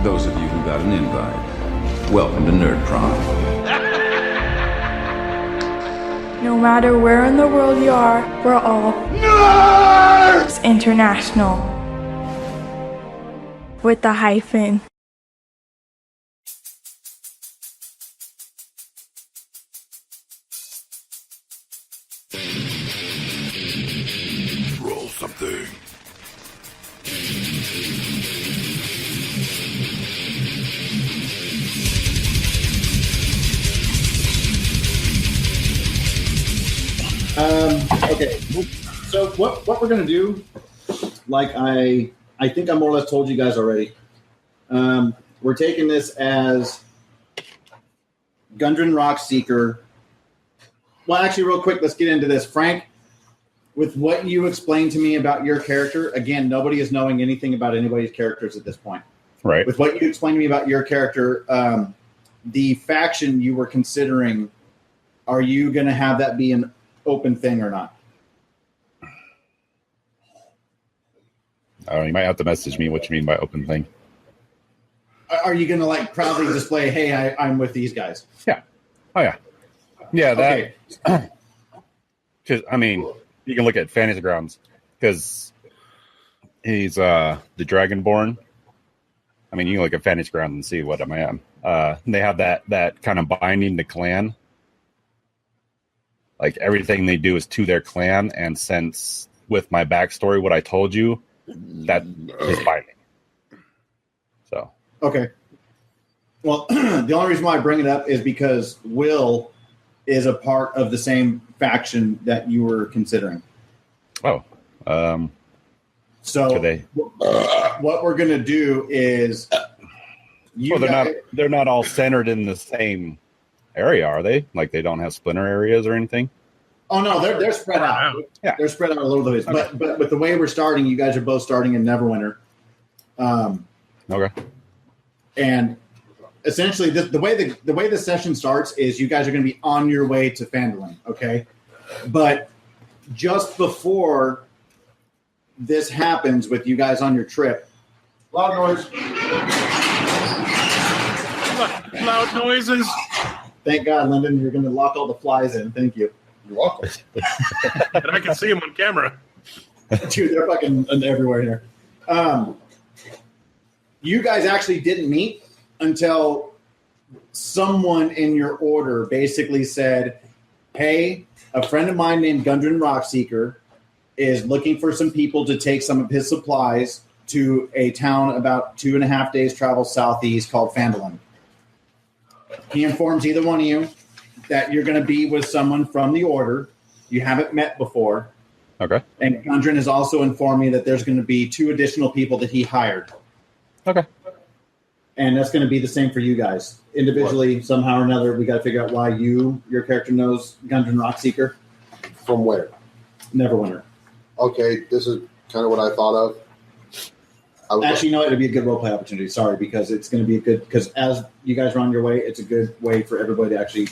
Those of you who got an invite, welcome to NerdProm. No matter where in the world you are, we're all Nerds International. With the hyphen. Roll something. Okay, so what we're going to do, like I think I more or less told you guys already, we're taking this as Gundren Rockseeker. Well, actually, real quick, let's get into this. Frank, with what you explained to me about your character, again, nobody is knowing anything about anybody's characters at this point. Right. With what you explained to me about your character, the faction you were considering, are you going to have that be an open thing or not? You might have to message me what you mean by open thing. Are you going to like proudly display, hey, I'm with these guys? Yeah. Oh, yeah. Yeah, that. Okay. Because, I mean, you can look at Fantasy Grounds because he's the Dragonborn. I mean, you can look at Fantasy Grounds and see what I am. They have that kind of binding to clan. Like, everything they do is to their clan, and since with my backstory, what I told you, that is binding. So. Okay. Well, the only reason why I bring it up is because Will is a part of the same faction that you were considering. Oh. So what we're going to do is... they're not all centered in the same area, are they? Like they don't have splinter areas or anything? Oh, no, they're spread out. Yeah. They're spread out all over the place. Okay. But with the way we're starting, you guys are both starting in Neverwinter. Okay. And essentially, the way the session starts is you guys are going to be on your way to Phandelver, okay? But just before this happens with you guys on your trip, loud noise. Loud noises. Thank God, Lyndon, you're going to lock all the flies in. Thank you. You're welcome. And I can see them on camera. Dude, they're fucking everywhere here. You guys actually didn't meet until someone in your order basically said, hey, a friend of mine named Gundren Rockseeker is looking for some people to take some of his supplies to a town about 2.5 days travel southeast called Phandelver. He informs either one of you that you're going to be with someone from the order you haven't met before. Okay. And Gundren has also informed me that there's going to be 2 additional people that he hired. Okay. And that's going to be the same for you guys. Individually, somehow or another, we got to figure out why your character knows Gundren Rockseeker. From where? Neverwinter. Okay, this is kind of what I thought of. Actually, no, it'd be a good roleplay opportunity. Sorry, because it's going to be a good... Because as you guys are on your way, it's a good way for everybody to actually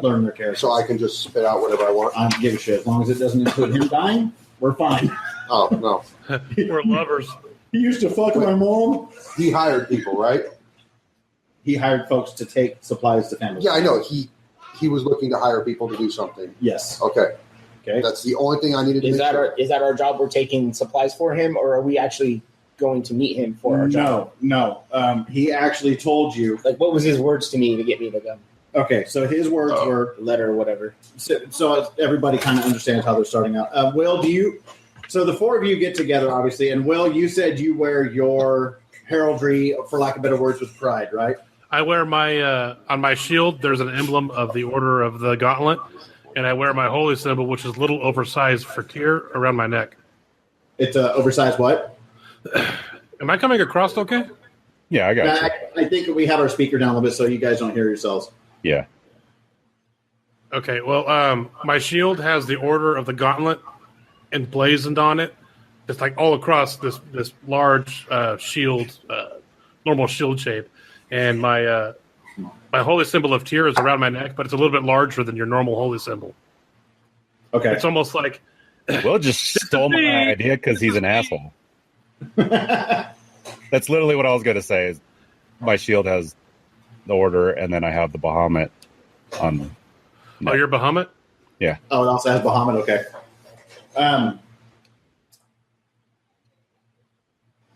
learn their character. So I can just spit out whatever I want? I don't give a shit. As long as it doesn't include him dying, we're fine. Oh, no. We're lovers. He used to fuck my mom. He hired people, right? He hired folks to take supplies to families. Yeah, I know. He was looking to hire people to do something. Yes. Okay. Okay. That's the only thing I needed to Is make that sure. is that our job? We're taking supplies for him, or are we actually going to meet him for our job? No. He actually told you. Like, what was his words to me to get me the gun? Okay, so his words were... Letter or whatever. So everybody kind of understands how they're starting out. Will, do you... So the 4 of you get together, obviously, and Will, you said you wear your heraldry, for lack of better words, with pride, right? I wear my on my shield. There's an emblem of the Order of the Gauntlet, and I wear my holy symbol, which is a little oversized for tier, around my neck. It's a oversized what? Am I coming across okay? Yeah, I got you. I think we have our speaker down a little bit so you guys don't hear yourselves. Yeah. Okay. Well, my shield has the Order of the Gauntlet emblazoned on it. It's like all across this large shield, normal shield shape. And my holy symbol of Tyr is around my neck, but it's a little bit larger than your normal holy symbol. Okay. It's almost like... Will just stole my idea because he's an asshole. That's literally what I was going to say. Is my shield has the order, and then I have the Bahamut on. Oh, you're Bahamut? Yeah. Oh, it also has Bahamut. Okay.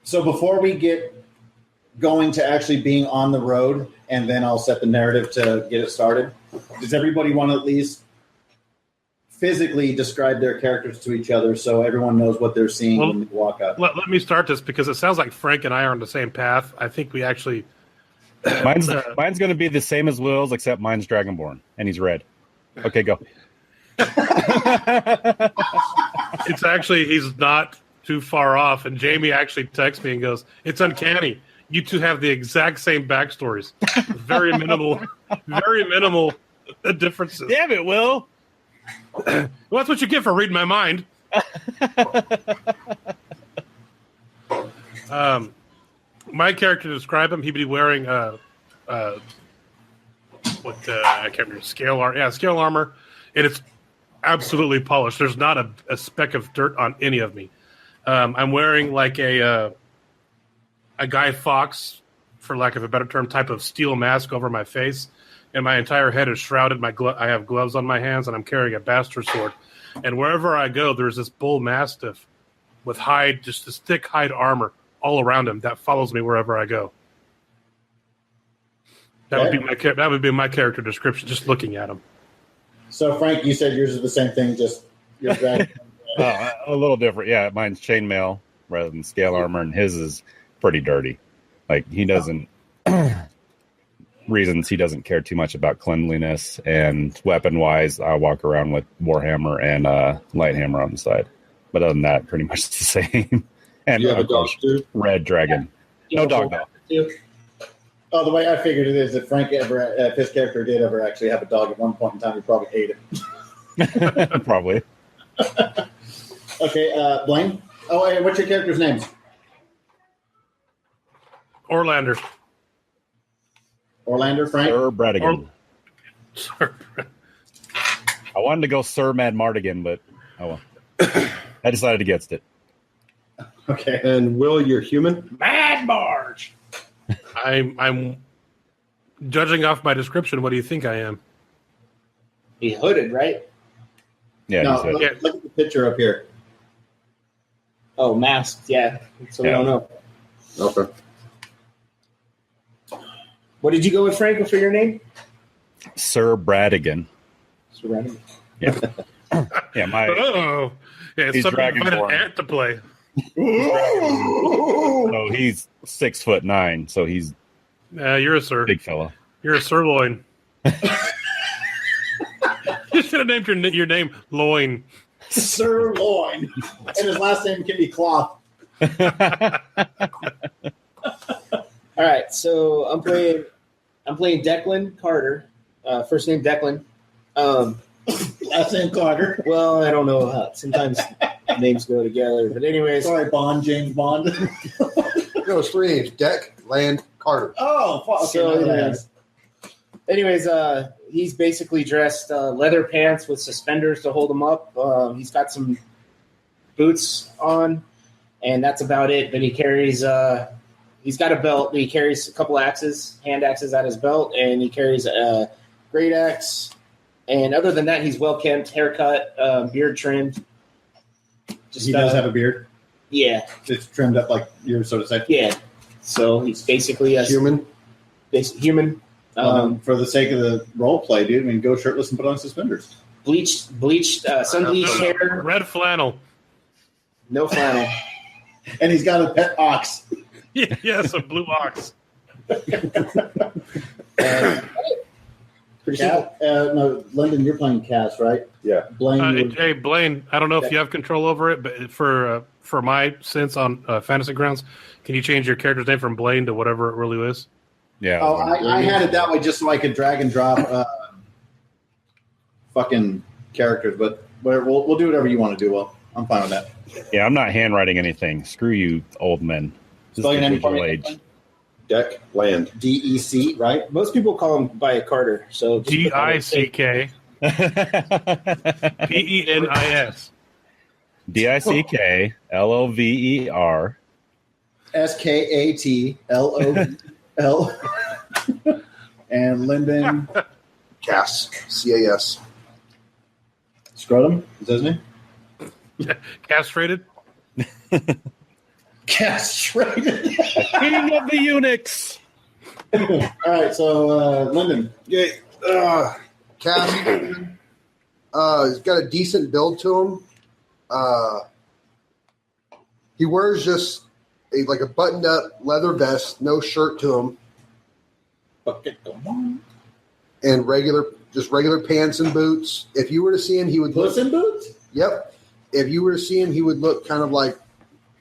So before we get going to actually being on the road, and then I'll set the narrative to get it started, does everybody want to at least physically describe their characters to each other so everyone knows what they're seeing when they walk up? Let me start this because it sounds like Frank and I are on the same path. I think we actually... Mine's going to be the same as Will's, except mine's Dragonborn, and he's red. Okay, go. It's actually, he's not too far off. And Jamie actually texts me and goes, "It's uncanny. You two have the exact same backstories. Very minimal differences." Damn it, Will. Well, that's what you get for reading my mind. My character, to describe him, he'd be wearing I can't remember, scale armor. Yeah, scale armor, and it's absolutely polished. There's not a speck of dirt on any of me. I'm wearing like a Guy Fawkes, for lack of a better term, type of steel mask over my face, and my entire head is shrouded. I have gloves on my hands, and I'm carrying a bastard sword. And wherever I go, there's this bull mastiff with hide, just this thick hide armor all around him that follows me wherever I go. That would be my character description, just looking at him. So, Frank, you said yours is the same thing, just your dragon. A little different. Yeah, mine's chainmail rather than scale armor, and his is pretty dirty. Like, he doesn't... reasons he doesn't care too much about cleanliness, and weapon-wise, I walk around with Warhammer and light hammer on the side. But other than that, pretty much the same. And, You have a of course, dog, too? red dragon. No dog, though. Oh, the way I figured it is, if Frank ever, if his character did ever actually have a dog at one point in time, he'd probably hate it. Probably. Okay, Blaine? Oh, wait, what's your character's name? Orlander. Orlander, Frank? Sir Bradigan. Sir. I wanted to go Sir Mad Mardigan, but oh well. I decided against it. Okay. And Will, you're human? Mad Marge. I'm judging off my description. What do you think I am? He hooded, right? Yeah, No, he said- look at the picture up here. Oh, masked. Yeah. So we Yeah. don't know. Okay. What did you go with, Frank, for your name? Sir Bradigan. Surrender. Yeah. Yeah, my Oh, yeah, it's He's something to find an Dragonborn. ant to play. so he's 6'9", so he's You're a sir. a big fella. You're a sirloin. You should have named your name Loin. Sirloin. And his last name can be Cloth. All right, so I'm playing Declan Carter. First name Declan. Last name Carter. Well, I don't know how. Sometimes names go together, but anyways, Sorry, Bond, James Bond. No, it's three names. Deck, Land, Carter. Oh, fuck. Okay, anyways, he's basically dressed leather pants with suspenders to hold him up. He's got some boots on, and that's about it. But he carries he's got a belt. He carries a couple axes, hand axes at his belt, and he carries a great axe. And other than that, he's well kempt, haircut, beard trimmed. Just, He does have a beard. Yeah, It's trimmed up like yours, so to say. yeah. So he's basically a Human. human. For the sake of the role play, dude, I mean, go shirtless and put on suspenders. Bleached, sun bleached hair, Red flannel. no flannel. And he's got a pet ox. Yes, a blue ox. Pretty simple. No, Lyndon, you're playing Cass, right? Yeah. Blaine, you- Hey, Blaine, I don't know if you have control over it, but for my sense on Fantasy Grounds, can you change your character's name from Blaine to whatever it really is? Yeah. Oh, I had it that way just so I could drag and drop fucking characters, but we'll do whatever you want to do. Well, I'm fine with that. Yeah, I'm not handwriting anything. Screw you, old men. This Spell is your the name for digital me. age. Deck, Land. DEC, right? Most people call him by a Carter. So just put that in. DICK PENIS. DICKLOVER. SKATLOVER. L. And Lyndon Cass. CAS. Scrotum. Is that his name? Castrated. Castrated. King of the eunuchs. All right, so Lyndon. Yeah. Cass. He's got a decent build to him. He wears just a buttoned up leather vest, no shirt to him, and regular pants and boots. If you were to see him, he would Puss in Boots? Yep. If you were to see him, he would look kind of like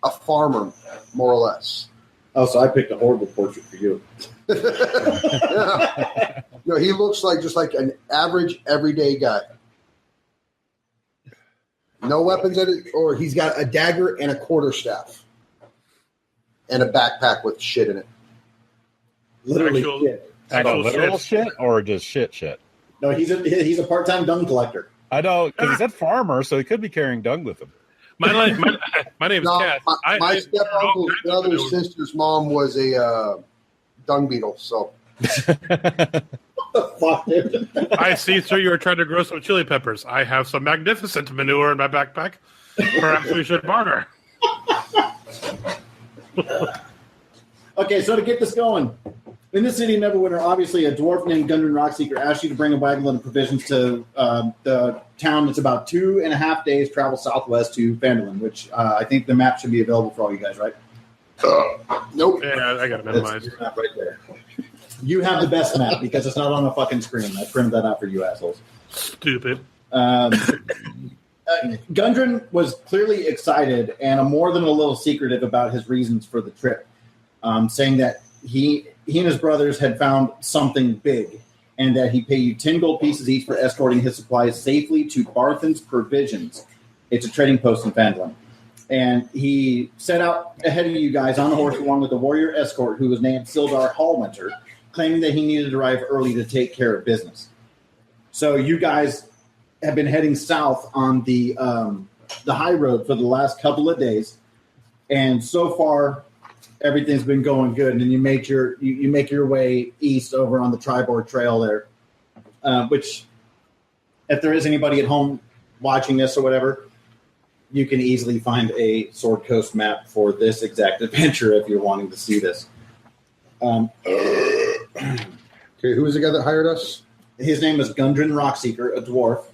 a farmer, more or less. Oh, so I picked a horrible portrait for you. Yeah. No, he looks just like an average, everyday guy. No weapons at it, or he's got a dagger and a quarterstaff, and a backpack with shit in it. Literally Actual- shit. Actual literal shit. shit or just shit? No, he's a part-time dung collector. I know, because he said farmer, so he could be carrying dung with him. My name is No, Cass. my step uncle's brother's sister's mom was a dung beetle, so Fuck, dude. I see, sir, you were trying to grow some chili peppers. I have some magnificent manure in my backpack. Perhaps we should barter. Okay, so to get this going, in the city of Neverwinter, obviously a dwarf named Gundren Rockseeker asked you to bring a wagon load of provisions to the town that's about 2.5 days travel southwest to Phandelver, which I think the map should be available for all you guys, right? nope. Yeah, I got to minimize. It's not right there. You have the best map because it's not on a fucking screen. I printed that out for you assholes. Stupid. Gundren was clearly excited and more than a little secretive about his reasons for the trip, saying that he and his brothers had found something big and that he'd pay you 10 gold pieces each for escorting his supplies safely to Barthen's Provisions. It's a trading post in Phandelver. And he set out ahead of you guys on a horse along with a warrior escort who was named Sildar Hallwinter, claiming that he needed to arrive early to take care of business. So you guys have been heading south on the high road for the last couple of days, and so far everything's been going good. And then you make your way east over on the Tribord Trail there, which, if there is anybody at home watching this or whatever, you can easily find a Sword Coast map for this exact adventure if you're wanting to see this. Okay, who was the guy that hired us? His name is Gundren Rockseeker, a dwarf.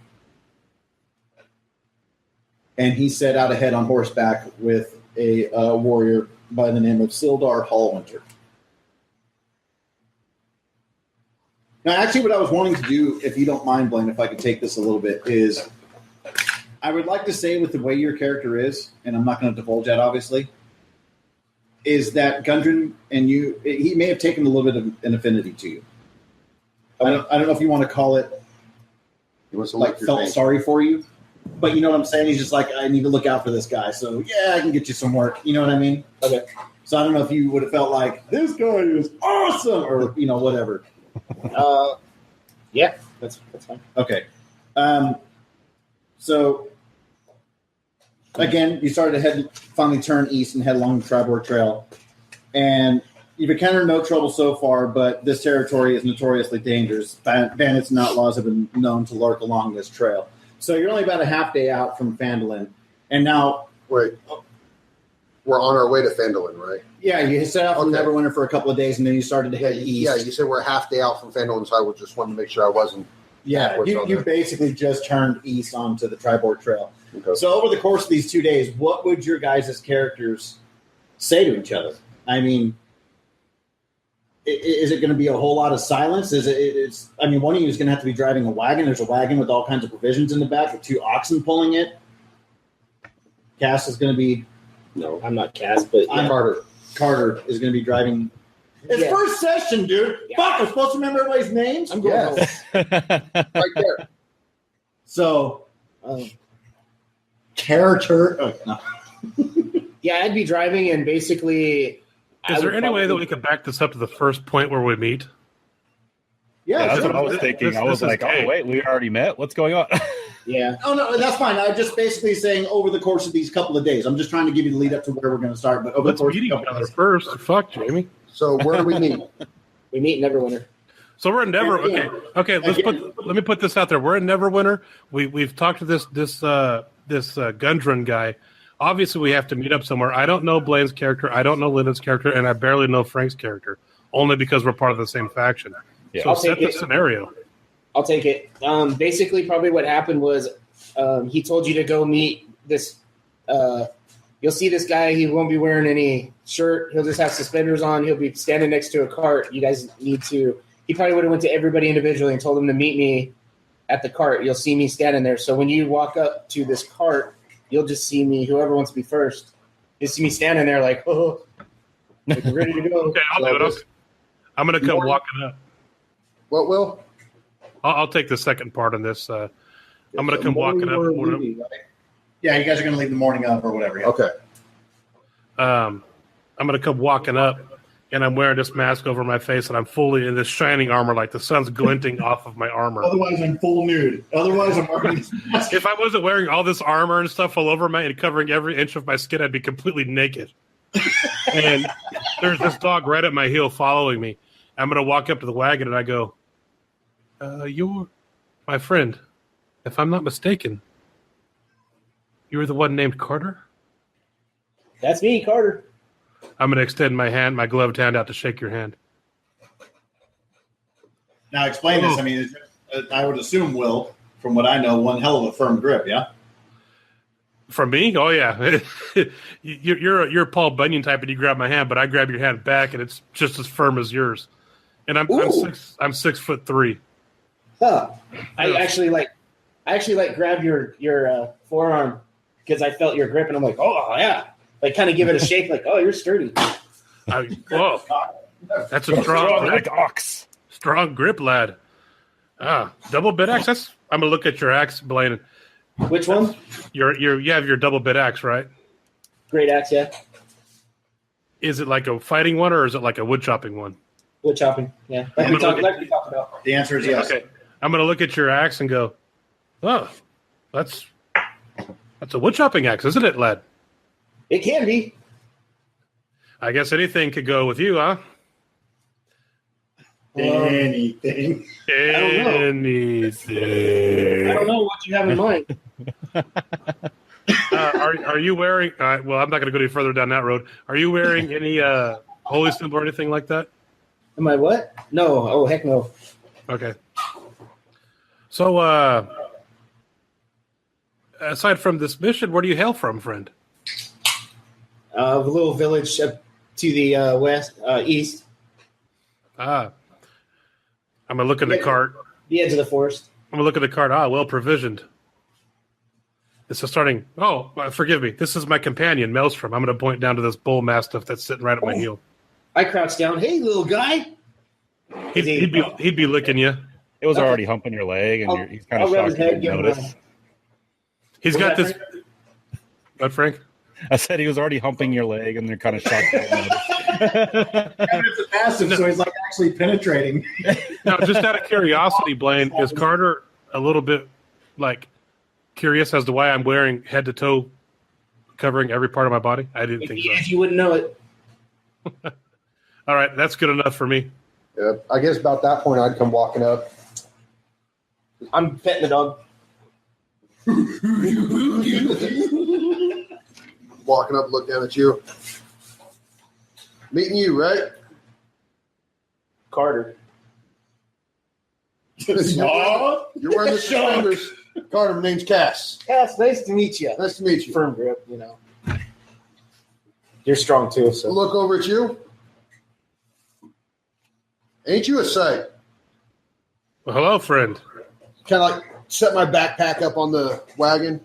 And he set out ahead on horseback with a warrior by the name of Sildar Hallwinter. Now, actually, what I was wanting to do, if you don't mind, Blaine, if I could take this a little bit, is I would like to say with the way your character is, and I'm not going to divulge that, obviously, is that Gundren and you, he may have taken a little bit of an affinity to you. I don't know if you want to call it, He wants to like, lick your felt face. sorry for you. But you know what I'm saying? He's just like, I need to look out for this guy. So, yeah, I can get you some work. You know what I mean? Okay. So I don't know if you would have felt like, this guy is awesome, or, whatever. Yeah, that's fine. Okay. So, again, you started to finally turn east and head along the Tribord Trail. And you've encountered no trouble so far, but this territory is notoriously dangerous. Bandits and outlaws have been known to lurk along this trail. So you're only about a half day out from Phandelver. And now, Wait, we're on our way to Phandelver, right? yeah, you set out from Okay. Neverwinter for a couple of days, and then you started to head east. Yeah, you said we're half day out from Phandelver, so I just wanted to make sure I wasn't. Yeah, backwards on you there. basically just turned east onto the Tribord Trail. Okay. So over the course of these 2 days, what would your guys' characters say to each other? I mean, is it going to be a whole lot of silence? One of you is going to have to be driving a wagon. There's a wagon with all kinds of provisions in the back with 2 oxen pulling it. Cass is going to be... No, I'm not Cass, but yeah. Carter is going to be driving... It's Yeah. first session, dude. Yeah. Fuck, I'm supposed to remember everybody's names? I'm going home. Right there. So, character... Oh, no. Yeah, I'd be driving, and basically... Is there any way that we could back this up to the first point where we meet? Yeah, That's sure. what I was thinking. This I was is like, gay. oh, wait, we already met? What's going on? Yeah. Oh, no, that's fine. I'm just basically saying over the course of these couple of days. I'm just trying to give you the lead up to where we're going to start. But over Let's the course meet each of a couple other of days. first. Fuck, Jamie. So where do we meet? We meet in Neverwinter. So we're in Okay. Let me put this out there. We're in Neverwinter. We've talked to this Gundren guy. Obviously, we have to meet up somewhere. I don't know Blaine's character. I don't know Lyndon's character, and I barely know Frank's character. Only because we're part of the same faction. Yeah. So set the scenario. I'll take it. Basically, probably what happened was he told you to go meet this. You'll see this guy. He won't be wearing any shirt. He'll just have suspenders on. He'll be standing next to a cart. You guys need to. He probably would have went to everybody individually and told them to meet me at the cart. You'll see me standing there. So when you walk up to this cart, you'll just see me. Whoever wants to be first, you'll see me standing there like, oh, like ready to go. Okay, I'll do it. Okay. I'm going to come walking up. What, Will? I'll take the second part on this. I'm going to come walking up. Yeah, you guys are going to leave the morning up or whatever. Yeah. Okay. I'm going to come walking up, and I'm wearing this mask over my face, and I'm fully in this shining armor, like the sun's glinting off of my armor. Otherwise, I'm full nude. Otherwise, I'm wearing this mask. If I wasn't wearing all this armor and stuff all over and covering every inch of my skin, I'd be completely naked. And there's this dog right at my heel following me. I'm going to walk up to the wagon, and I go, you're my friend. If I'm not mistaken, you were the one named Carter? That's me, Carter. I'm going to extend my hand, my gloved hand out to shake your hand. Now, explain this. I mean, I would assume, Will, from what I know, one hell of a firm grip, yeah? From me? Oh, yeah. You're a Paul Bunyan type, and you grab my hand, but I grab your hand back, and it's just as firm as yours. And I'm 6'3". Huh. I actually grab your forearm because I felt your grip, and I'm like, oh yeah, like kind of give it a shake, like, oh, you're sturdy. Whoa, that's a strong grip, lad. Double bit axe. I'm gonna look at your axe, Blaine. Which one? You have your double bit axe, right? Great axe, yeah. Is it like a fighting one, or is it like a wood chopping one? Wood chopping, yeah. Like we talked about. The answer is yes. Okay. I'm going to look at your axe and go, oh, that's a wood chopping axe, isn't it, lad? It can be. I guess anything could go with you, huh? Anything. Anything. I don't know what you have in mind. Are you wearing? Well, I'm not going to go any further down that road. Are you wearing any holy symbol or anything like that? Am I what? No. Oh, heck no. Okay. So, aside from this mission, where do you hail from, friend? A little village up to the east. I'm going to look at the cart. The edge of the forest. I'm going to look at the cart. Well provisioned. This is starting. Oh, forgive me. This is my companion, Maelstrom. I'm going to point down to this bull mastiff that's sitting right at my heel. I crouch down. Hey, little guy. He'd be licking you. It was already humping your leg, and he's kind of shocked you didn't notice. He's got this. What, Frank? I said he was already humping your leg, and they're kind of shocked you didn't notice. It's a passive, so he's like actually penetrating. Now, just out of curiosity, Blaine, is Carter a little bit like curious as to why I'm wearing head to toe, covering every part of my body? I didn't think so. If you wouldn't know it. All right, that's good enough for me. Yeah, I guess about that point I'd come walking up. I'm petting the dog. Walking up, look down at you. Meeting you, right? Carter. You're wearing the suspenders. Carter, my name's Cass. Cass, nice to meet you. Nice to meet you. Firm grip, you know. You're strong too, so. Look over at you. Ain't you a sight? Well, hello, friend. Kind of like set my backpack up on the wagon.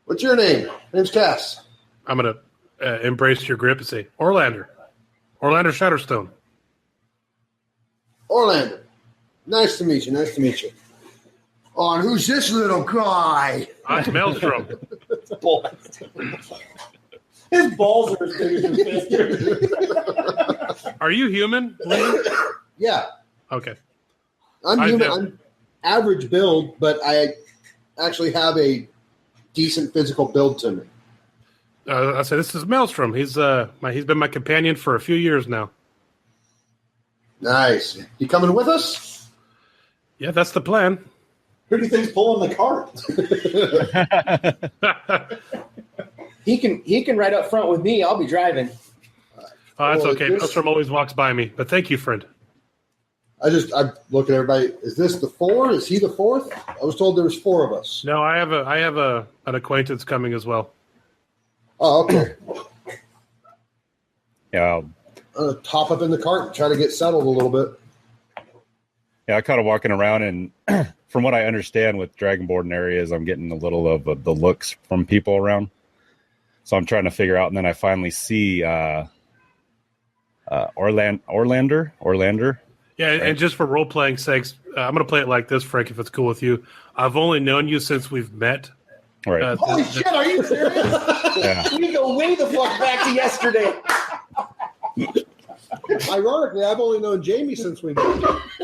What's your name? Name's Cass. I'm going to embrace your grip and say, Orlander Shatterstone. Orlander. Nice to meet you. Nice to meet you. Oh, and who's this little guy? I'm Maelstrom. His balls are as big as his fist. Are you human? Yeah. Okay. I'm human. I'm average build, but I actually have a decent physical build to me. I said, this is Maelstrom. He's been my companion for a few years now. Nice. You coming with us? Yeah, that's the plan. Who do you think's pulling the cart? He can ride up front with me. I'll be driving. Oh, that's Well, okay. this- Maelstrom always walks by me. But thank you, friend. I look at everybody. Is this the 4? Is he the 4th? I was told there was 4 of us. No, I have an acquaintance coming as well. Oh, okay. Yeah, I'm gonna top up in the cart and try to get settled a little bit. yeah. I kind of walking around, and from what I understand with Dragonborn areas, I'm getting a little of the looks from people around. So I'm trying to figure out, and then I finally see Orlander. Yeah, and just for role playing sakes, I'm going to play it like this, Frank, if it's cool with you. I've only known you since we've met. Right. Holy shit, are you serious? Yeah. We go way the fuck back to yesterday. Ironically, I've only known Jamie since we met.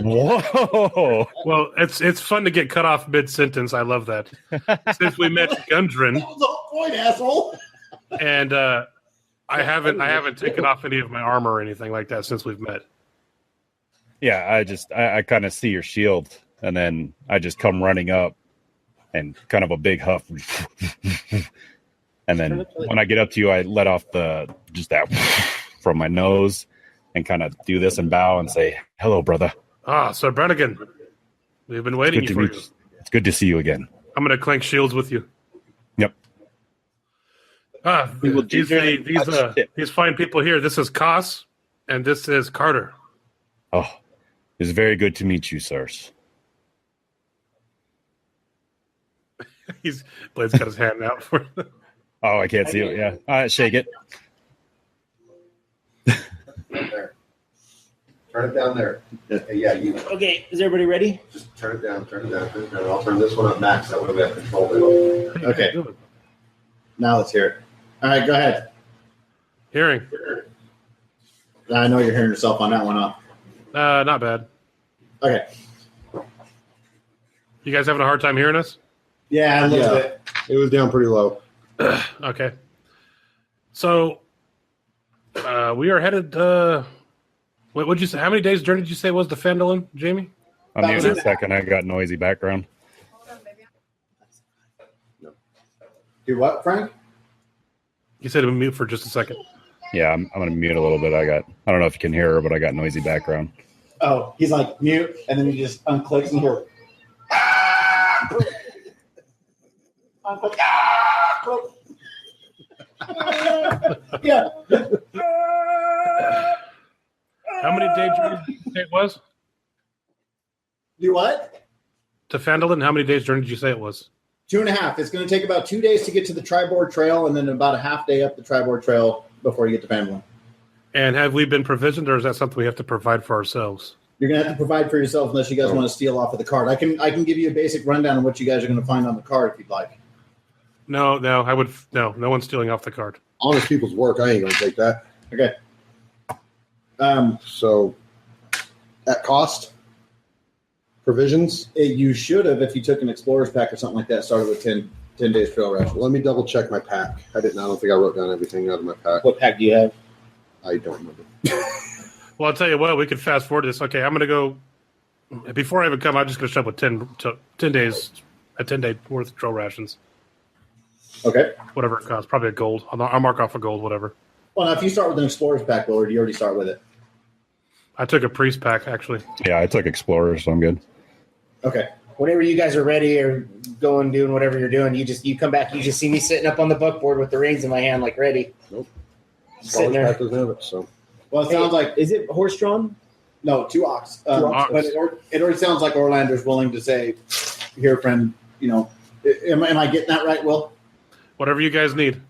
Whoa. Well, it's fun to get cut off mid sentence. I love that. Since we met Gundren, That was the whole point, asshole. and I haven't taken off any of my armor or anything like that since we've met. Yeah, I kind of see your shield, and then I just come running up, and kind of a big huff, and then when I get up to you, I let off that from my nose, and kind of do this and bow and say, "Hello, brother." Ah, Sir Brannigan, we've been waiting for you. It's good to see you again. I'm going to clank shields with you. Yep. These fine people here. This is Koss, and this is Carter. Oh, it's very good to meet you, sirs. Blade's got his hand out for. Oh, I can't see it. Yeah, shake it. Right there. Turn it down there. Yeah, you Okay, is everybody ready? just turn it down, turn it down, turn it down. I'll turn this one up max. That way we have control of it. Okay. Now let's hear it. All right, go ahead. Hearing. I know you're hearing yourself on that one, huh? Not bad. Okay. You guys having a hard time hearing us? Yeah, a little Yeah. bit. It was down pretty low. Okay. So we are headed. What'd you say? How many days' journey did you say was to Phandelver, Jamie? I'm mute in a second. I got noisy background. Do what, Frank? You said to mute for just a second. Yeah, I'm going to mute a little bit. I don't know if you can hear her, but I got noisy background. Oh, he's like mute, and then he just unclicks and hear. Yeah. How many days' journey did you say it was Do what? to Phandelver? How many days' journey did you say it was? 2.5. It's going to take about 2 days to get to the Tribord Trail, and then about a half day up the Tribord Trail before you get to Phandelver. And have we been provisioned, or is that something we have to provide for ourselves? You're going to have to provide for yourself unless you guys want to steal off of the cart. I can give you a basic rundown of what you guys are going to find on the cart if you'd like. No, I would. No one's stealing off the cart. Honest people's work. I ain't gonna take that. Okay. So, at cost, provisions. You should have if you took an explorer's pack or something like that. Started with 10 days trail ration. Let me double check my pack. I don't think I wrote down everything out of my pack. What pack do you have? I don't remember. Well, I'll tell you what. We could fast forward this. Okay, I'm going to go. Before I even come, I'm just going to show up with 10 days, a 10-day worth of trail rations. Okay. Whatever it costs, probably a gold. I'll mark off a gold, whatever. Well, now if you start with an explorer's pack, Willard, you already start with it. I took a priest pack actually. Yeah, I took Explorer, so I'm good. Okay. Whenever you guys are ready or going doing whatever you're doing, you come back. You just see me sitting up on the buckboard with the reins in my hand, like ready. Nope. Sitting there. Pack doesn't have it, so. Well, it sounds like Is it horse drawn? no 2 ox. ox. But it already sounds like Orlander's willing to say, "Here, friend. You know, am I getting that right, Will?" Whatever you guys need.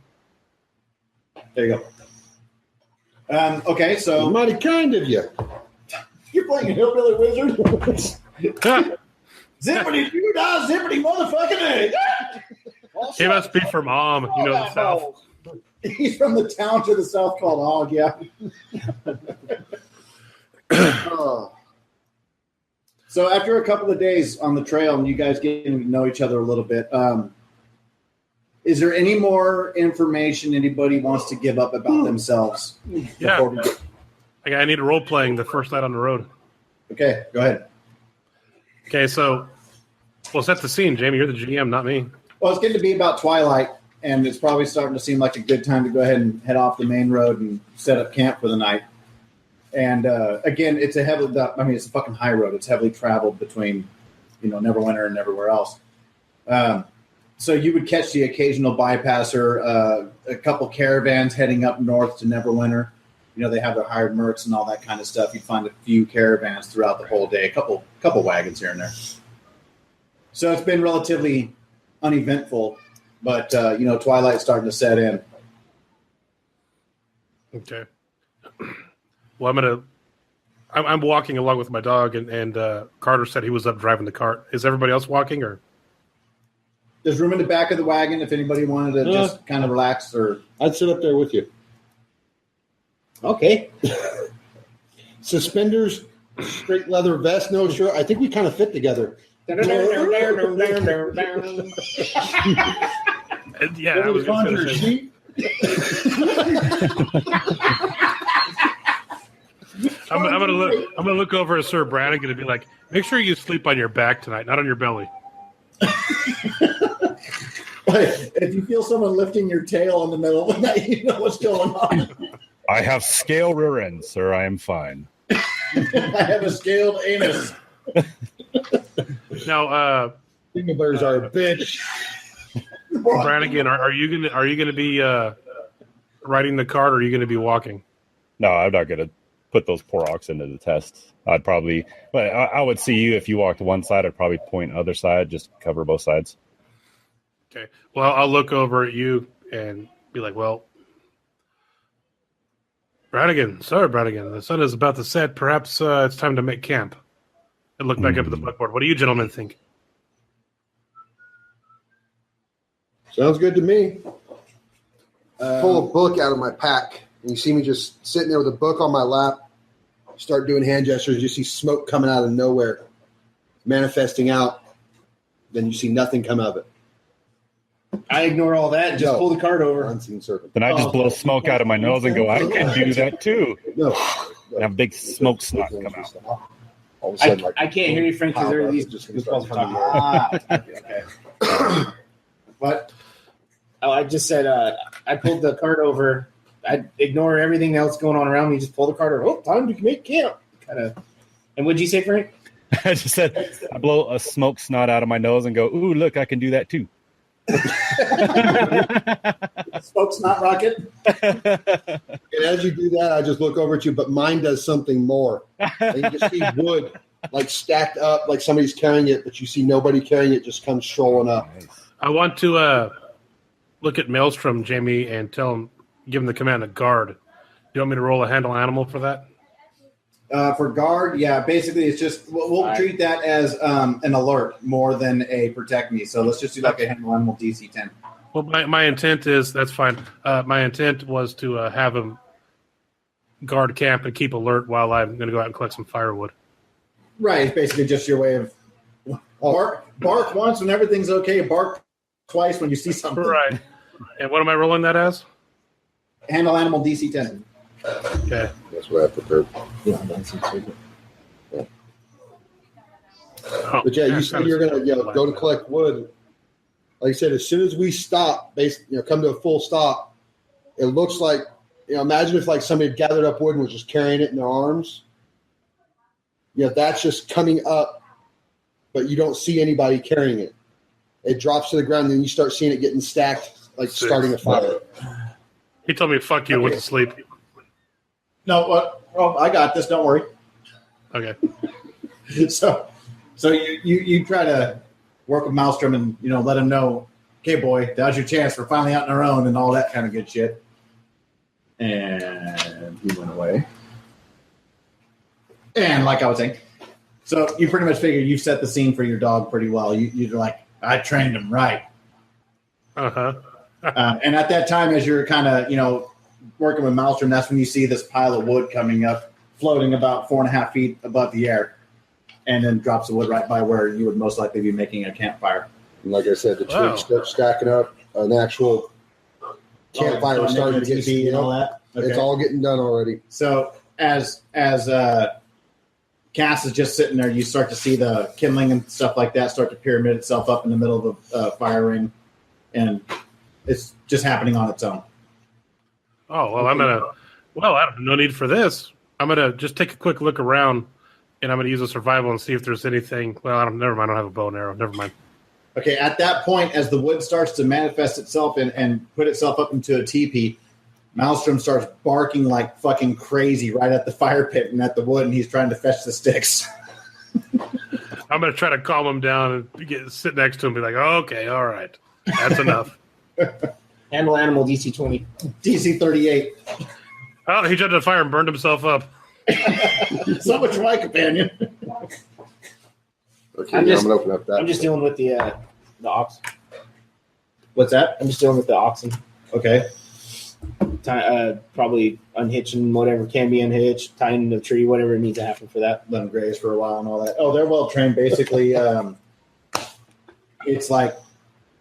There you go. Okay, so Mighty kind of you. you're playing a hillbilly wizard. Zippity doo dah, zippity motherfucking egg. He must be from the south. He's from the town to the south called Hog, yeah. Oh, So after a couple of days on the trail and you guys getting to know each other a little bit, Is there any more information anybody wants to give up about themselves? Yeah. Before we get... I need a role playing the first night on the road. Okay, go ahead. Okay, so we'll set the scene. Jamie, you're the GM, not me. Well, it's getting to be about twilight, and it's probably starting to seem like a good time to go ahead and head off the main road and set up camp for the night. And again, it's a fucking high road. It's heavily traveled between, Neverwinter and everywhere else. So you would catch the occasional bypasser, a couple caravans heading up north to Neverwinter. They have their hired mercs and all that kind of stuff. You'd find a few caravans throughout the whole day, a couple wagons here and there. So it's been relatively uneventful, but twilight's starting to set in. Okay. Well, I'm walking along with my dog, and Carter said he was up driving the cart. Is everybody else walking, or? There's room in the back of the wagon if anybody wanted to just kind of relax. Or I'd sit up there with you. Okay. Suspenders, straight leather vest, no shirt. I think we kind of fit together. Yeah, I was going to say. I'm gonna look over at Sir Brannigan and be like, make sure you sleep on your back tonight, not on your belly. If you feel someone lifting your tail in the middle of the night, you know what's going on. I have scale rear end, sir. I am fine. I have a scaled anus. Now, Finger bears are a bitch. Brannigan, are you gonna be riding the cart, or are you gonna be walking? No, I'm not gonna put those poor oxen to the test. I'd probably, but I would see you if you walked one side. I'd probably point other side, just cover both sides. Okay. Well, I'll look over at you and be like, well, Brannigan, the sun is about to set. Perhaps it's time to make camp. And look back up at the blackboard. What do you gentlemen think? Sounds good to me. Pull a book out of my pack, and you see me just sitting there with a book on my lap. Start doing hand gestures. You see smoke coming out of nowhere, manifesting out. Then you see nothing come of it. I ignore all that and just pull the cart over. Unseen serpent. Then I just blow smoke out of my nose and go, I can do that too. No. And have a big smoke snot come out. All of a sudden, I can't hear you, Frank, because there are these people talking. Okay. What? Oh, I just said I pulled the cart over. I ignore everything else going on around me. Just pull the cart over. Oh, time to make camp. Kind of. And what'd you say, Frank? I just said I blow a smoke snot out of my nose and go, ooh, look, I can do that too. Smoke's not rocket. And as you do that, I just look over at you, but mine does something more. And you just see wood like stacked up, like somebody's carrying it, but you see nobody carrying it, just comes strolling up. I want to look at Maelstrom, Jamie, and give him the command to guard. You want me to roll a handle animal for that? For guard, yeah, basically it's just, we'll treat that as an alert more than a protect me. So let's just do like a handle animal DC 10. Well, my intent is, that's fine. My intent was to have him guard camp and keep alert while I'm going to go out and collect some firewood. Right, it's basically just your way of bark once when everything's okay, bark twice when you see something. Right. And what am I rolling that as? Handle animal DC 10. Okay. That's what I prepared. Oh, But yeah, you said you're going to go to collect wood. Like I said, as soon as we stop, come to a full stop, it looks like, imagine if like somebody had gathered up wood and was just carrying it in their arms. That's just coming up, but you don't see anybody carrying it. It drops to the ground, and then you start seeing it getting stacked, like starting a fire. He told me, fuck you, and went to sleep. No, what? Oh, I got this. Don't worry. Okay. So you try to work with Maelstrom and let him know, okay, boy, now's your chance. We're finally out on our own and all that kind of good shit. And he went away. And like I was saying, so you pretty much figure you've set the scene for your dog pretty well. You're like, I trained him right. Uh-huh. And at that time, as you're kind of working with Maelstrom, that's when you see this pile of wood coming up, floating about 4.5 feet above the air, and then drops the wood right by where you would most likely be making a campfire. And like I said, the twigs start stacking up. an actual campfire Oh, starting to making a get TV and all that. Okay. It's all getting done already. So as Cass is just sitting there, you start to see the kindling and stuff like that start to pyramid itself up in the middle of the fire ring, and it's just happening on its own. Oh, well, I don't no need for this. I'm going to just take a quick look around, and I'm going to use a survival and see if there's anything. Well, never mind. I don't have a bow and arrow. Never mind. Okay, at that point, as the wood starts to manifest itself and put itself up into a teepee, Maelstrom starts barking like fucking crazy right at the fire pit and at the wood, and he's trying to fetch the sticks. I'm going to try to calm him down and sit next to him and be like, oh, okay, all right. That's enough. Handle animal DC 20. DC 38. Oh, he jumped in the fire and burned himself up. So much for my companion. Okay, I'm I'm just- gonna open up that. I'm just dealing with the ox. What's that? I'm just dealing with the oxen. Okay. Probably unhitching whatever can be unhitched, tying the tree, whatever needs to happen for that. Let them graze for a while and all that. Oh, they're well trained. Basically, it's like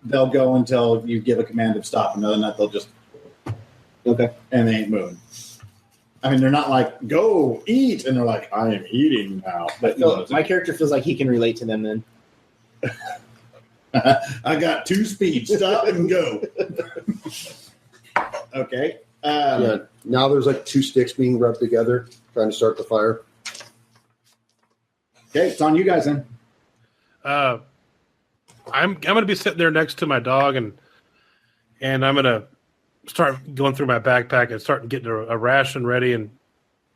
they'll go until you give a command to stop, and other than that, they'll just Okay. and they ain't moving. I mean, they're not like go eat, and they're like I am eating now. But My character feels like he can relate to them then. I got 2 speeds. Stop and go. Okay. Yeah, now there's like 2 sticks being rubbed together, trying to start the fire. Okay, it's on you guys then. I'm going to be sitting there next to my dog, and I'm going to start going through my backpack and start getting a ration ready. And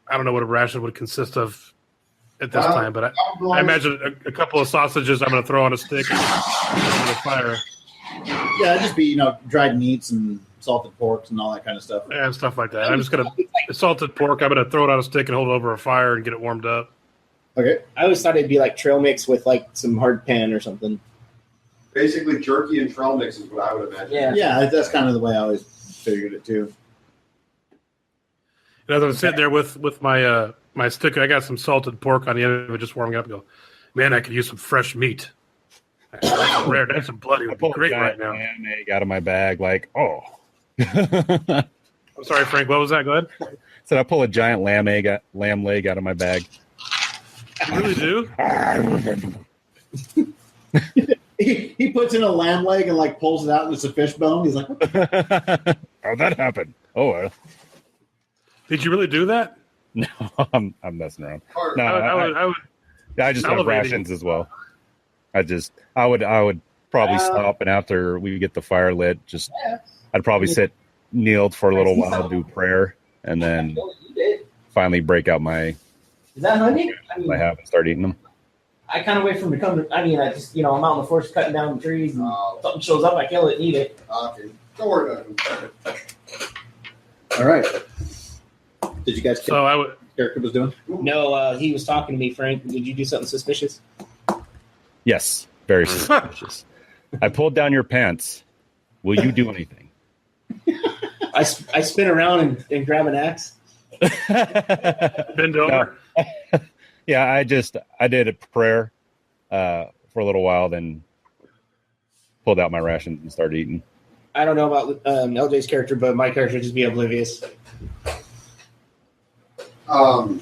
I don't know what a ration would consist of at this time, but I imagine a couple of sausages I'm going to throw on a stick and over the fire. Yeah, it'd just be dried meats and salted porks and all that kind of stuff. And stuff like that. I'm just going to salted pork. I'm going to throw it on a stick and hold it over a fire and get it warmed up. Okay. I always thought it'd be like trail mix with like some hard pan or something. Basically, jerky and trail mix is what I would imagine. Yeah, that's kind of the way I always figured it too. And as I'm sitting there with my my stick, I got some salted pork on the end of it, just warming up. And go, man, I could use some fresh meat. That's rare. That's some bloody would be great right now. Lamb egg out of my bag, like I'm sorry, Frank. What was that? Go ahead. Said I pull a giant lamb leg out of my bag. You really do? He puts in a lamb leg and like pulls it out and it's a fish bone. He's like, How'd that happen? Oh, Did you really do that? no, I'm messing around. No, I would. I just have salivating. rations as well. I would probably stop, and after we get the fire lit, I'd probably kneeled for a little while, do prayer, and then finally break out my Is that honey? I have and start eating them. I kind of wait for him to come. I just, I'm out in the forest cutting down the trees, and something shows up, I kill it and eat it. Okay, don't worry about it. all right. Did you guys kill So what I would. Eric was doing? No, he was talking to me, Frank. Did you do something suspicious? Yes, very suspicious. I pulled down your pants. Will you do anything? I spin around and grab an axe. Bend over. Yeah, I did a prayer for a little while, then pulled out my rations and started eating. I don't know about LJ's character, but my character would just be oblivious. I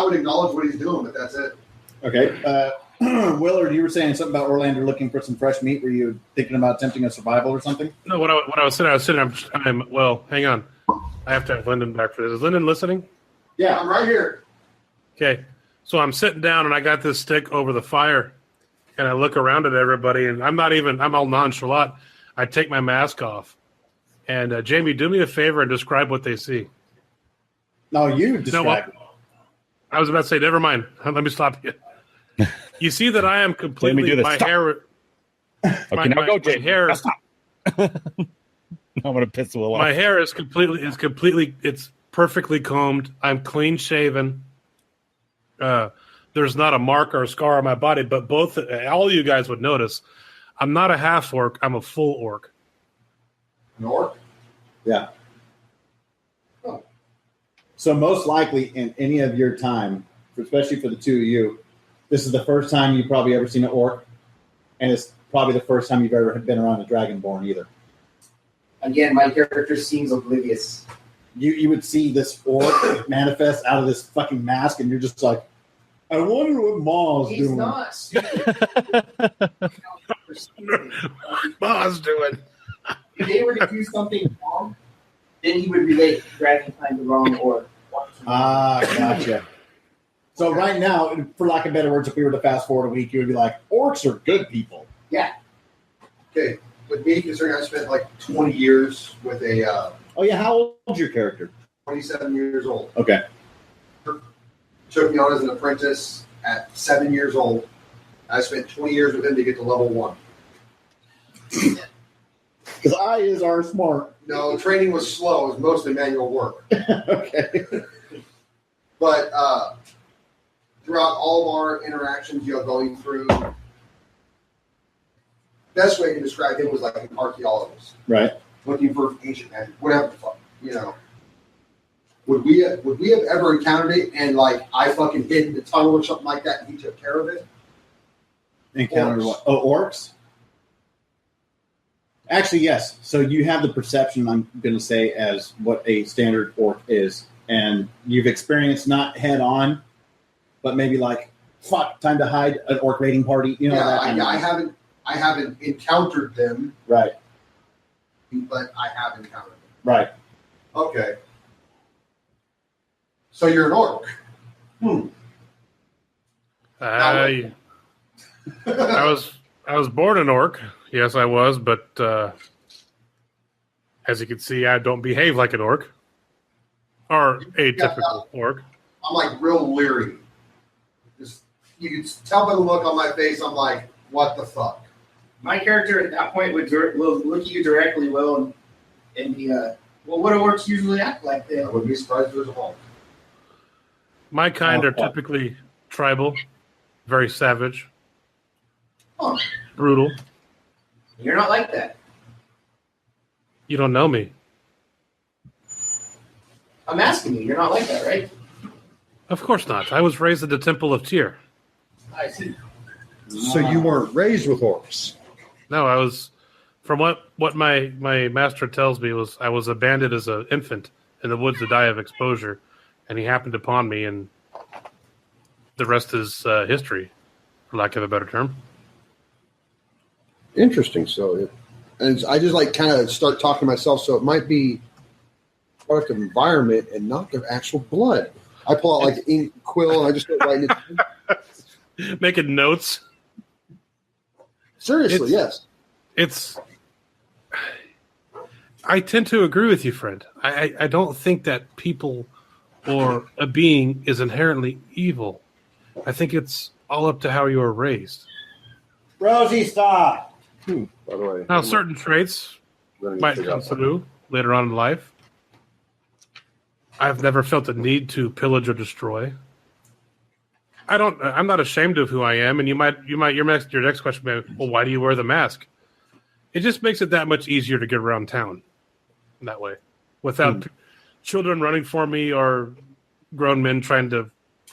would acknowledge what he's doing, but that's it. Okay. Willard, you were saying something about Orlander looking for some fresh meat. Were you thinking about attempting a survival or something? No, what I was sitting. Well, hang on. I have to have Lyndon back for this. Is Lyndon listening? Yeah, I'm right here. Okay. So I'm sitting down and I got this stick over the fire, and I look around at everybody, and I'm all nonchalant. I take my mask off, and Jamie, do me a favor and describe what they see. No, you described. I was about to say, never mind. Let me stop you. You see that I am completely do this. my Stop. hair. Okay, now go, my Jamie. hair. Stop. I'm gonna piss Will off. My hair is completely. It's perfectly combed. I'm clean shaven. There's not a mark or a scar on my body, but all you guys would notice, I'm not a half orc. I'm a full orc. An orc? Yeah. So most likely in any of your time, especially for the two of you, This is the first time you've probably ever seen an orc, and it's probably the first time you've ever been around a dragonborn either. Again, my character seems oblivious. You would see this orc manifest out of this fucking mask, and you're just like, I wonder what Ma's He's doing. not stupid. Ma's doing. If they were to do something wrong, then he would relate Dragonkind to wrong or. Ah, gotcha. So right now, for lack of better words, if we were to fast forward a week, you would be like, orcs are good people. Yeah. Okay, with me, considering I spent like 20 years with a Oh yeah, how old's your character? 27 years old. Okay. Took me on as an apprentice at 7 years old. I spent 20 years with him to get to level 1. Because eyes are smart. No, training was slow. It was mostly manual work. Okay. But throughout all of our interactions, going through, best way to describe him was like an archaeologist. Right. Looking for ancient magic, whatever the fuck, Would we have ever encountered it and like I fucking hid in the tunnel or something like that and he took care of it? Encountered Orcs. what? Oh, orcs? Actually, yes. So you have the perception, I'm going to say, as what a standard orc is. And you've experienced not head on, but maybe like, fuck, time to hide an orc raiding party. That kind of thing. I haven't encountered them, Right. but I have encountered them. Right. Okay. So you're an orc. I was born an orc. Yes, I was, but as you can see, I don't behave like an orc or a typical orc. I'm like real leery. Just you can tell by the look on my face. I'm like, what the fuck? My character at that point will look at you directly, and be, well, what do orcs usually act like I then? wouldn't be surprised if there's a Hulk. My kind are typically tribal, very savage, Oh, brutal. you're not like that. You don't know me. I'm asking you, you're not like that, right? Of course not. I was raised at the Temple of Tyr. I see. So you weren't raised with orcs. No, I was. From what my master tells me was I was abandoned as an infant in the woods to die of exposure, and he happened upon me, and the rest is history, for lack of a better term. Interesting. So, and I just like kind of start talking to myself. So it might be product of environment and not their actual blood. I pull out like ink quill and I just start writing it. Making notes. Seriously, yes. I tend to agree with you, friend. I don't think that people or a being is inherently evil. I think it's all up to how you were raised. Rosie, stop! By the way, Now, certain traits might come through later on in life. I've never felt the need to pillage or destroy. I'm not ashamed of who I am, and your next question may be, well, why do you wear the mask? It just makes it that much easier to get around town that way, without children running for me or grown men trying to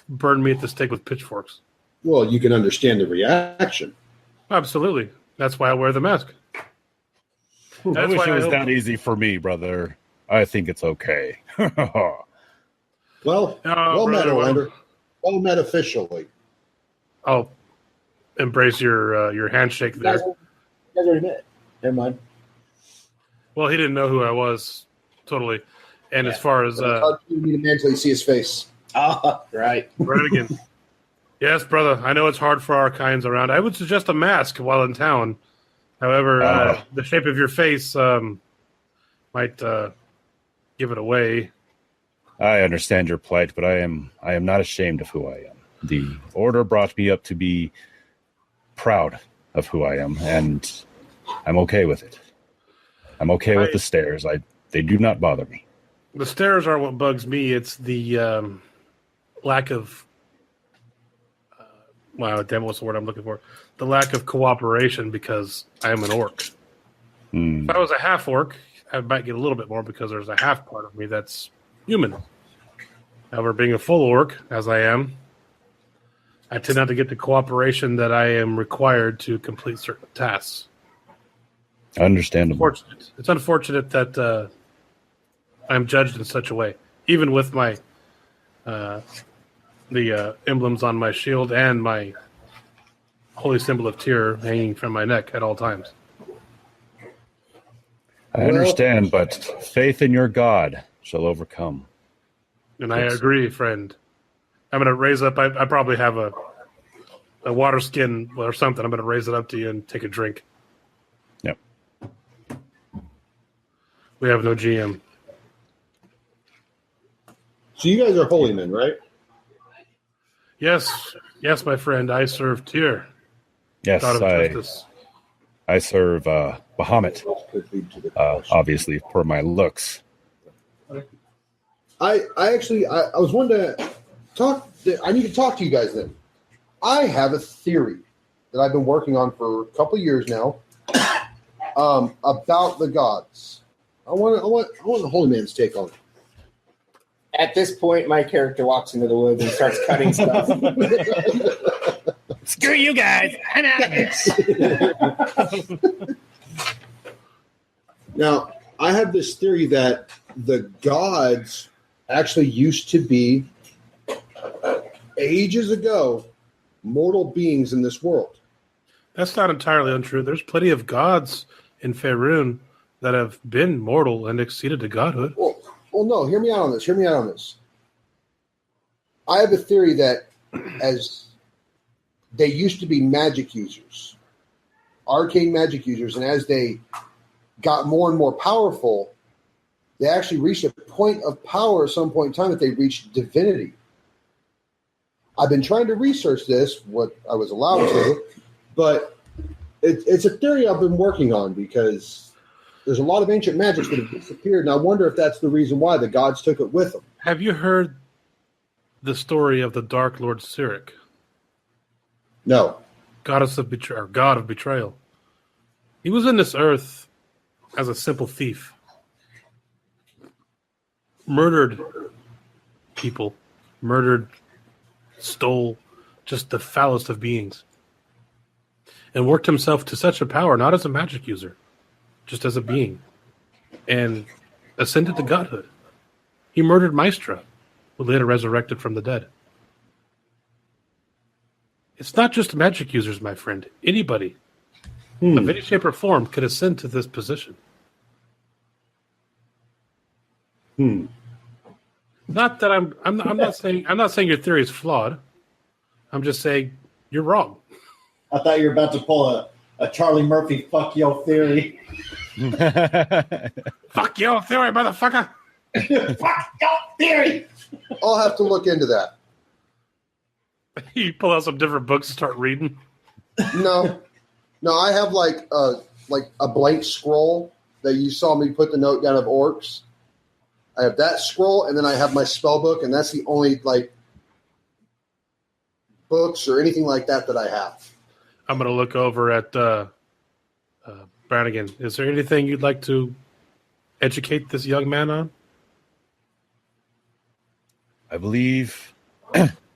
burn me at the stake with pitchforks. Well, you can understand the reaction. Absolutely. That's why I wear the mask. I wish it was that easy for me, brother. I think it's okay. Well, well met, Orlander. Well met officially. I'll embrace your handshake there. You guys already met. Never mind. Well, he didn't know who I was, totally. And as far as... you need a man until you see his face. Right. Right again. Yes, brother. I know it's hard for our kinds around. I would suggest a mask while in town. However, the shape of your face might give it away. I understand your plight, but I am not ashamed of who I am. The order brought me up to be proud of who I am, and I'm okay with it. I'm okay with the stairs. They do not bother me. The stairs aren't what bugs me. It's the lack of what's the word I'm looking for? The lack of cooperation because I am an orc. If I was a half orc, I might get a little bit more because there's a half part of me that's human. However, being a full orc, as I am, I tend not to get the cooperation that I am required to complete certain tasks. Understandable. It's unfortunate that I'm judged in such a way, even with my the emblems on my shield and my holy symbol of Tyr hanging from my neck at all times. I understand, but faith in your God shall overcome. And I agree, friend. I'm going to raise up. I probably have a water skin or something. I'm going to raise it up to you and take a drink. Yep. We have no GM. So you guys are holy men, right? Yes, my friend. I serve Tyr, Yes, God of justice. I serve Bahamut, obviously, for my looks. I was wanting to talk. I need to talk to you guys then. I have a theory that I've been working on for a couple of years now about the gods. I want the holy man's take on it. At this point, my character walks into the woods and starts cutting stuff. Screw you guys! I'm out of here. Now, I have this theory that the gods actually used to be, ages ago, mortal beings in this world. That's not entirely untrue. There's plenty of gods in Faerun that have been mortal and exceeded to godhood. Well, no, hear me out on this. I have a theory that as they used to be magic users, arcane magic users, and as they got more and more powerful, they actually reached a point of power at some point in time that they reached divinity. I've been trying to research this, what I was allowed to, but it's a theory I've been working on because there's a lot of ancient magics that have disappeared, and I wonder if that's the reason why the gods took it with them. Have you heard the story of the Dark Lord Cyric? No. God of betrayal. He was in this earth as a simple thief. Murdered people. Stole just the foulest of beings. And worked himself to such a power, not as a magic user, just as a being. And ascended to godhood. He murdered Maestra, who later resurrected from the dead. It's not just magic users, my friend. Anybody of any shape or form could ascend to this position. Not that I'm not saying your theory is flawed. I'm just saying you're wrong. I thought you were about to pull a Charlie Murphy fuck yo theory. Fuck your theory, motherfucker. Fuck yo theory. I'll have to look into that. You pull out some different books and start reading. No, I have like a blank scroll that you saw me put the note down of orcs. I have that scroll, and then I have my spell book, and that's the only books or anything like that I have. I'm going to look over at Brannigan. Is there anything you'd like to educate this young man on? I believe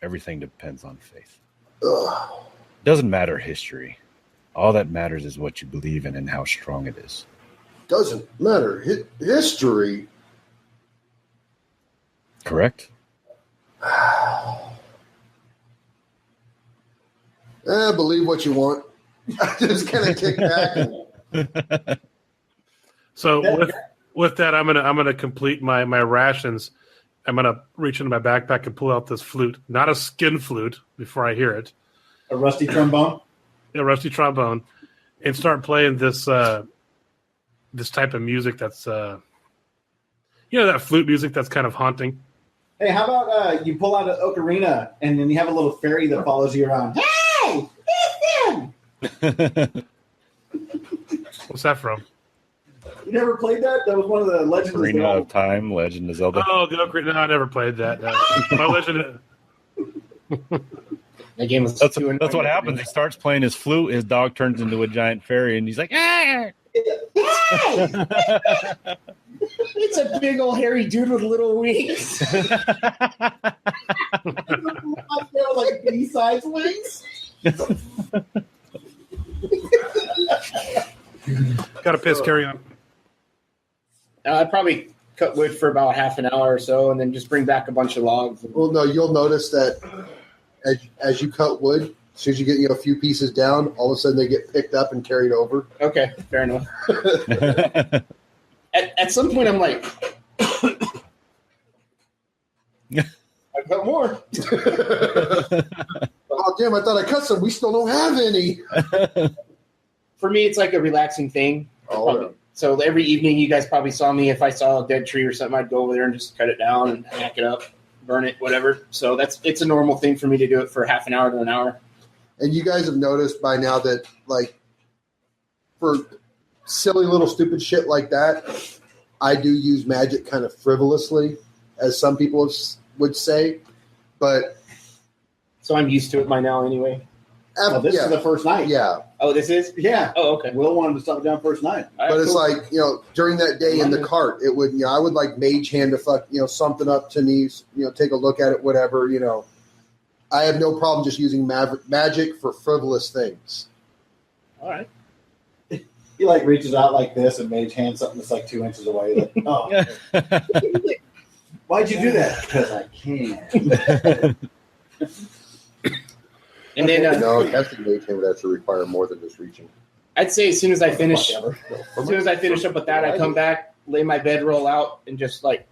everything depends on faith. Doesn't matter history. All that matters is what you believe in and how strong it is. Doesn't matter. History. Correct? Believe what you want. I just kind of kick back. So with that, I'm gonna complete my rations. I'm gonna reach into my backpack and pull out this flute, not a skin flute, before I hear it. A rusty trombone? A rusty trombone, and start playing this this type of music that's that flute music that's kind of haunting. Hey, how about you pull out an ocarina and then you have a little fairy that follows you around? Hey, listen! What's that from? You never played that? That was one of the Legends of Ocarina Zelda. of Time, Legend of Zelda. Oh, the Ocarina. No, I never played that. My Legend. That game was That's what happens. He starts playing his flute. His dog turns into a giant fairy, and he's like, "Ah!" It's a big old hairy dude with little wings. feel like B-sides wings. Gotta piss. Carry on. I'd probably cut wood for about half an hour or so, and then just bring back a bunch of logs. Well, no, you'll notice that as you cut wood, as soon as you get a few pieces down, all of a sudden they get picked up and carried over. Okay, fair enough. At some point, I'm like, I cut more. Oh, damn, I thought I cut some. We still don't have any. For me, it's like a relaxing thing. Oh, yeah. So every evening, you guys probably saw me. If I saw a dead tree or something, I'd go over there and just cut it down and hack it up, burn it, whatever. So it's a normal thing for me to do it for half an hour to an hour. And you guys have noticed by now that, like, for silly little stupid shit like that, I do use magic kind of frivolously, as some people would say. But so I'm used to it by now anyway. Well, this is the first night. Yeah. Oh, this is? Yeah. Oh, okay. Will wanted to stop down first night. But it's like, during that day in the cart, it would, I would like mage hand to something up to me, take a look at it, whatever, I have no problem just using magic for frivolous things. All right. He like reaches out like this and mage hands something that's like 2 inches away. Like, oh, why'd you do that? Because I can. And then No, casting mage hand would actually require more than just reaching. I'd say as soon as I finish up with that, I come back, lay my bedroll out, and just like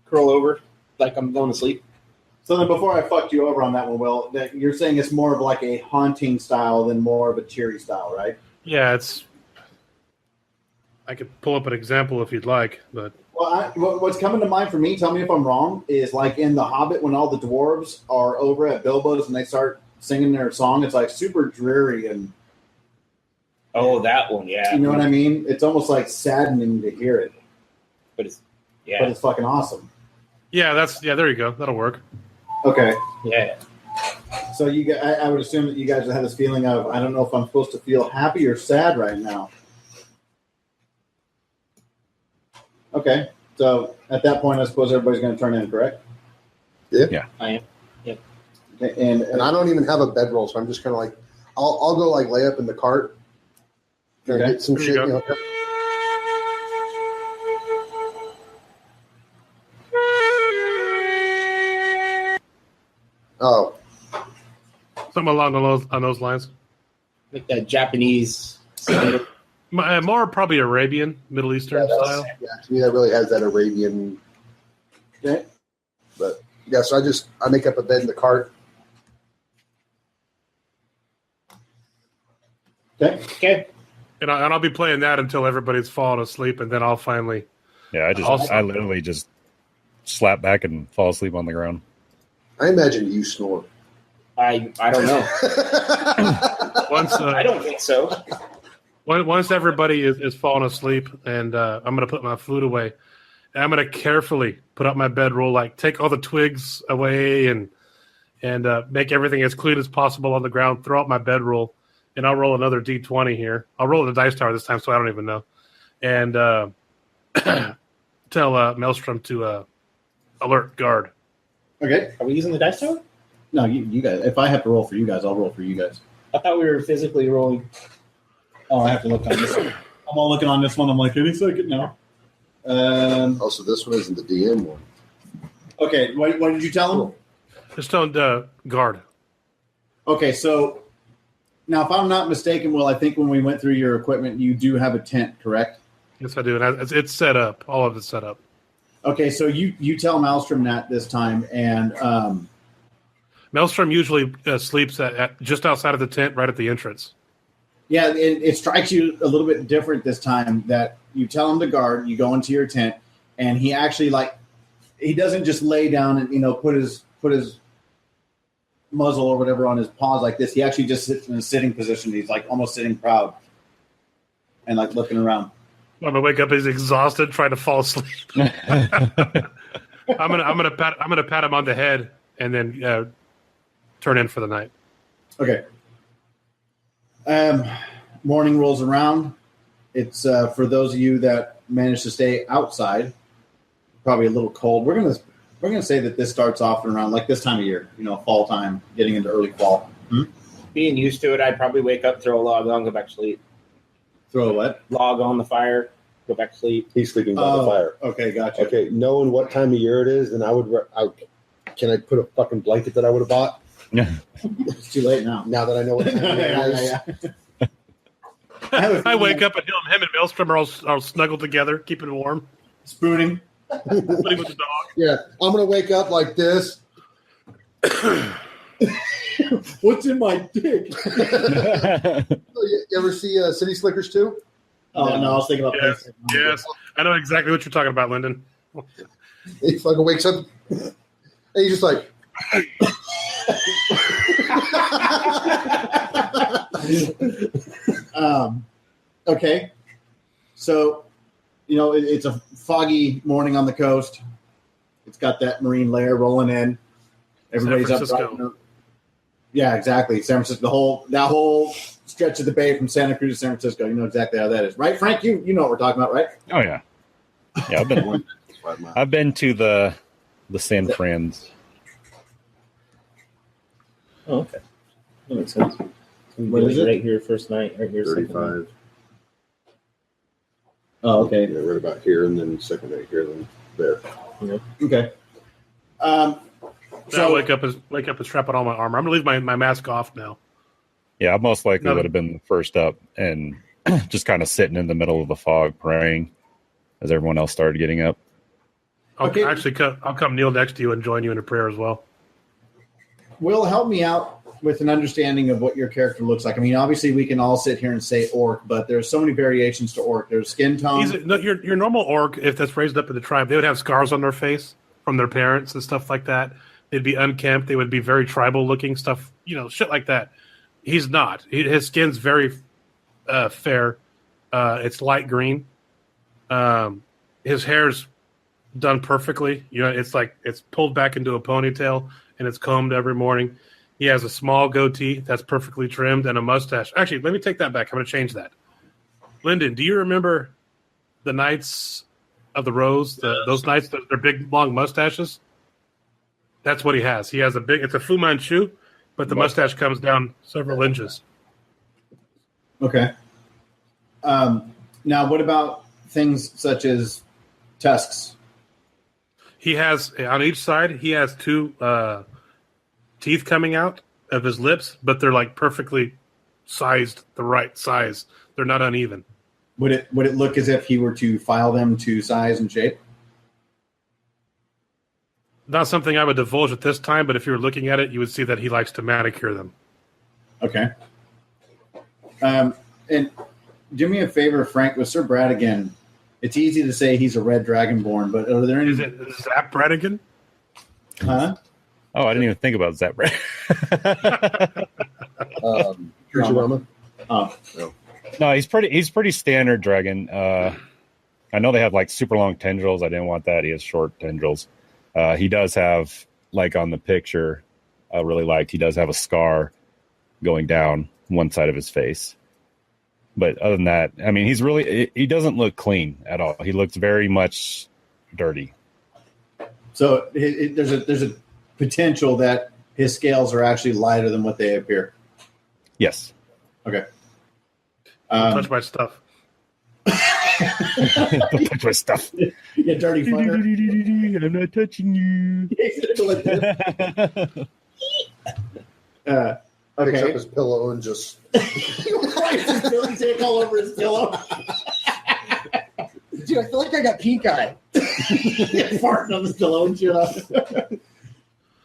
curl over like I'm going to sleep. So then before I fucked you over on that one, Will, that you're saying it's more of like a haunting style than more of a cheery style, right? Yeah, I could pull up an example if you'd like, but Well, what's coming to mind for me, tell me if I'm wrong, is like in The Hobbit when all the dwarves are over at Bilbo's and they start singing their song. It's like super dreary and Oh, that one, yeah. you know what I mean? It's almost like saddening to hear it, But it's but it's fucking awesome. yeah, there you go. That'll work. Okay, yeah. so I would assume that you guys have this feeling of I don't know if I'm supposed to feel happy or sad right now. Okay, so at that point, I suppose everybody's going to turn in, correct? Yeah. I am. Yep. Okay, And I don't even have a bedroll, so I'm just kind of like, I'll go like lay up in the cart, and Okay. get some There you shit. go. Oh, Something along those lines. Like that Japanese. More probably Arabian, Middle Eastern style. yeah. To me, that really has that Arabian. okay. But yeah, so I make up a bed in the cart. Okay. Okay. And I'll be playing that until everybody's fallen asleep, and then I'll finally. Yeah, I literally just slap back and fall asleep on the ground. I imagine you snore. I don't know. Once I don't think so. once everybody is falling asleep, and I'm going to put my food away, and I'm going to carefully put up my bedroll, like take all the twigs away and make everything as clean as possible on the ground, throw out my bedroll, and I'll roll another D20 here. I'll roll the dice tower this time, so I don't even know. And tell Maelstrom to alert guard. Okay. Are we using the dice tower? No, you guys. If I have to roll for you guys, I'll roll for you guys. I thought we were physically rolling. Oh, I have to look on this one. I'm all looking on this one. I'm like, any second now. Also, this one isn't the DM one. Okay, what did you tell him? Just tell guard. Okay, so now if I'm not mistaken, Will, I think when we went through your equipment, you do have a tent, correct? Yes, I do. And it's set up. All of it's set up. Okay, so you tell Maelstrom that this time, and Maelstrom usually sleeps at just outside of the tent, right at the entrance. yeah, it strikes you a little bit different this time that you tell him to guard, you go into your tent, and he actually he doesn't just lay down and put his muzzle or whatever on his paws like this. He actually just sits in a sitting position. He's like almost sitting proud and like looking around. I'm gonna wake up. He's exhausted, trying to fall asleep. I'm gonna pat him on the head and then turn in for the night. Okay. Morning rolls around. It's for those of you that managed to stay outside. Probably a little cold. We're gonna We're going to say that this starts off around like this time of year, fall time, getting into early fall. Being used to it, I'd probably wake up, throw a log on, go back to sleep. Throw a what? Log on the fire, go back to sleep. He's sleeping by the fire. Okay, gotcha. Okay, knowing what time of year it is, then can I put a fucking blanket that I would have bought? It's too late now. Now that I know what time of year it is. I wake up and him and Maelstrom are all snuggled together, keeping warm, Spooning. putting with the dog. Yeah, I'm gonna wake up like this. What's in my dick? You ever see City Slickers 2? Oh, no, I was thinking about Yes, I know exactly what you're talking about, Lyndon. He fucking wakes up and he's just like, Okay. So, it's a foggy morning on the coast. It's got that marine layer rolling in. Everybody's San up. Francisco. Yeah, exactly. San Francisco. That whole stretch of the bay from Santa Cruz to San Francisco. You know exactly how that is, right, Frank? You know what we're talking about, right? Oh yeah, yeah. I've been to the San Frans. Oh, okay. That makes sense. What is it? Right here, first night. Right here, second night. 35. Oh, okay. Yeah, right about here, and then second night here, then there. Okay. So I wake up and strap on all my armor. I'm gonna leave my mask off now. Yeah, I most likely No. would have been the first up and just kind of sitting in the middle of the fog praying as everyone else started getting up. I'll come kneel next to you and join you in a prayer as well. Will, help me out with an understanding of what your character looks like. I mean, obviously, we can all sit here and say orc, but there's so many variations to orc. There's skin tone. Your normal orc, if that's raised up in the tribe, they would have scars on their face from their parents and stuff like that. They'd be unkempt. They would be very tribal looking stuff, shit like that. He's not. His skin's very fair. It's light green. His hair's done perfectly. It's like it's pulled back into a ponytail and it's combed every morning. He has a small goatee that's perfectly trimmed and a mustache. Actually, let me take that back. I'm going to change that. Lyndon, do you remember the Knights of the Rose? Those knights, their big long mustaches? That's what he has. He has it's a Fu Manchu, but the mustache comes down several inches. Okay. Now, what about things such as tusks? He has, on each side, he has two teeth coming out of his lips, but they're like perfectly sized the right size. They're not uneven. Would it look as if he were to file them to size and shape? Not something I would divulge at this time, but if you were looking at it, you would see that he likes to manicure them. Okay. And do me a favor, Frank, with Sir Bradigan. It's easy to say he's a red dragonborn, but are there any... Is it Zap Bradigan? Huh? Oh, I didn't even think about that. Rama. Oh. No, he's pretty standard dragon. I know they have like super long tendrils. I didn't want that. He has short tendrils. He does have, like on the picture, I really liked, he does have a scar going down one side of his face. But other than that, I mean, he doesn't look clean at all. He looks very much dirty. So there's a potential that his scales are actually lighter than what they appear. Yes. Okay. Touch my stuff. Don't touch my stuff. You dirty fucker. I'm not touching you. Picks up Okay. his pillow and just His Billy dick all over his pillow. Dude, I feel like I got pink eye. Farting on his pillow and shit.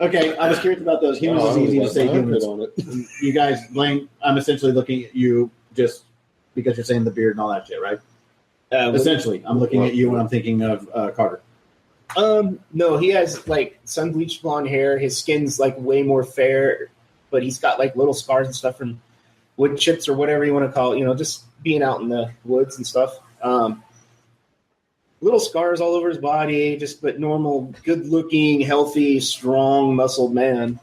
Okay, I was curious about those. Humans is easy to say humans. on it. You guys, Blaine, I'm essentially looking at you just because you're saying the beard and all that shit, right? Essentially, I'm looking at you when I'm thinking of Carter. No, he has like sun bleached blonde hair. His skin's like way more fair, but he's got like little scars and stuff from wood chips or whatever you want to call it. Just being out in the woods and stuff. Little scars all over his body, but normal, good-looking, healthy, strong, muscled man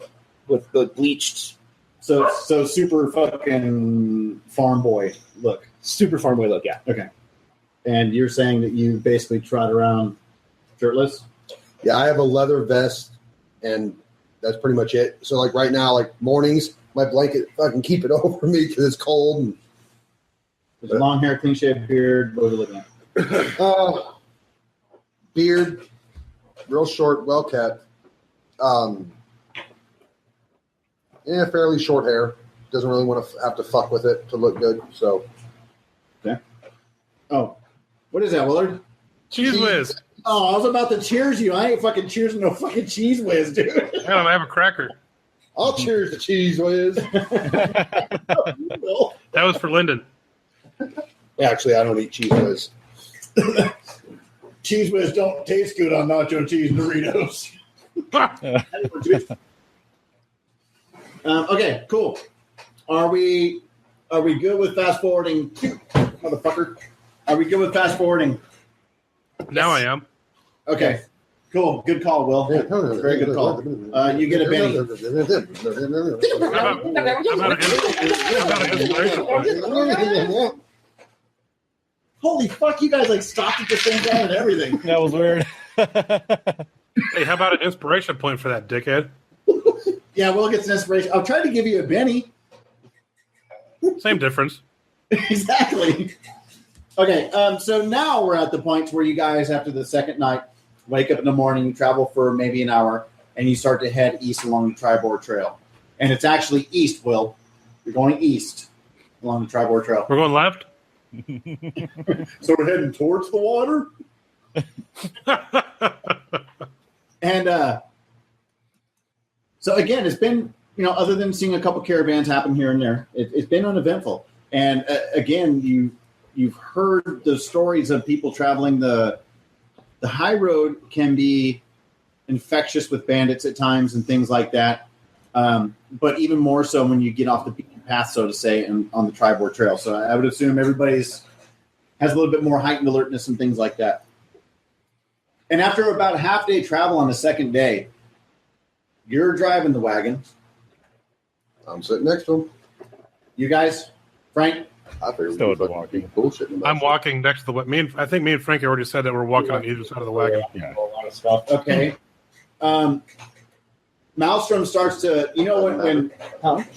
with the bleached. So super fucking farm boy look. Super farm boy look, yeah. Okay. And you're saying that you basically trot around shirtless? Yeah, I have a leather vest, and that's pretty much it. So, like right now, like mornings, my blanket fucking keep it over me because it's cold. And, With long hair, clean shaved beard. What are we looking at? Beard, real short, well kept. Fairly short hair. Doesn't really want to have to fuck with it to look good. So, okay. Oh, what is that, Willard? Cheese whiz. Oh, I was about to cheers you. I ain't fucking cheers no fucking cheese whiz, dude. Hell, I have a cracker. I'll cheers the cheese whiz. That was for Lyndon. Actually, I don't eat cheese whiz. Cheese whiz don't taste good on nacho cheese Doritos. Okay, cool. Are we good with fast forwarding, motherfucker? Are we good with fast forwarding? Now I am. Okay, cool. Good call, Will. Very good call. You get a Benny. How about an inspiration point? Holy fuck! You guys like stopped at the same time and everything. That was weird. Hey, how about an inspiration point for that dickhead? Yeah, Will gets an inspiration. I'll try to give you a Benny. Same difference. Exactly. Okay, so now we're at the point where you guys, after the second night, wake up in the morning, you travel for maybe an hour, and you start to head east along the Tribord Trail. And it's actually east, Will. You're going east along the Tribord Trail. We're going left? So we're heading towards the water? And so again, it's been, other than seeing a couple caravans happen here and there, it's been uneventful. And again, you've heard the stories of people traveling the high road can be infectious with bandits at times and things like that. But even more so when you get off the beaten path, so to say, on the Tribord Trail. So I would assume everybody's has a little bit more heightened alertness and things like that. And after about a half-day travel on the second day, you're driving the wagon. I'm sitting next to him. You guys, Frank? I figured Still we were walking. bullshitting about I'm shit. walking next to the wagon. I think me and Frankie already said that we're walking on either side of the wagon. Yeah. A lot of stuff. Okay. Maelstrom starts to, when Have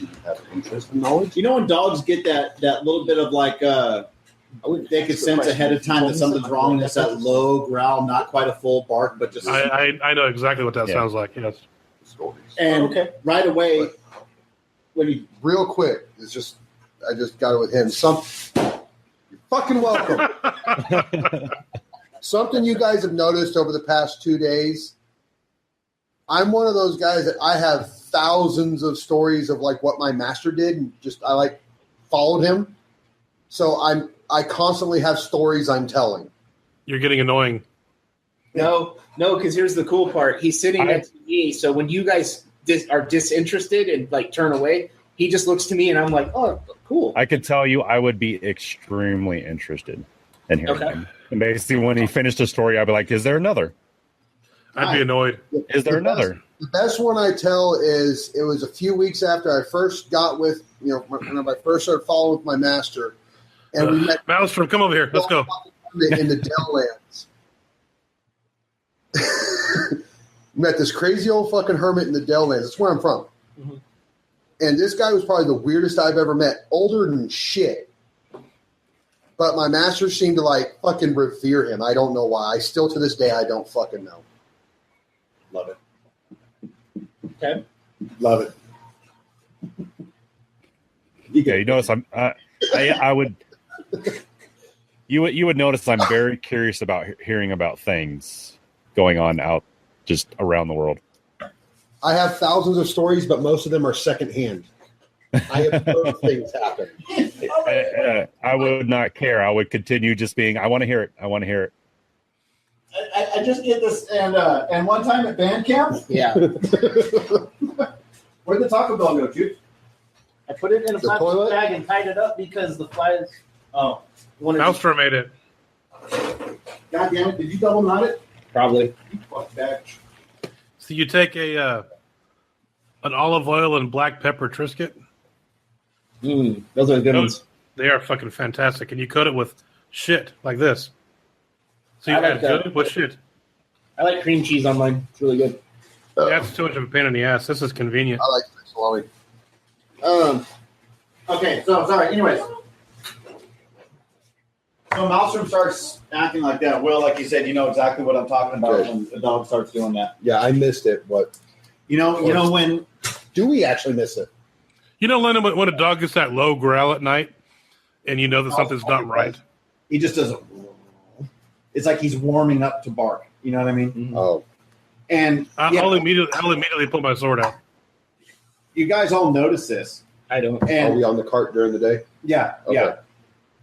interest and knowledge. when dogs get that little bit of like, they could sense ahead of time that something's wrong, and it's that low growl, not quite a full bark, but just. I know exactly what that Yeah. sounds like. Yes. Stories. And right away, when you Real quick, I just got it with him. You're fucking welcome. Something you guys have noticed over the past 2 days. I'm one of those guys that I have thousands of stories of like what my master did, and I followed him. So I constantly have stories I'm telling. You're getting annoying. No, because here's the cool part. He's sitting next to me, so when you guys are disinterested and like turn away, he just looks to me, and I'm like, "Oh, cool." I could tell you I would be extremely interested in hearing him. And basically, when he finished the story, I'd be like, is there another? I'd be annoyed. Is there another? The best one I tell is it was a few weeks after I first got with, when I first started following with my master, and we met Maelstrom, come over here. Let's go. in the Dell Lands. Met this crazy old fucking hermit in the Dell Lands. That's where I'm from. Mhm. And this guy was probably the weirdest I've ever met. Older than shit. But my master seemed to like fucking revere him. I don't know why. Still to this day, I don't fucking know. love it. Okay. Love it. Yeah, you notice I would. You would notice I'm very curious about hearing about things going on out just around the world. I have thousands of stories, but most of them are secondhand. I have heard things happen. I would not care. I would continue just being. I want to hear it. I want to hear it. I just get this, and one time at band camp, Yeah. where'd the Taco Bell go, Jude? I put it in a The plastic toilet? bag and tied it up because the flies. Oh, wanted to- Maelstrom made it. God damn it! Did you double knot it? probably. You fuck bitch. So you take an olive oil and black pepper Triscuit. Those are the good ones. They are fucking fantastic, and you coat it with shit like this. So you I like add that. good with shit. I like cream cheese on mine. It's really good. Yeah, it's too much of a pain in the ass. This is convenient. I like salami. Okay, so sorry. Anyways, so Maelstrom starts acting like that. Will, like you said, you know exactly what I'm talking about Okay. when the dog starts doing that. Yeah, I missed it. What? You know when Do we actually miss it? You know, Lennon, when a dog gets that low growl at night, and you know that something's not right. he just does. It's like he's warming up to bark. You know what I mean? Mm-hmm. Oh, And I'll immediately pull my sword out. you guys all notice this. I don't. are And we on the cart during the day? yeah, Okay. yeah.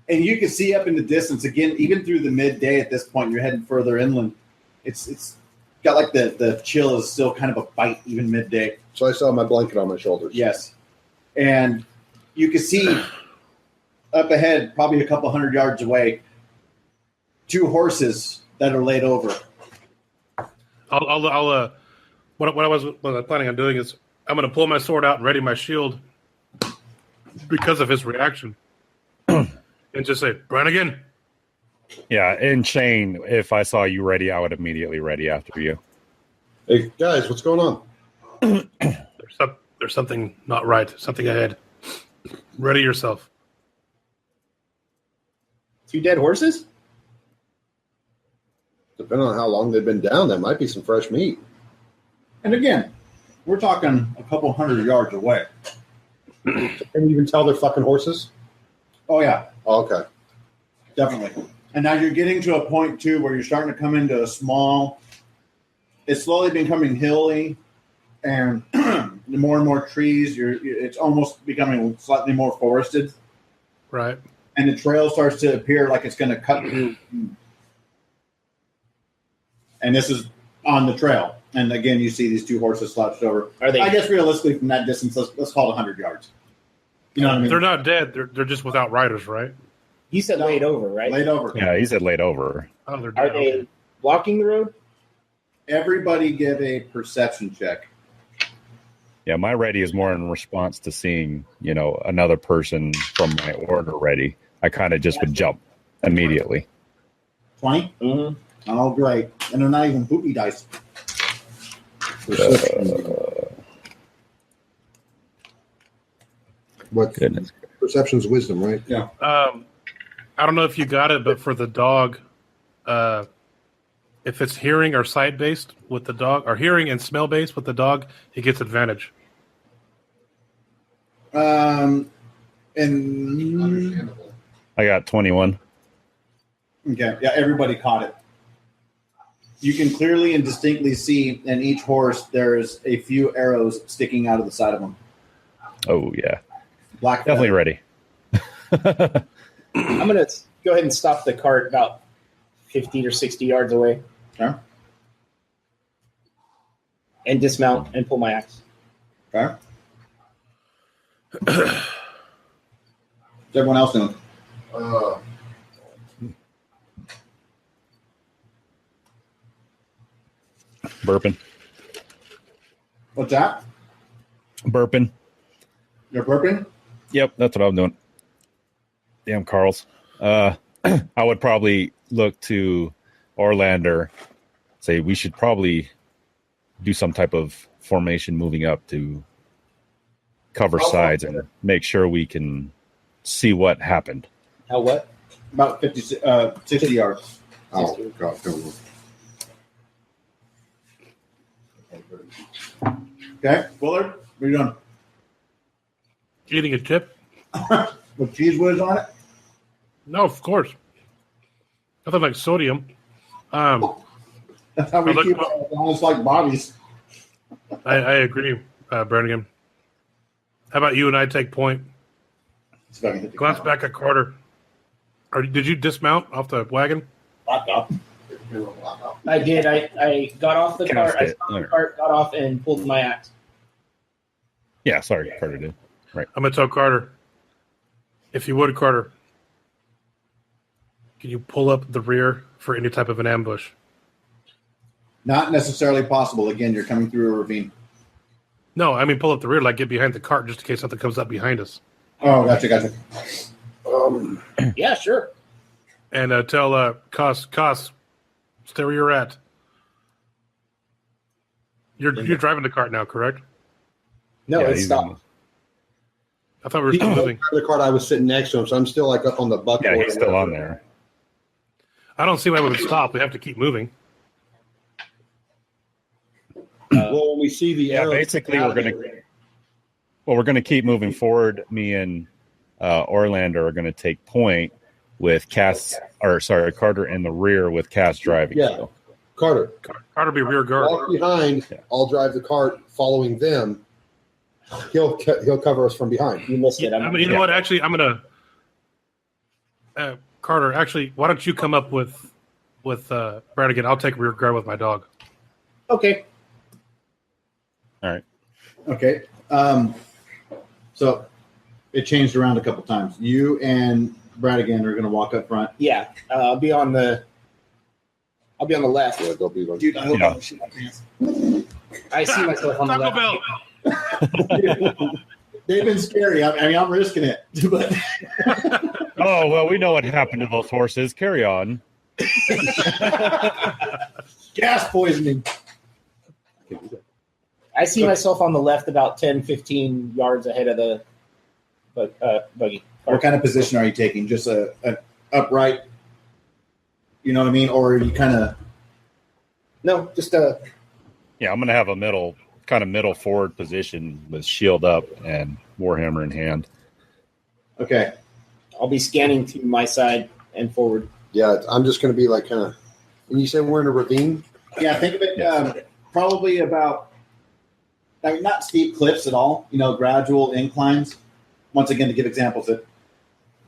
And you can see up in the distance again, even through the midday. At this point, you're heading further inland. It's got like the chill is still kind of a bite even midday. So I still have my blanket on my shoulders. Yes, and you can see up ahead, probably a couple hundred yards away, 2 horses that are laid over. What I was planning on doing is I'm going to pull my sword out and ready my shield because of his reaction, and just say, "Brannigan." Yeah, and Shane, if I saw you ready, I would immediately ready after you. Hey guys, what's going on? There's something not right. Something ahead. Ready yourself. 2 dead horses? Depending on how long they've been down, that might be some fresh meat. And again, we're talking a couple hundred yards away. Can you even tell they're fucking horses? Oh yeah, Oh, okay. definitely. And now you're getting to a point too where you're starting to come into a small. It's slowly becoming hilly, and more and more trees. It's almost becoming slightly more forested, Right. and the trail starts to appear like it's going to cut through. And this is on the trail. And again, you see these 2 horses slouched over. Are they? I guess realistically, from that distance, let's call it 100 yards. You know what I mean? They're not dead. They're just without riders, right? You said laid over, right? Laid over. Yeah, he said laid over. Oh, they're Are dead. they Okay. walking the road? Everybody give a perception check. Yeah, my ready is more in response to seeing, another person from my order ready. I kind of just would jump immediately. 20? Mm-hmm. Oh, great. And they're not even poopy dice. What? Goodness. Perception's wisdom, right? Yeah. I don't know if you got it, but for the dog, if it's hearing or sight based with the dog, or hearing and smell based with the dog, he gets advantage. And I got 21. okay, yeah, everybody caught it. You can clearly and distinctly see in each horse there's a few arrows sticking out of the side of them. Oh, yeah. Black Definitely ready. I'm going to go ahead and stop the cart about 50 or 60 yards away. Okay. And dismount and pull my axe. Okay. What's everyone else doing? Burping. What's that? Burping. You're burping? Yep, that's what I'm doing. Damn, Carl's. I would probably look to Orlander, say we should probably do some type of formation moving up to cover sides and make sure we can see what happened. How what? About 60 yards. Oh, God. Don't know. Okay. Willard, what are you doing? Eating a chip? With cheese whiz on it? No, of course. Nothing like sodium. That's how we I look- keep it almost like bodies. I agree, Brannigan. How about you and I take point? See if I can hit the Glance camera. back at Carter. Or did you dismount off the wagon? Lock up. I did. I got off the cart. I Cast it. stopped the cart, got off, and pulled my axe. Yeah, sorry, Carter did. Right. I'm going to tell Carter. If you would, Carter, can you pull up the rear for any type of an ambush? Not necessarily possible. Again, you're coming through a ravine. No, I mean pull up the rear, like get behind the cart just in case something comes up behind us. Oh, gotcha. Yeah, sure. And tell Cos, stay where you're at. You're driving the cart now, correct? No, Yeah, it's he's stopped. I thought we were still moving. The cart I was sitting next to him, so I'm still like up on the buckboard. Yeah, he's still on there. I don't see why we would stop. We have to keep moving. Well, when we see the Yeah, arrows, basically we're gonna keep moving forward. Me and Orlando are gonna take point with Carter in the rear with Cass driving. Yeah. So. Carter, Carter be rear guard. walk behind. I'll drive the cart following them. He'll cover us from behind. You missed it. I mean, you know what? Actually, I'm gonna Carter. Actually, why don't you come up with Brad again? I'll take rear guard with my dog. Okay. All right. Okay. So it changed around a couple times. You and Brad again are going to walk up front. Yeah. I'll be on the left. Yeah, they'll be like, Dude, I hope Yeah. I don't shit my pants. I see myself on the Taco left. Bell. They've been scary. I mean, I'm risking it. But Oh well, we know what happened to those horses. Carry on. gas poisoning. I see myself on the left about 10, 15 yards ahead of the buggy. What kind of position are you taking? Just an upright, you know what I mean? Or are you kind of... No, just a... Yeah, I'm gonna have a middle forward position with shield up and warhammer in hand. Okay. I'll be scanning to my side and forward. yeah, I'm just going to be like kind of. And you said we're in a ravine. Yeah, think of it probably about... I mean, not steep cliffs at all, gradual inclines. Once again, to give examples that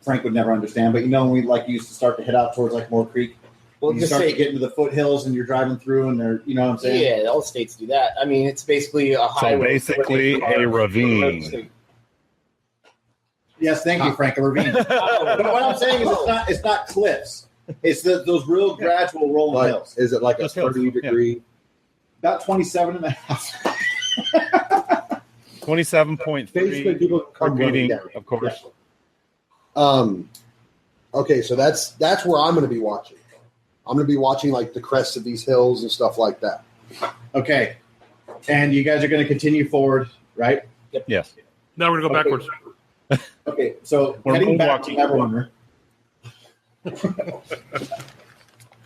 Frank would never understand, but when we used to start to head out towards like Moore Creek, Well, you just start say, to get into the foothills and you're driving through and they're, you know what I'm saying? yeah, all states do that. I mean, it's basically a highway. basically a ravine. Yes, thank you, Frank. A ravine. But what I'm saying is it's not cliffs. It's those real gradual rolling Like, hills. is it like a Those hills, 30-degree? About 27 and a half. 27.3. Basically, people come running repeating, down. of course. Okay, so that's where I'm going to be watching. I'm going to be watching like the crests of these hills and stuff like that. Okay. And you guys are going to continue forward, right? Yes. Now we're gonna go backwards. Okay, so We're heading back moonwalking. to Neverwinter.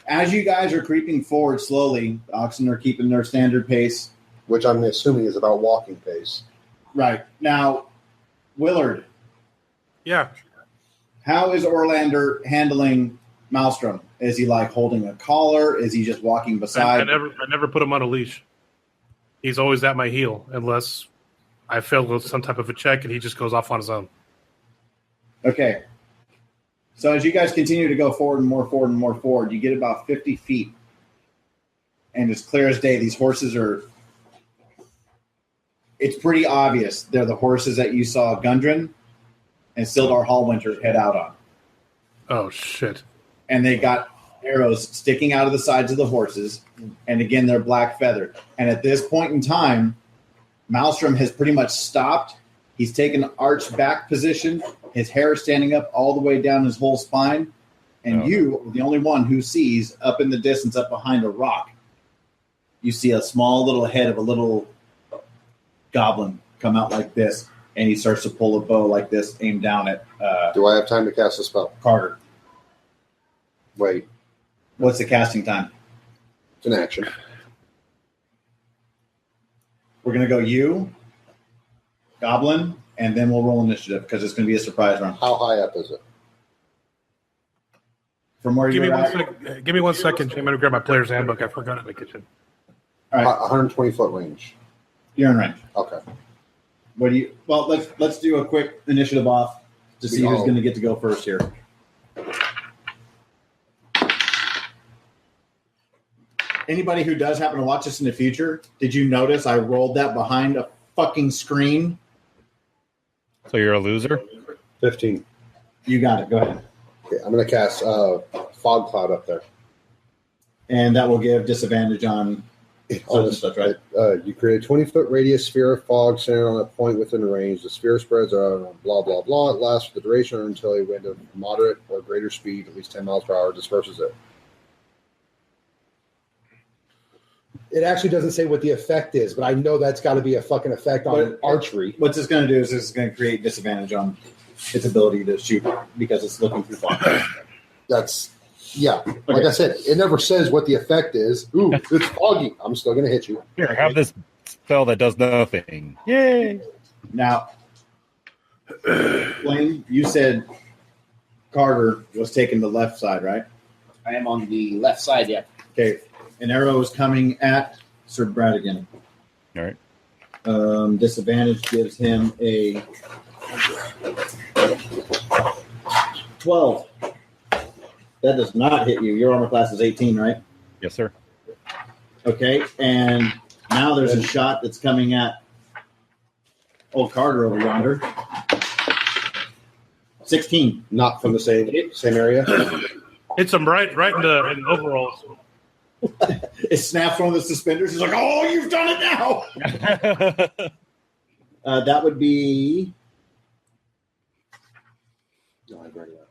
As you guys are creeping forward slowly, the oxen are keeping their standard pace. Which I'm assuming is about walking pace. Right. Now, Willard, Yeah. how is Orlander handling Maelstrom? Is he like holding a collar? Is he just walking I beside? never put him on a leash. He's always at my heel unless I fail with some type of a check and he just goes off on his own. Okay. So as you guys continue to go forward and more forward and more forward, you get about 50 feet. And it's clear as day, these horses are... It's pretty obvious. They're the horses that you saw Gundren and Sildar Hallwinter head out on. Oh shit. And they got arrows sticking out of the sides of the horses. And again, they're black feathered. And at this point in time, Maelstrom has pretty much stopped. He's taken an arched back position. His hair is standing up all the way down his whole spine. And you are the only one who sees up in the distance, up behind a rock, you see a small little head of a little goblin come out like this. And he starts to pull a bow like this, aimed down at Do I have time to cast a spell? Carter. Wait, What's the casting time? it's an action. We're going to go you, Goblin, and then we'll roll initiative because it's going to be a surprise round. How high up is it? From where Give me you're one at, sec. Give me 1 second. I'm gonna grab my player's handbook. I forgot it in the kitchen. all right, 120 foot range. you're in range. Okay. What do you? Well, let's do a quick initiative off to see who's Oh. going to get to go first here. Anybody who does happen to watch this in the future, did you notice I rolled that behind a fucking screen? So you're a loser? 15. You got it. Go ahead. Okay, I'm going to cast Fog Cloud up there. And that will give disadvantage on certain stuff, right? You create a 20-foot radius sphere of fog centered on a point within range. The sphere spreads out, blah, blah, blah. It lasts for the duration or until a wind of moderate or greater speed, at least 10 miles per hour, disperses it. It actually doesn't say what the effect is, but I know that's got to be a fucking effect on archery. What this is going to do is it's going to create disadvantage on its ability to shoot because it's looking through fog. That's Like I said, it never says what the effect is. Ooh, it's foggy. I'm still going to hit you. Here, have this spell that does nothing. Yay! Now, Blaine, you said Carter was taking the left side, right? I am on the left side, yeah. Okay. An arrow is coming at Sir Bradigan. All right. Disadvantage gives him a 12. That does not hit you. Your armor class is 18, right? Yes, sir. Okay. And now there's a shot that's coming at old Carter over yonder. 16. Not from the same area. Hits him right in the overalls. It snaps one of the suspenders. He's like, "Oh, you've done it now." That would be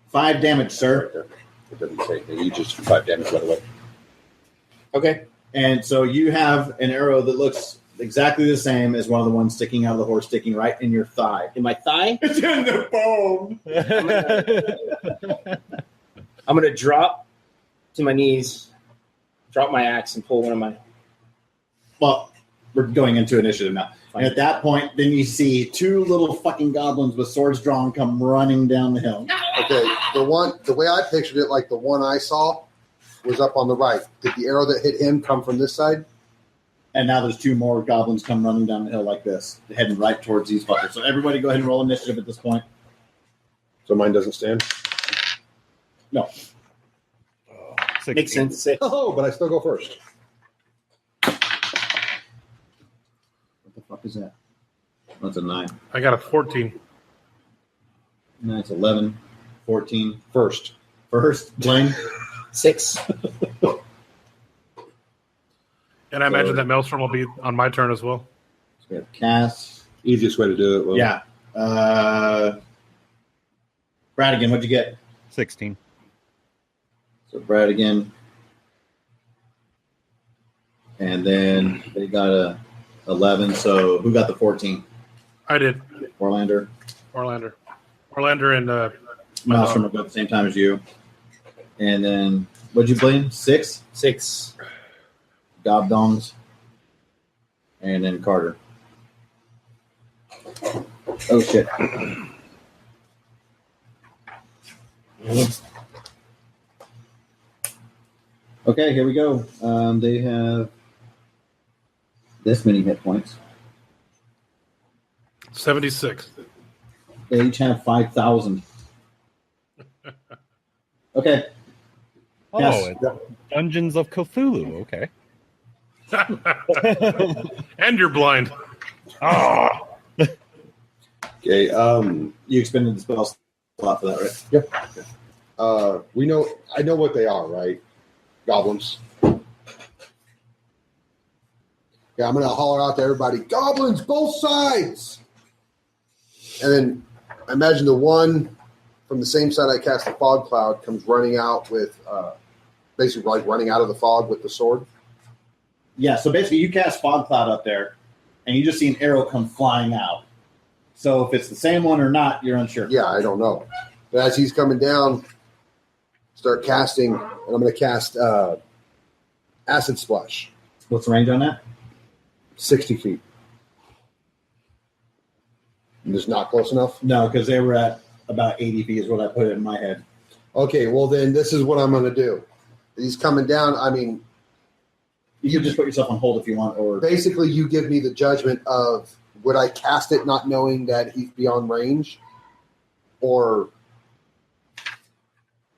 5 damage, sir. It doesn't say anything. You just 5 damage right away. Okay. And so you have an arrow that looks exactly the same as one of the ones sticking out of the horse, sticking right in your thigh. In my thigh? It's in the bone. I'm going to drop to my knees, drop my axe, and pull one of my... Well, we're going into initiative now. And at that point, then you see 2 little fucking goblins with swords drawn come running down the hill. Okay, the way I pictured it, like the one I saw, was up on the right. Did the arrow that hit him come from this side? And now there's 2 more goblins come running down the hill like this, heading right towards these fuckers. So everybody go ahead and roll initiative at this point. So mine doesn't stand? No. 16. Makes sense. 6. Oh, but I still go first. What the fuck is that? That's a 9. I got a 14. That's 11, 14. First. First, Blaine. 6. And I imagine that Maelstrom will be on my turn as well. So we have Cass. Easiest way to do it. Will. Yeah. Bradigan, what'd you get? 16. So Bradigan. And then they got a 11. So who got the 14? I did. Orlander. Orlander and Maelstrom are both at the same time as you. And then what'd you blame? 6? 6. Gobdongs. And then Carter. Oh shit. Okay, here we go. They have this many hit points. 76. They each have 5,000. Okay. Oh, Yes. it's Dungeons of Cthulhu. Okay. And you're blind. Oh, Okay. You expended the spell slot for that, right? Yep. I know what they are, right? Goblins. Yeah, I'm going to holler out to everybody, goblins, both sides! And then I imagine the one from the same side I cast the fog cloud comes running out with, basically like running out of the fog with the sword. Yeah, so basically you cast Fog Cloud up there, and you just see an arrow come flying out. So if it's the same one or not, you're unsure. Yeah, I don't know. But as he's coming down, start casting, and I'm going to cast Acid Splash, What's the range on that? 60 feet. And just not close enough? No, because they were at about 80 feet is what I put it in my head. Okay, well then this is what I'm going to do. He's coming down. I mean, You can just put yourself on hold if you want, or basically you give me the judgment of would I cast it not knowing that he's beyond range, or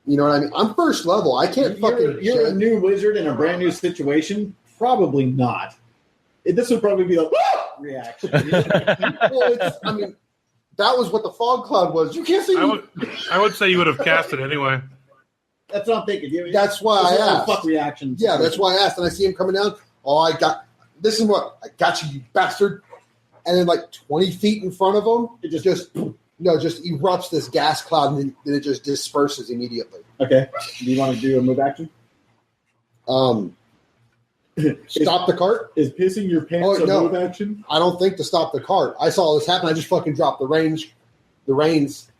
you know what I mean? I'm first level. I can't you're a new wizard in a brand new situation. Probably not. This would probably be a reaction. Well, I mean, that was what the fog cloud was. You can't see me. I would say you would have cast it anyway. That's what I'm thinking. That's why I asked. Fuck reaction. Yeah, that's why I asked. And I see him coming down. Oh, this is what I got you bastard. And then like 20 feet in front of him, it just erupts this gas cloud, and then it just disperses immediately. Okay. Do you want to do a move action? Stop the cart? Is pissing your pants a move action? I don't think to stop the cart. I saw this happen. I just fucking dropped the reins.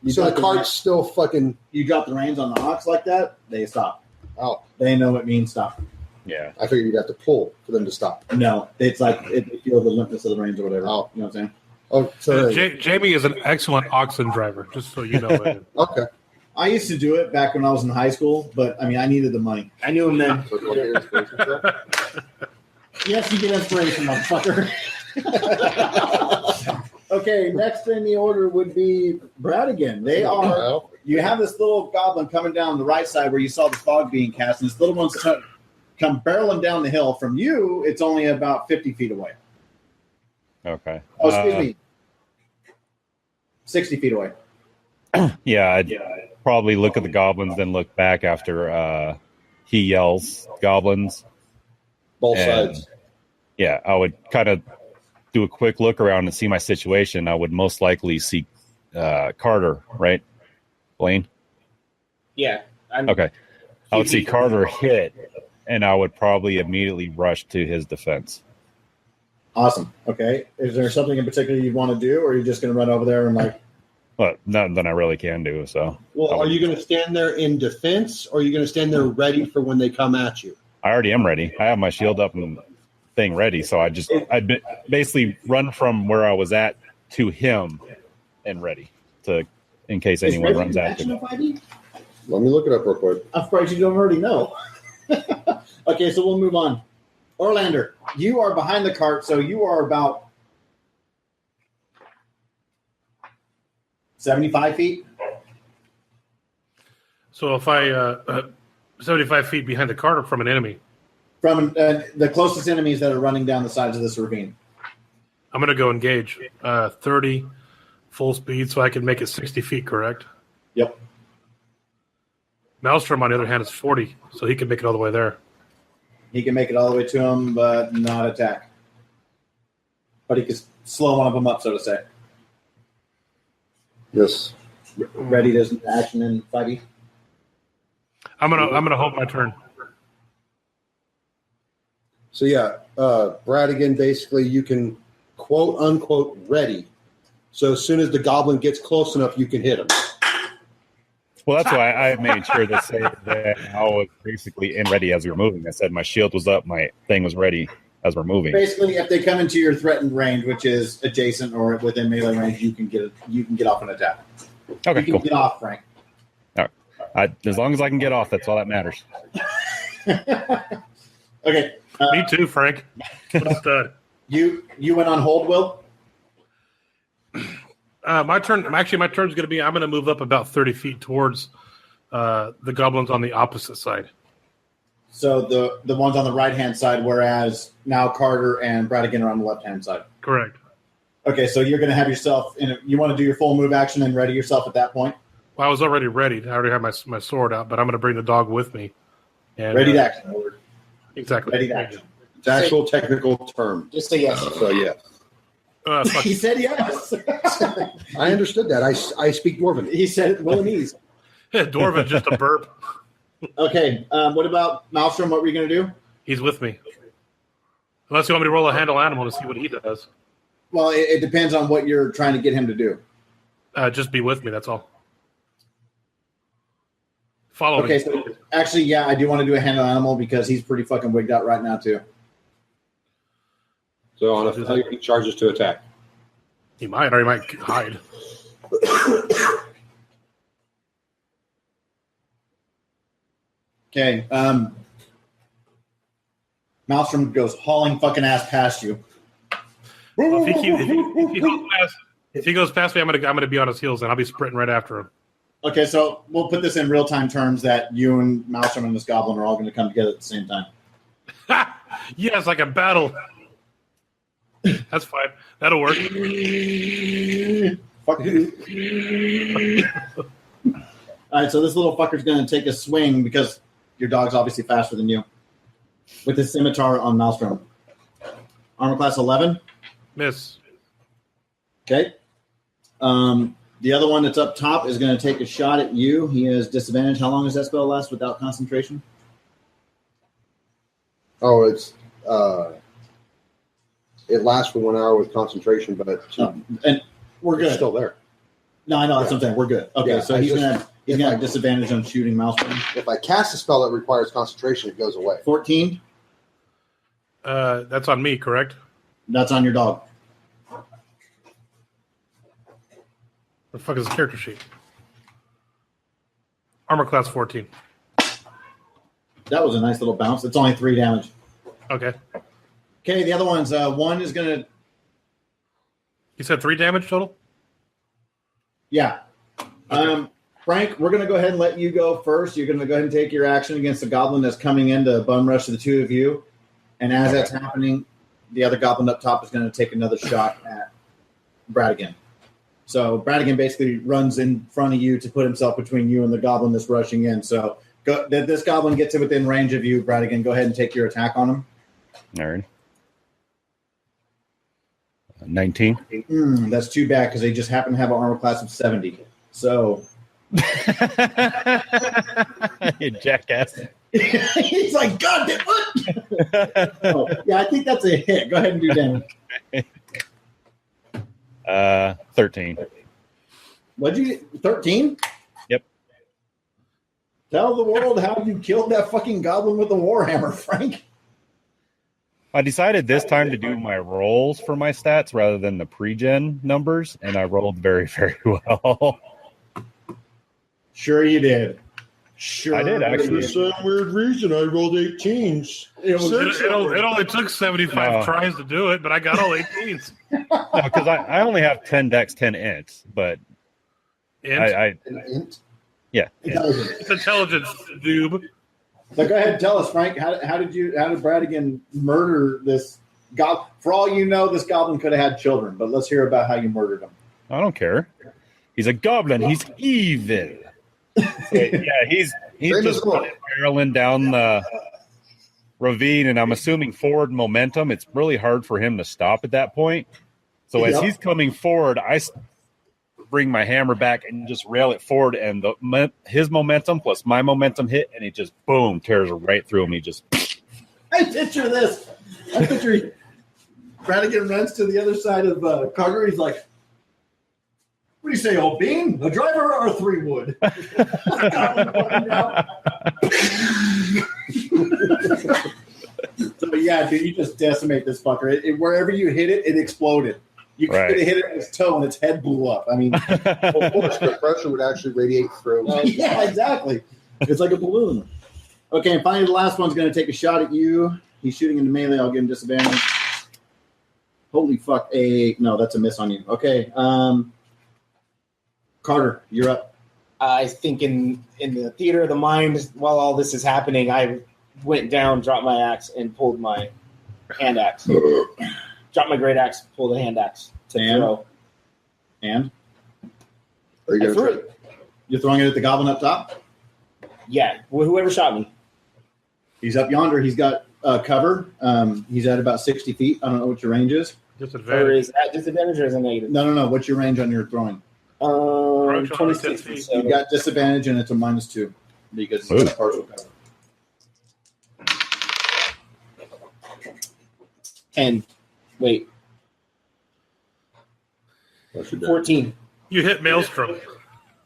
So the cart's still fucking. You drop the reins on the ox like that, they stop. Oh. They know it means stop. Yeah. I figured you'd have to pull for them to stop. No, it's like they feel the limpness of the reins or whatever. Oh. You know what I'm saying? Oh, so Jamie is an excellent oxen driver, just so you know. Okay. I used to do it back when I was in high school, but I mean, I needed the money. I knew him then. Yes, you get inspiration, motherfucker. Okay, next in the order would be Brad again. You have this little goblin coming down the right side where you saw the fog being cast, and this little one's come barreling down the hill. From you, it's only about 50 feet away. Okay. Oh, excuse me. 60 feet away. Yeah, I'd probably look at the goblins, then look back after he yells goblins. Both sides. Yeah, I would kind of do a quick look around and see my situation. I would most likely see Carter, right? Blaine? Yeah. Okay. I would see Carter hit, and I would probably immediately rush to his defense. Awesome. Okay. Is there something in particular you want to do, or are you just going to run over there and like... Well, nothing that I really can do, so... Well, are you going to stand there in defense, or are you going to stand there ready for when they come at you? I already am ready. I have my shield up and thing ready, so I'd basically run from where I was at to him and ready in case anyone runs after me. Let me look it up real quick. I'm surprised you don't already know. Okay, so we'll move on. Orlander, you are behind the cart, so you are about 75 feet. So if I 75 feet behind the cart from an enemy, from the closest enemies that are running down the sides of this ravine, I'm going to go engage 30 full speed, so I can make it 60 feet. Correct? Yep. Maelstrom, on the other hand, is 40, so he can make it all the way there. He can make it all the way to him, but not attack. But he can slow one of them up, so to say. Yes. Ready to action in 5e. I'm gonna hold my turn. So yeah, Brad again. Basically, you can quote unquote ready. So as soon as the goblin gets close enough, you can hit him. Well, that's why I made sure to say that I was basically in ready as we were moving. I said my shield was up, my thing was ready as we're moving. Basically, if they come into your threatened range, which is adjacent or within melee range, you can get off an attack. Okay, you can cool. Get off, Frank. All right. As long as I can get off, that's all that matters. Okay. Me too, Frank. What a stud. You went on hold, Will? My turn. Actually, my turn's going to be. I'm going to move up about 30 feet towards the goblins on the opposite side. So the ones on the right hand side, whereas now Carter and Bradigan are on the left hand side. Correct. Okay, so you're going to have yourself you want to do your full move action and ready yourself at that point. Well, I was already ready. I already have my sword out, but I'm going to bring the dog with me. And, ready to action. Exactly. Ready to action. It's actual technical term. Just say yes. So yeah. He said yes. I understood that. I speak Dwarven. He said it Willemese. Dwarven, just a burp. Okay. What about Maelstrom? What were you going to do? He's with me. Unless you want me to roll a handle animal to see what he does. Well, it depends on what you're trying to get him to do. Just be with me. That's all. Follow me. Okay. So actually, yeah, I do want to do a handle animal because he's pretty fucking wigged out right now too. So on a failure, he charges to attack. He might, or he might hide. Okay. Maelstrom goes hauling fucking ass past you. Well, if he goes past me, I'm gonna be on his heels, and I'll be sprinting right after him. Okay, so we'll put this in real time terms that you and Maelstrom and this goblin are all going to come together at the same time. Yes, like a battle. That's fine. That'll work. Fuck you. All right, so this little fucker's going to take a swing because your dog's obviously faster than you with his scimitar on Maelstrom. Armor class 11. Miss. Okay. The other one that's up top is going to take a shot at you. He has disadvantage. How long does that spell last without concentration? Oh, it's It lasts for 1 hour with concentration, but and we're it's good. still there. No, I know that's what I'm saying. We're good. Okay, Yeah, so I he's just- gonna have disadvantage on shooting mouse ring. If I cast a spell that requires concentration, it goes away. 14. That's on me, correct? That's on your dog. The fuck is the character sheet? Armor class 14. That was a nice little bounce. It's only 3 damage. Okay. Okay, the other ones. One is gonna. You said 3 damage total? Yeah. Frank, we're gonna go ahead and let you go first. You're gonna go ahead and take your action against the goblin that's coming in to bum rush the two of you. And as that's happening, the other goblin up top is going to take another shot at Bradigan. So Bradigan basically runs in front of you to put himself between you and the goblin that's rushing in. So this goblin gets to within range of you, Bradigan. Go ahead and take your attack on him. All right. 19. That's too bad because they just happen to have an armor class of 70. So You jackass. he's like, God damn what? Oh, yeah, I think that's a hit. Go ahead and do damage. 13. What'd you get? 13? Yep. Tell the world how you killed that fucking goblin with a warhammer, Frank. I decided this time to do my rolls for my stats rather than the pre-gen numbers, and I rolled very, very well. Sure you did. Sure. I did, actually. For some weird reason, I rolled 18s. It only took 75 tries to do it, but I got all 18s. No, because I only have 10 dex, 10 ints, but Int? An int? Yeah. It's intelligence, doob. So go ahead and tell us, Frank, how did Bradigan murder this goblin? For all you know, this goblin could have had children, but let's hear about how you murdered him. I don't care. He's a goblin. He's evil. Yeah, he's just barreling down the ravine, and I'm assuming forward momentum. It's really hard for him to stop at that point. So as he's coming forward, I bring my hammer back and just rail it forward, and his momentum plus my momentum hit, and it just boom tears right through him. He just. I picture this. I picture Bradigan runs to the other side of Carter. He's like, "What do you say, old bean? A driver or a 3-wood?" So yeah, dude, you just decimate this fucker. Wherever you hit it, it exploded. You could have hit it in its toe and its head blew up. I mean, the pressure would actually radiate through. yeah, exactly. It's like a balloon. Okay, and finally, the last one's going to take a shot at you. He's shooting into melee. I'll give him disadvantage. Holy fuck! No, that's a miss on you. Okay, Carter, you're up. I think in the theater of the mind, while all this is happening, I went down, dropped my axe, and pulled my hand axe. Dropped my great axe, pulled the hand axe to throw. And? Are you I going threw to it. You're throwing it at the goblin up top? Yeah, whoever shot me. He's up yonder. He's got cover. He's at about 60 feet. I don't know what your range is. Or Disadvantage. is that disadvantage or is it negative? No. What's your range on your throwing? 26 feet. So You got disadvantage, and it's a -2 because it's partial cover. 10. Wait, 14. You hit Maelstrom.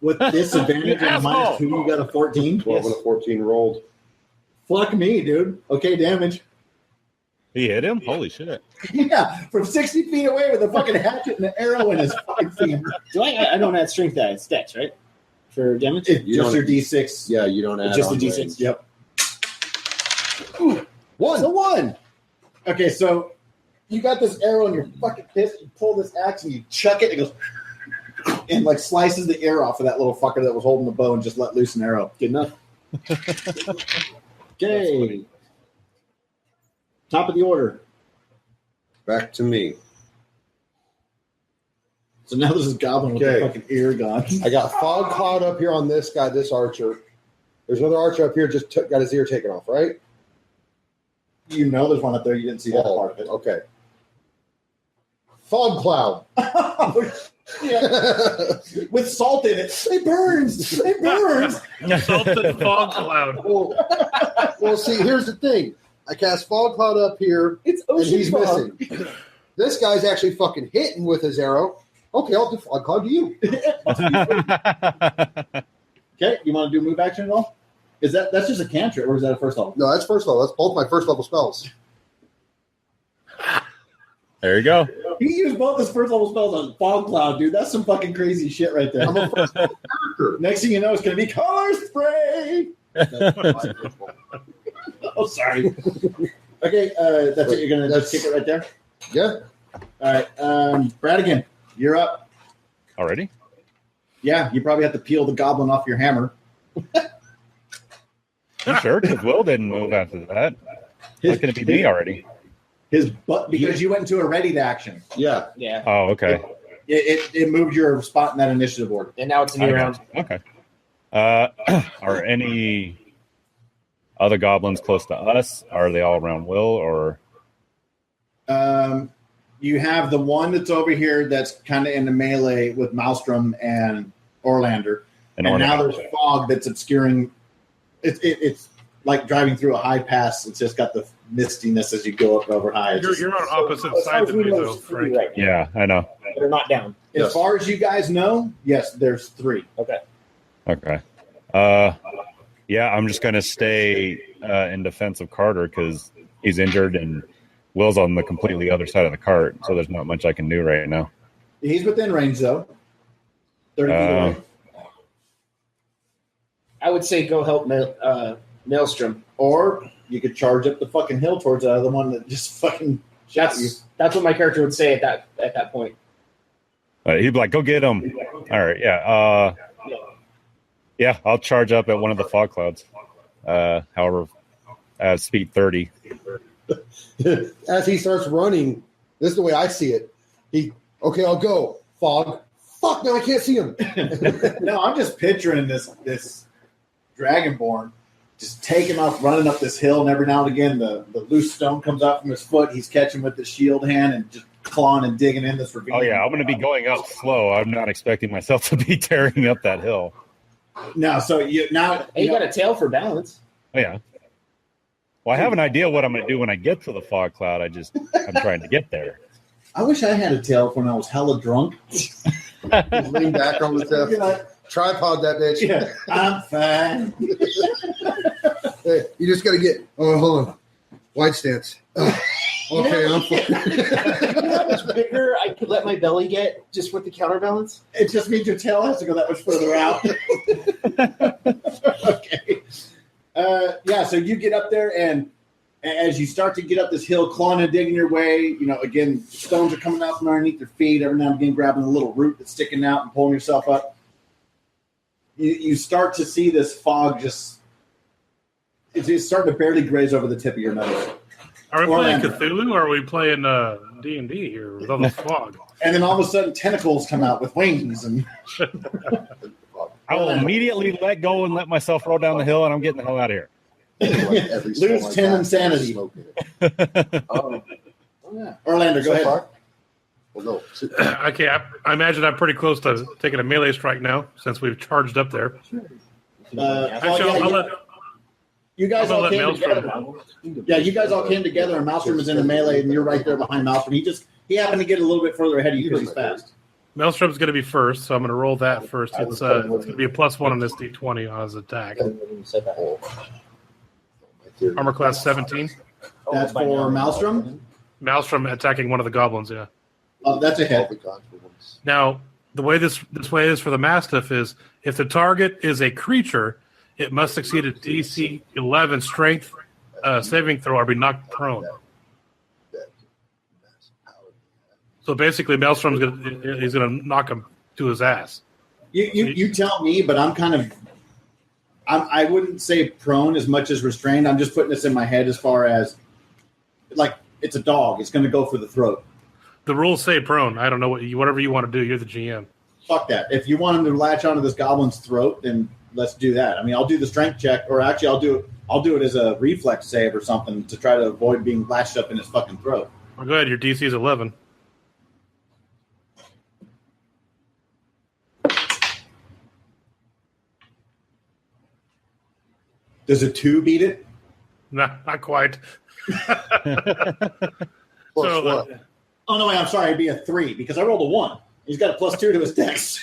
With disadvantage and a -2, you got a 14? 12 and a 14 rolled. Fuck me, dude. Okay, damage. He hit him? Holy shit. Yeah, from 60 feet away with a fucking hatchet and an arrow in his fucking finger. Do I don't add strength die, it's dex, right? For damage? It's You just don't- your D6. Yeah, you don't add Just a on D6. range. Yep. It's a 1. Okay, so you got this arrow in your fucking fist. You pull this axe and you chuck it. It goes and like slices the air off of that little fucker that was holding the bow and just let loose an arrow. Good enough. Okay. Top of the order. Back to me. So now there's this goblin with Okay. a fucking ear gun. I got fog cloud up here on this guy, this archer. There's another archer up here, just got his ear taken off, right? You know there's one up there. You didn't see that part of it. Okay. Fog cloud. Yeah. With salt in it. It burns. It burns. Salted fog cloud. Well, see, here's the thing. I cast Fog Cloud up here, It's and ocean he's fog. missing. This guy's actually fucking hitting with his arrow. Okay, I'll do Fog Cloud to you. Okay, you want to do move action at all? That's just a cantrip, or is that a first level? No, that's first level. That's both my first level spells. There you go. He used both his first level spells on Fog Cloud, dude. That's some fucking crazy shit right there. I'm a first level character. Next thing you know, it's going to be color spray. Oh, sorry. Okay, that's it. You're going to just kick it right there? Yeah. All right. Bradigan, you're up. Already? Yeah, you probably have to peel the goblin off your hammer. You sure? Because Will didn't move after that. It's going to be me already. His butt, because you went into a ready to action. Yeah. Yeah. Oh, okay. It moved your spot in that initiative order. And now it's a new round. Okay. Are any other goblins close to us? Are they all around Will, or? You have the one that's over here that's kind of in the melee with Maelstrom and Orlander. And now there's fog that's obscuring. It's like driving through a high pass. It's just got the mistiness as you go up over high. You're on opposite sides of me, though, Frank. Right now. Yeah, I know. They're not down. As far as you guys know, yes, there's 3. Okay. Okay. Yeah, I'm just going to stay in defense of Carter because he's injured and Will's on the completely other side of the cart, so there's not much I can do right now. He's within range, though. 30 feet away. I would say go help Maelstrom. Or you could charge up the fucking hill towards the other one that just fucking shot you. That's what my character would say at that point. He'd be like, "Go get him!" All right, yeah, yeah. I'll charge up at one of the fog clouds. However, at speed 30. As he starts running, this is the way I see it. Okay, I'll go. Fog. Fuck, now I can't see him. No, I'm just picturing this Dragonborn just taking off, running up this hill, and every now and again the loose stone comes out from his foot. He's catching with the shield hand and just clawing and digging in this ravine. Oh yeah, I'm going to be going up slow. I'm not expecting myself to be tearing up that hill. No, so you got a tail for balance. Oh yeah. Well, I have an idea what I'm going to do when I get to the fog cloud. I'm trying to get there. I wish I had a tail when I was hella drunk. Just lean back on the tip. Tripod that bitch. Yeah, I'm fine. Hey, you just got to get. Oh, hold on. Wide stance. Okay, I'm fine. You know how much bigger I could let my belly get just with the counterbalance? It just means your tail has to go that much further out. Okay. Yeah, so you get up there, and as you start to get up this hill, clawing and digging your way, again, stones are coming out from underneath your feet, every now and again grabbing a little root that's sticking out and pulling yourself up. You start to see this fog it's starting to barely graze over the tip of your nose. Are we playing Cthulhu, or are we playing D&D here with all the fog? And then all of a sudden, tentacles come out with wings. And I will immediately let go and let myself roll down the hill, and I'm getting the hell out of here. Lose 10 insanity. Orlando, go ahead. Well, no. Okay, I imagine I'm pretty close to taking a melee strike now, since we've charged up there. You guys all came Maelstrom. together. Yeah, you guys all came together, and Maelstrom is in the melee, and you're right there behind Maelstrom. He happened to get a little bit further ahead of you because he's fast. Maelstrom's going to be first, so I'm going to roll that first. It's going to be a +1 on this D20 on his attack. Armor class 17. That's for Maelstrom? Maelstrom attacking one of the goblins, yeah. That's a hit. Now, the way this way is for the Mastiff is if the target is a creature, it must succeed a DC 11 strength saving throw or be knocked prone. So basically, Maelstrom's he's going to knock him to his ass. You tell me, but I wouldn't say prone as much as restrained. I'm just putting this in my head as far as, like, it's a dog. It's going to go for the throat. The rules say prone. I don't know whatever you want to do. You're the GM. Fuck that. If you want him to latch onto this goblin's throat, then let's do that. I mean, I'll do the strength check, or actually, I'll do it as a reflex save or something to try to avoid being latched up in his fucking throat. Well, go ahead. Your DC is 11. Does a 2 beat it? not quite. Plus So, what? Oh no, wait, I'm sorry. It'd be a 3 because I rolled a 1. He's got a +2 to his dex.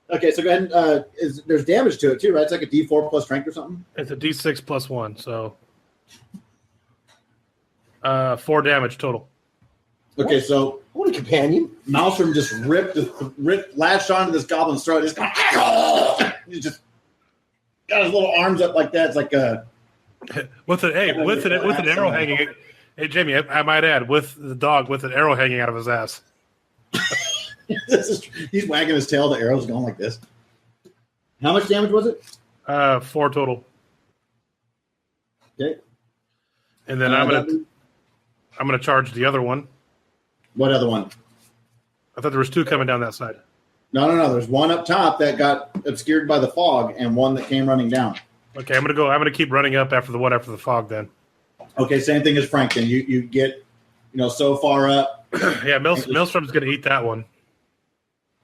Okay, so go ahead. And, there's damage to it too, right? It's like a D4 plus strength or something. It's a D6 plus 1, so 4 damage total. Okay, so What a companion. Maelstrom just latched onto this goblin's throat. Just going, he just got his little arms up like that. It's like a with an arrow hanging. Hey Jamie, I might add, with the dog with an arrow hanging out of his ass. he's wagging his tail. The arrow's going like this. How much damage was it? 4 total. Okay. And then I'm gonna charge the other one. What other one? I thought there was 2 coming down that side. No. There's one up top that got obscured by the fog, and one that came running down. Okay, I'm gonna keep running up after the fog then. Okay, same thing as Frank. Then you get so far up. Yeah, Maelstrom's gonna eat that one.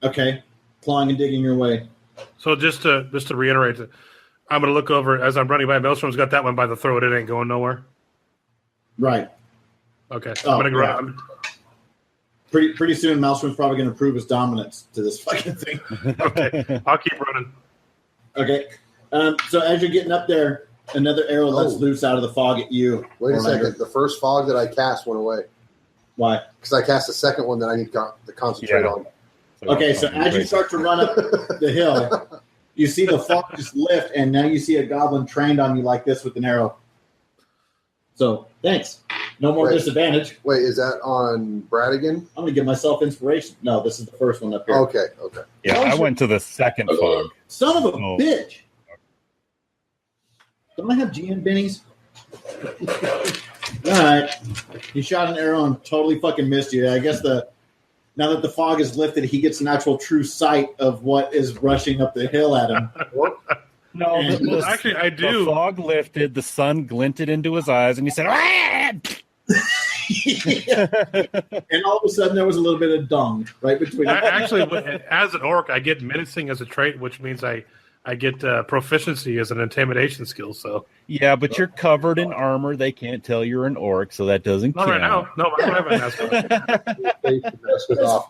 Okay, clawing and digging your way. So just to reiterate, I'm gonna look over as I'm running by. Maelstrom's got that one by the throat. It ain't going nowhere. Right. Okay, Oh, I'm gonna go yeah. around. Pretty soon, Maelstrom's probably going to prove his dominance to this fucking thing. Okay, I'll keep running. Okay. So as you're getting up there, another arrow lets loose out of the fog at you. Wait a Orlander. second. The first fog that I cast went away Why? because I cast the second one that I need to concentrate Yeah. on. Okay, so as you start to run up the hill, you see the fog just lift, and now you see a goblin trained on you like this with an arrow. So, thanks. No more Wait. disadvantage. Wait, is that on Bradigan? I'm going to give myself inspiration. No, this is the first one up here. Okay. Yeah, I went to the second fog. Son of a Oh. bitch. Don't I have GM bennies? All right. He shot an arrow and totally fucking missed you. I guess now that the fog is lifted, he gets an actual true sight of what is rushing up the hill at him. No, And- Well, actually, I do. The fog lifted, the sun glinted into his eyes, and he said, "Ah!" And all of a sudden, there was a little bit of dung right between. Actually, as an orc, I get menacing as a trait, which means I get proficiency as an intimidation skill. So Yeah, but you're covered in armor. They can't tell you're an orc, so that doesn't not count. right now. No, I don't have a mask on.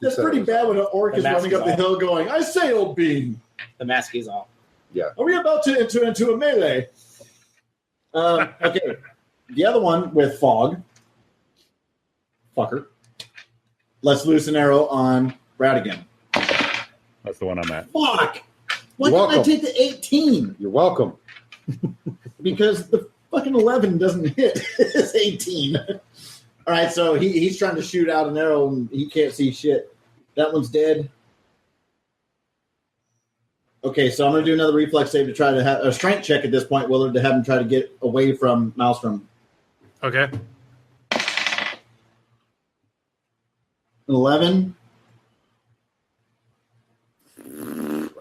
That's pretty bad when an orc The is mask running is up the off. hill going, "I say, old bean, The mask is off. are we about to enter into a melee?" Okay, the other one with fog, fucker. Let's loose an arrow on Bradigan. That's the one I'm at. Fuck! Why You're didn't I welcome. take the 18? You're welcome. Because the fucking 11 doesn't hit. It's 18. All right, so he's trying to shoot out an arrow and he can't see shit. That one's dead. Okay, so I'm going to do another reflex save to try to have a strength check at this point, Willard, to have him try to get away from Maelstrom. Okay. 11.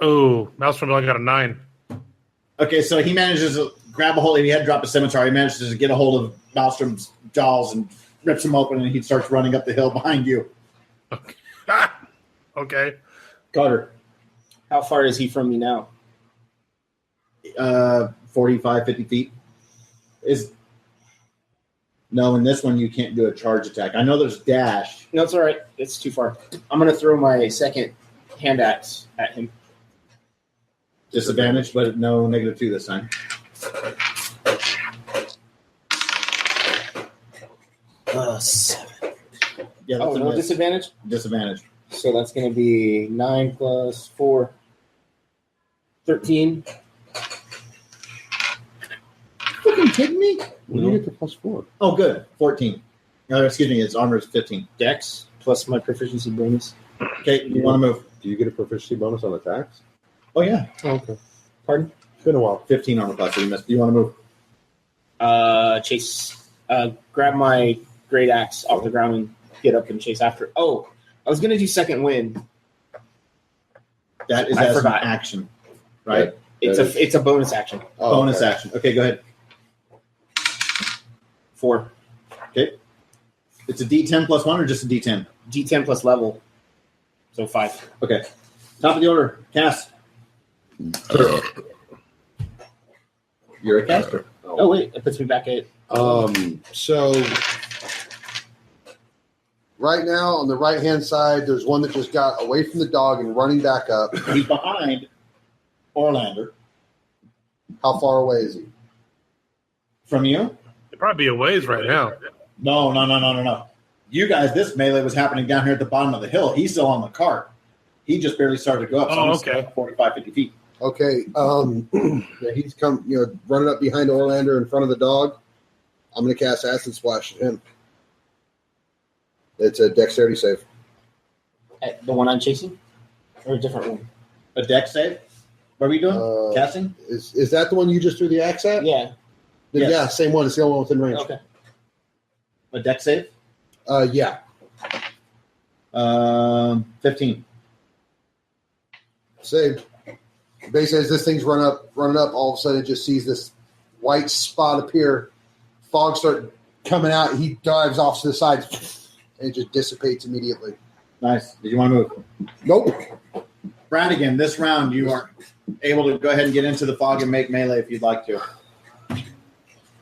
Oh, Maelstrom only got a 9. Okay, so he manages to grab a hold. He had dropped a scimitar. He manages to get a hold of Maelstrom's jaws and rips him open, and he starts running up the hill behind you. Okay. Carter, How far is he from me now? 45, 50 feet. No, in this one you can't do a charge attack. I know there's dash. No, it's all right. It's too far. I'm going to throw my second hand axe at him. Disadvantage, but no -2 this time. Seven. Yeah, that's Oh, a no miss. disadvantage? Disadvantage. So that's going to be 9 plus 4. 13. Fucking kidding me? When do you get to +4? Oh, good. 14. Excuse me, its armor is 15. Dex plus my proficiency bonus. Okay, you want to move? Do you get a proficiency bonus on attacks? Oh, yeah. Oh, okay. Pardon? It's been a while. 15 armor class, so you missed. Do you want to move? Chase. Grab my great axe off the ground and get up and chase after. Oh, I was going to do second wind. That is I as forgot. an action, right? It's a bonus action. Oh, Bonus okay. action. Okay, go ahead. 4. Okay. It's a D10 plus 1 or just a D10? D10 plus level. So 5. Okay. Top of the order. Cass. You're a caster. Oh, Oh wait, it puts me back at. So right now on the right-hand side, there's one that just got away from the dog and running back up. He's behind Orlander. How far away is he? From you? It'd probably be a ways right now. No. You guys, this melee was happening down here at the bottom of the hill. He's still on the cart. He just barely started to go up. So I'm okay. 45, 50 feet. Okay. Yeah, he's come, running up behind Orlander in front of the dog. I'm going to cast Acid Splash at him. It's a dexterity save. The one I'm chasing? Or a different one? A dex save? What are we doing? Casting? Is that the one you just threw the axe at? Yeah. Yes. Yeah, same one. It's the only one within range. Okay. A dex save? Yeah. 15. Save. Basically, as this thing's running up, all of a sudden it just sees this white spot appear. Fog start coming out. He dives off to the side, and it just dissipates immediately. Nice. Did you want to move? Nope. Bradigan, this round you are able to go ahead and get into the fog and make melee if you'd like to.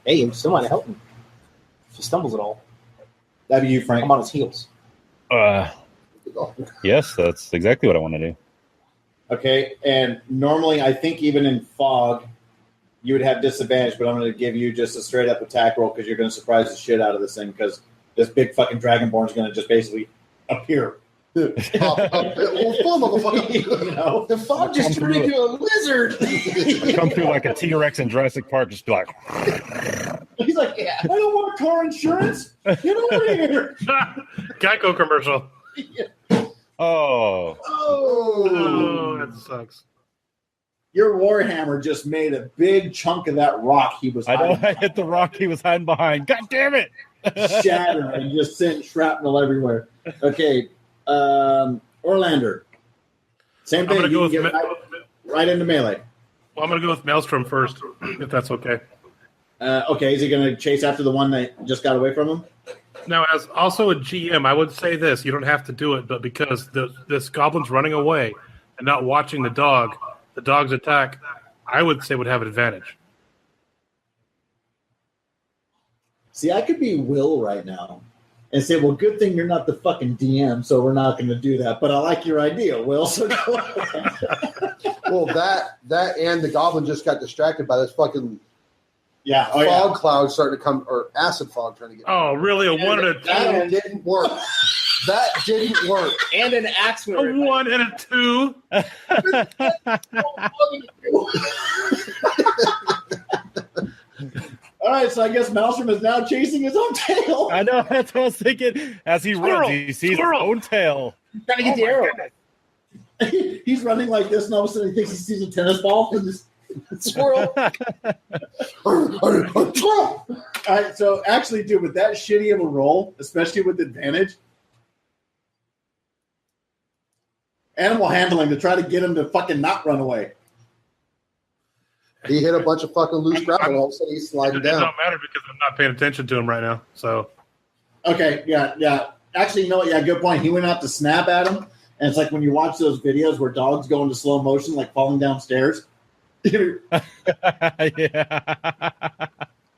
Hey, you still want to help him. If he stumbles at all, That'd be you, Frank. I'm on his heels. Yes, that's exactly what I want to do. Okay, and normally I think even in fog you would have disadvantage, but I'm going to give you just a straight up attack roll because you're going to surprise the shit out of this thing because this big fucking dragonborn is going to just basically appear. Well, motherfucker. The fog just turned into a lizard. Come through like a T-Rex in Jurassic Park, just be like, He's like, I don't want car insurance. Get over here. Geico commercial. oh, Oh, that sucks. Your warhammer just made a big chunk of that rock he was I know hiding I hit the rock he was hiding behind. God damn it! shatter and just sent shrapnel everywhere. Okay, Orlander. Same thing. I'm gonna You go can with get right into melee. Well, I'm going to go with Maelstrom first, if that's okay. Okay, is he going to chase after the one that just got away from him? Now, as also a GM, I would say this. You don't have to do it, but because this goblin's running away and not watching the dog's attack, I would say would have an advantage. See, I could be Will right now and say, well, good thing you're not the fucking DM, so we're not going to do that. But I like your idea, Will, so go ahead. Well, that and the goblin just got distracted by this fucking fog cloud starting to come, or acid fog trying to get. Oh, really? A 1 and a 2? That didn't work. That didn't work. And an axe with A 1 and a 2? All right, so I guess Maelstrom is now chasing his own tail. I know, that's what I was thinking. As he runs, he sees his own tail. trying to get the arrow. He's running like this, and all of a sudden he thinks he sees a tennis ball and just squirrel. All right, so actually, dude, with that shitty of a roll, especially with advantage, animal handling to try to get him to fucking not run away. He hit a bunch of fucking loose gravel, and all of a sudden he's sliding It down. don't matter because I'm not paying attention to him right now. So Okay, yeah. Actually, you know what? Yeah, good point. He went out to snap at him, and it's like when you watch those videos where dogs go into slow motion, like falling downstairs. Yeah.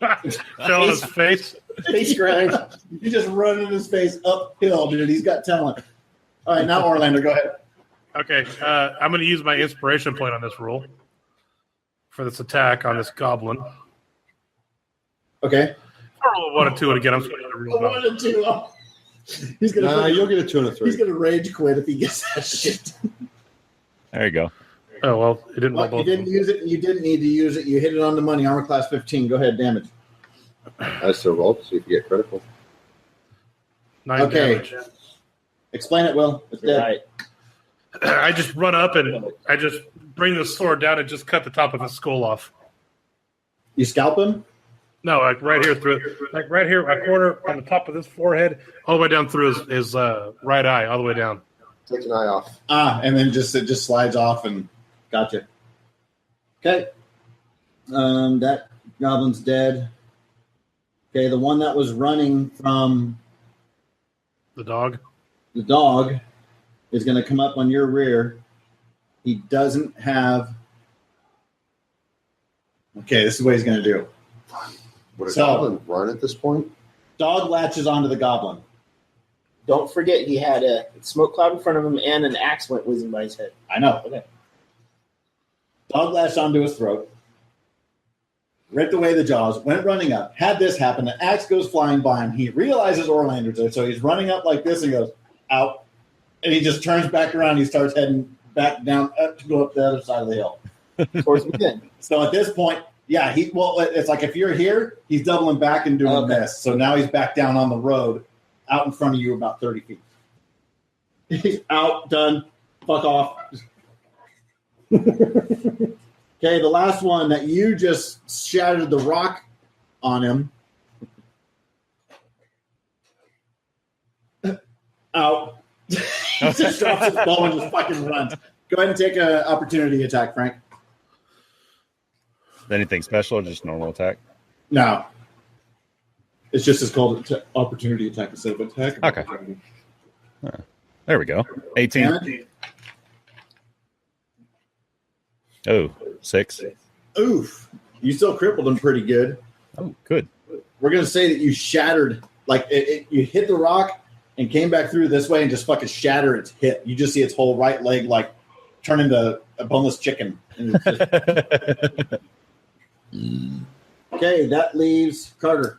fell on his face. Face grind. You just run in his face uphill, dude. He's got talent. All right, now Orlander, go ahead. Okay, I'm going to use my inspiration point on this roll for this attack on this goblin. Okay. I roll a 1 and 2, and again, I'm switching to real 1 and 2. Oh. He's gonna. Nah, you'll get a 2 and a 3. He's gonna rage quit if he gets that shit. There you go. Oh, well, it didn't roll Well, you both. didn't use it. You didn't need to use it. You hit it on the money. Armor class 15. Go ahead, damage. I still roll to see if you get critical. 9 Okay. damage. Explain it, Will. It's dead. Right. I just run up and I just bring the sword down and just cut the top of his skull off. You scalp him. No, like right here right here, a corner on the top of his forehead, all the way down through his right eye, all the way down. Takes an eye off. And then it just slides off and gotcha. Okay. That goblin's dead. Okay, the one that was running from The dog. the dog is going to come up on your rear. He doesn't have. Okay, this is what he's going to do. Would a So- goblin run at this point? Dog latches onto the goblin. Don't forget, he had a smoke cloud in front of him and an axe went whizzing by his head. I know. Okay. Dog latched onto his throat, ripped away the jaws, went running up. Had this happen, the axe goes flying by him. He realizes Orlander's there, so he's running up like this and goes, out. And he just turns back around. He starts heading back down up to go up the other side of the hill. Towards me then. So at this point, yeah, it's like if you're here, he's doubling back and doing this. So now he's back down on the road, out in front of you about 30 feet. He's out, done, fuck off. Okay, the last one that you just shattered the rock on him. Out. He just drops his bow and just fucking runs. Go ahead and take an opportunity attack, Frank. Anything special or just normal attack? No. It's just as called opportunity attack instead of attack. Okay. There we go. 18. Damage. Oh, 6. Oof. You still crippled him pretty good. Oh, good. We're going to say that you shattered, like you hit the rock and came back through this way and just fucking shatter its hip. You just see its whole right leg like turn into a boneless chicken. And it's just- Okay, that leaves Carter.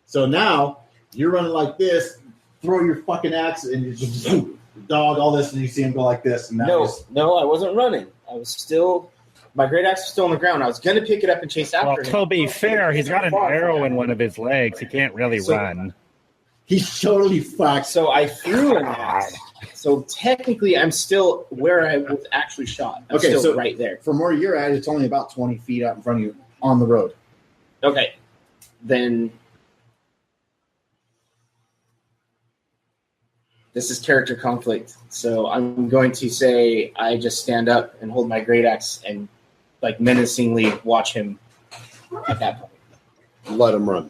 So now you're running like this, throw your fucking axe, and you just dog all this, and you see him go like this. And now No, I wasn't running. I was still. My great axe was still on the ground. I was going to pick it up and chase after Well, him. to be fair, he's got an arrow in one of his legs. He can't really run. he's totally fucked. So I threw an axe. So technically, I'm still where I was actually shot. I'm Okay, still so- right there. From where you're at, it's only about 20 feet out in front of you on the road. Okay, then this is character conflict. So I'm going to say I just stand up and hold my great axe and like menacingly watch him at that point. Let him run.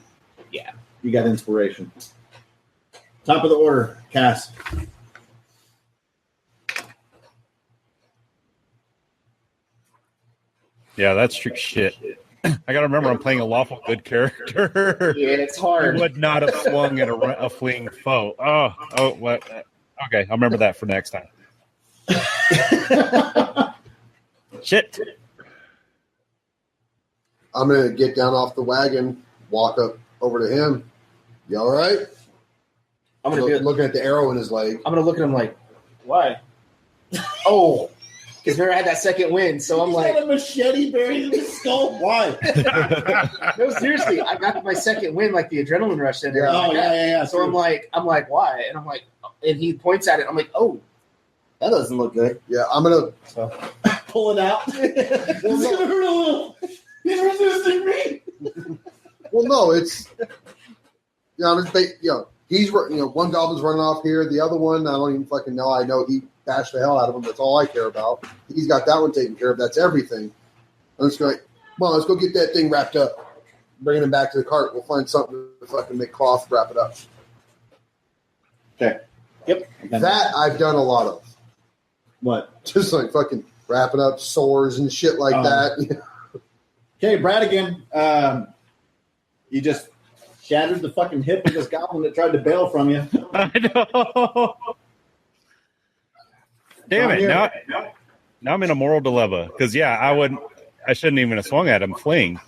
Yeah. You got inspiration. Top of the order, Cass. Yeah, that's true shit. I gotta remember I'm playing a lawful good character. Yeah, it's I hard. would not have swung at a fleeing foe. Oh, what? Okay, I'll remember that for next time. Shit. I'm going to get down off the wagon, walk up over to him. You all right? I'm gonna be. Looking at the arrow in his leg. I'm gonna look at him like, why? Oh, because remember I had that second win, so I'm like, got a machete buried in his skull. Why? no, seriously, I got my second win, like the adrenaline rush in there. Oh, yeah. So I'm like, why? And I'm like, and he points at it. I'm like, oh, that doesn't look good. Yeah, I'm going So pull it out. It's gonna hurt a little. He's resisting me. well, no, it's, I'm just, he's, one goblin's running off here. The other one, I don't even fucking know. I know he bashed the hell out of him. That's all I care about. He's got that one taken care of. That's everything. I'm just going, come on, let's go get that thing wrapped up. Bringing him back to the cart. We'll find something to fucking make cloth, wrap it up. Okay. Yep. That I've done a lot of. What? Just like fucking wrapping up sores and shit like that. Okay, Bradigan. You just shattered the fucking hip of this goblin that tried to bail from you. I know. Damn it! Now I'm in a moral dilemma because I shouldn't even have swung at him fleeing.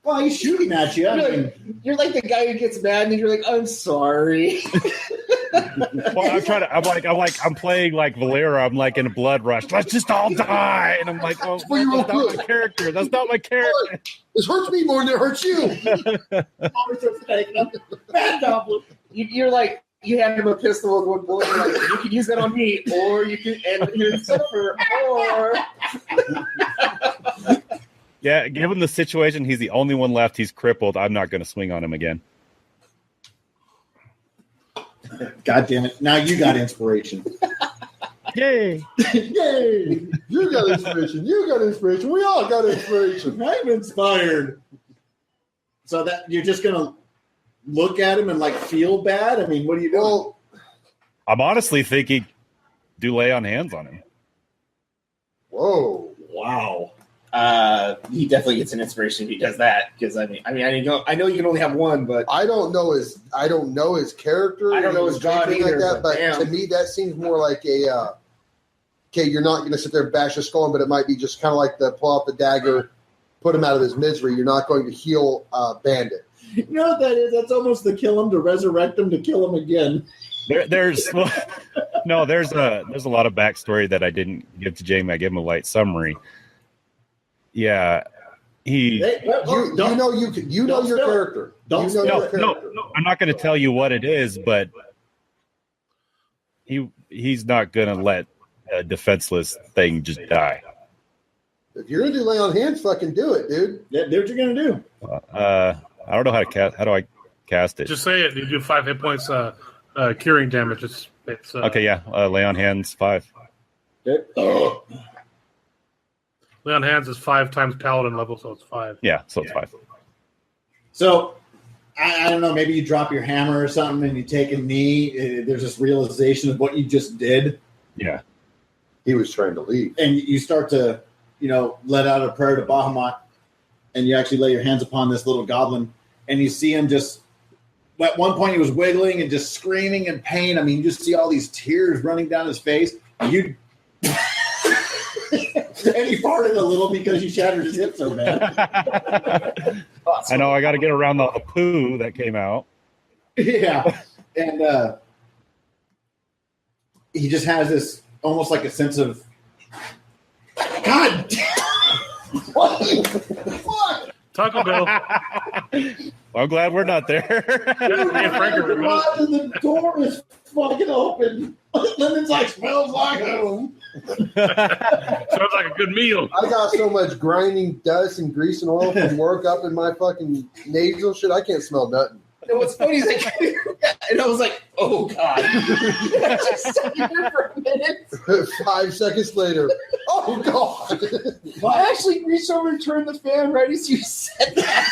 Well, he's shooting at you. you're like the guy who gets mad and you're like, I'm sorry. Well, I'm playing like Valera. I'm like in a blood rush. Let's just all die. And I'm like, oh, Well, you're that's not good. my character. That's not my character. This hurts me more than it hurts you. Bad goblin. You're like, you hand him a pistol with one bullet. You're like, you can use that on me, or you can end here suffer, or Yeah, given the situation, he's the only one left. He's crippled. I'm not going to swing on him again. God damn it. Now you got inspiration. Yay! Yay! You got inspiration. You got inspiration. We all got inspiration. I'm inspired. So that you're just going to look at him and like feel bad? I mean, what are you doing? Well, I'm honestly thinking do lay on hands on him. whoa. Wow. He definitely gets an inspiration if he does that. Because I know you can only have one, but I don't know his character. I don't know his god either. But to me, that seems more like a. Okay, you're not going to sit there and bash his skull, but it might be just kind of like the pull out the dagger, put him out of his misery. You're not going to heal Bandit. You know what that is? That's almost the kill him to resurrect him to kill him again. There's a lot of backstory that I didn't give to Jamie. I gave him a light summary. Yeah, you know your character. No, I'm not going to tell you what it is, but he's not going to let a defenseless thing just die. If you're gonna do lay on hands, fucking do it, dude. Yeah, do what you're gonna do. I don't know how to cast. How do I cast it? Just say it. You do 5 hit points curing damage. It's okay. Yeah, lay on hands 5. Okay. Lay on hands is 5 times paladin level, so it's 5. Yeah, so it's 5. So I don't know. Maybe you drop your hammer or something, and you take a knee. There's this realization of what you just did. Yeah. He was trying to leave. And you start to, let out a prayer to Bahamut, and you actually lay your hands upon this little goblin, and you see him just, at one point he was wiggling and just screaming in pain. I mean, you just see all these tears running down his face. And he farted a little because you shattered his hip so bad. I know, I got to get around the poo that came out. Yeah. And he just has this, almost like a sense of, God damn! What the fuck? Taco Bell. Well, I'm glad we're not there. The door is fucking open. Lemon's like, smells like home. Sounds like a good meal. I got so much grinding dust and grease and oil from work up in my fucking nasal shit. I can't smell nothing. And what's funny is and I was like, oh, God. I just sat here for a minute. 5 seconds later, oh, God. Well, I actually reached over and turned the fan right as you said that.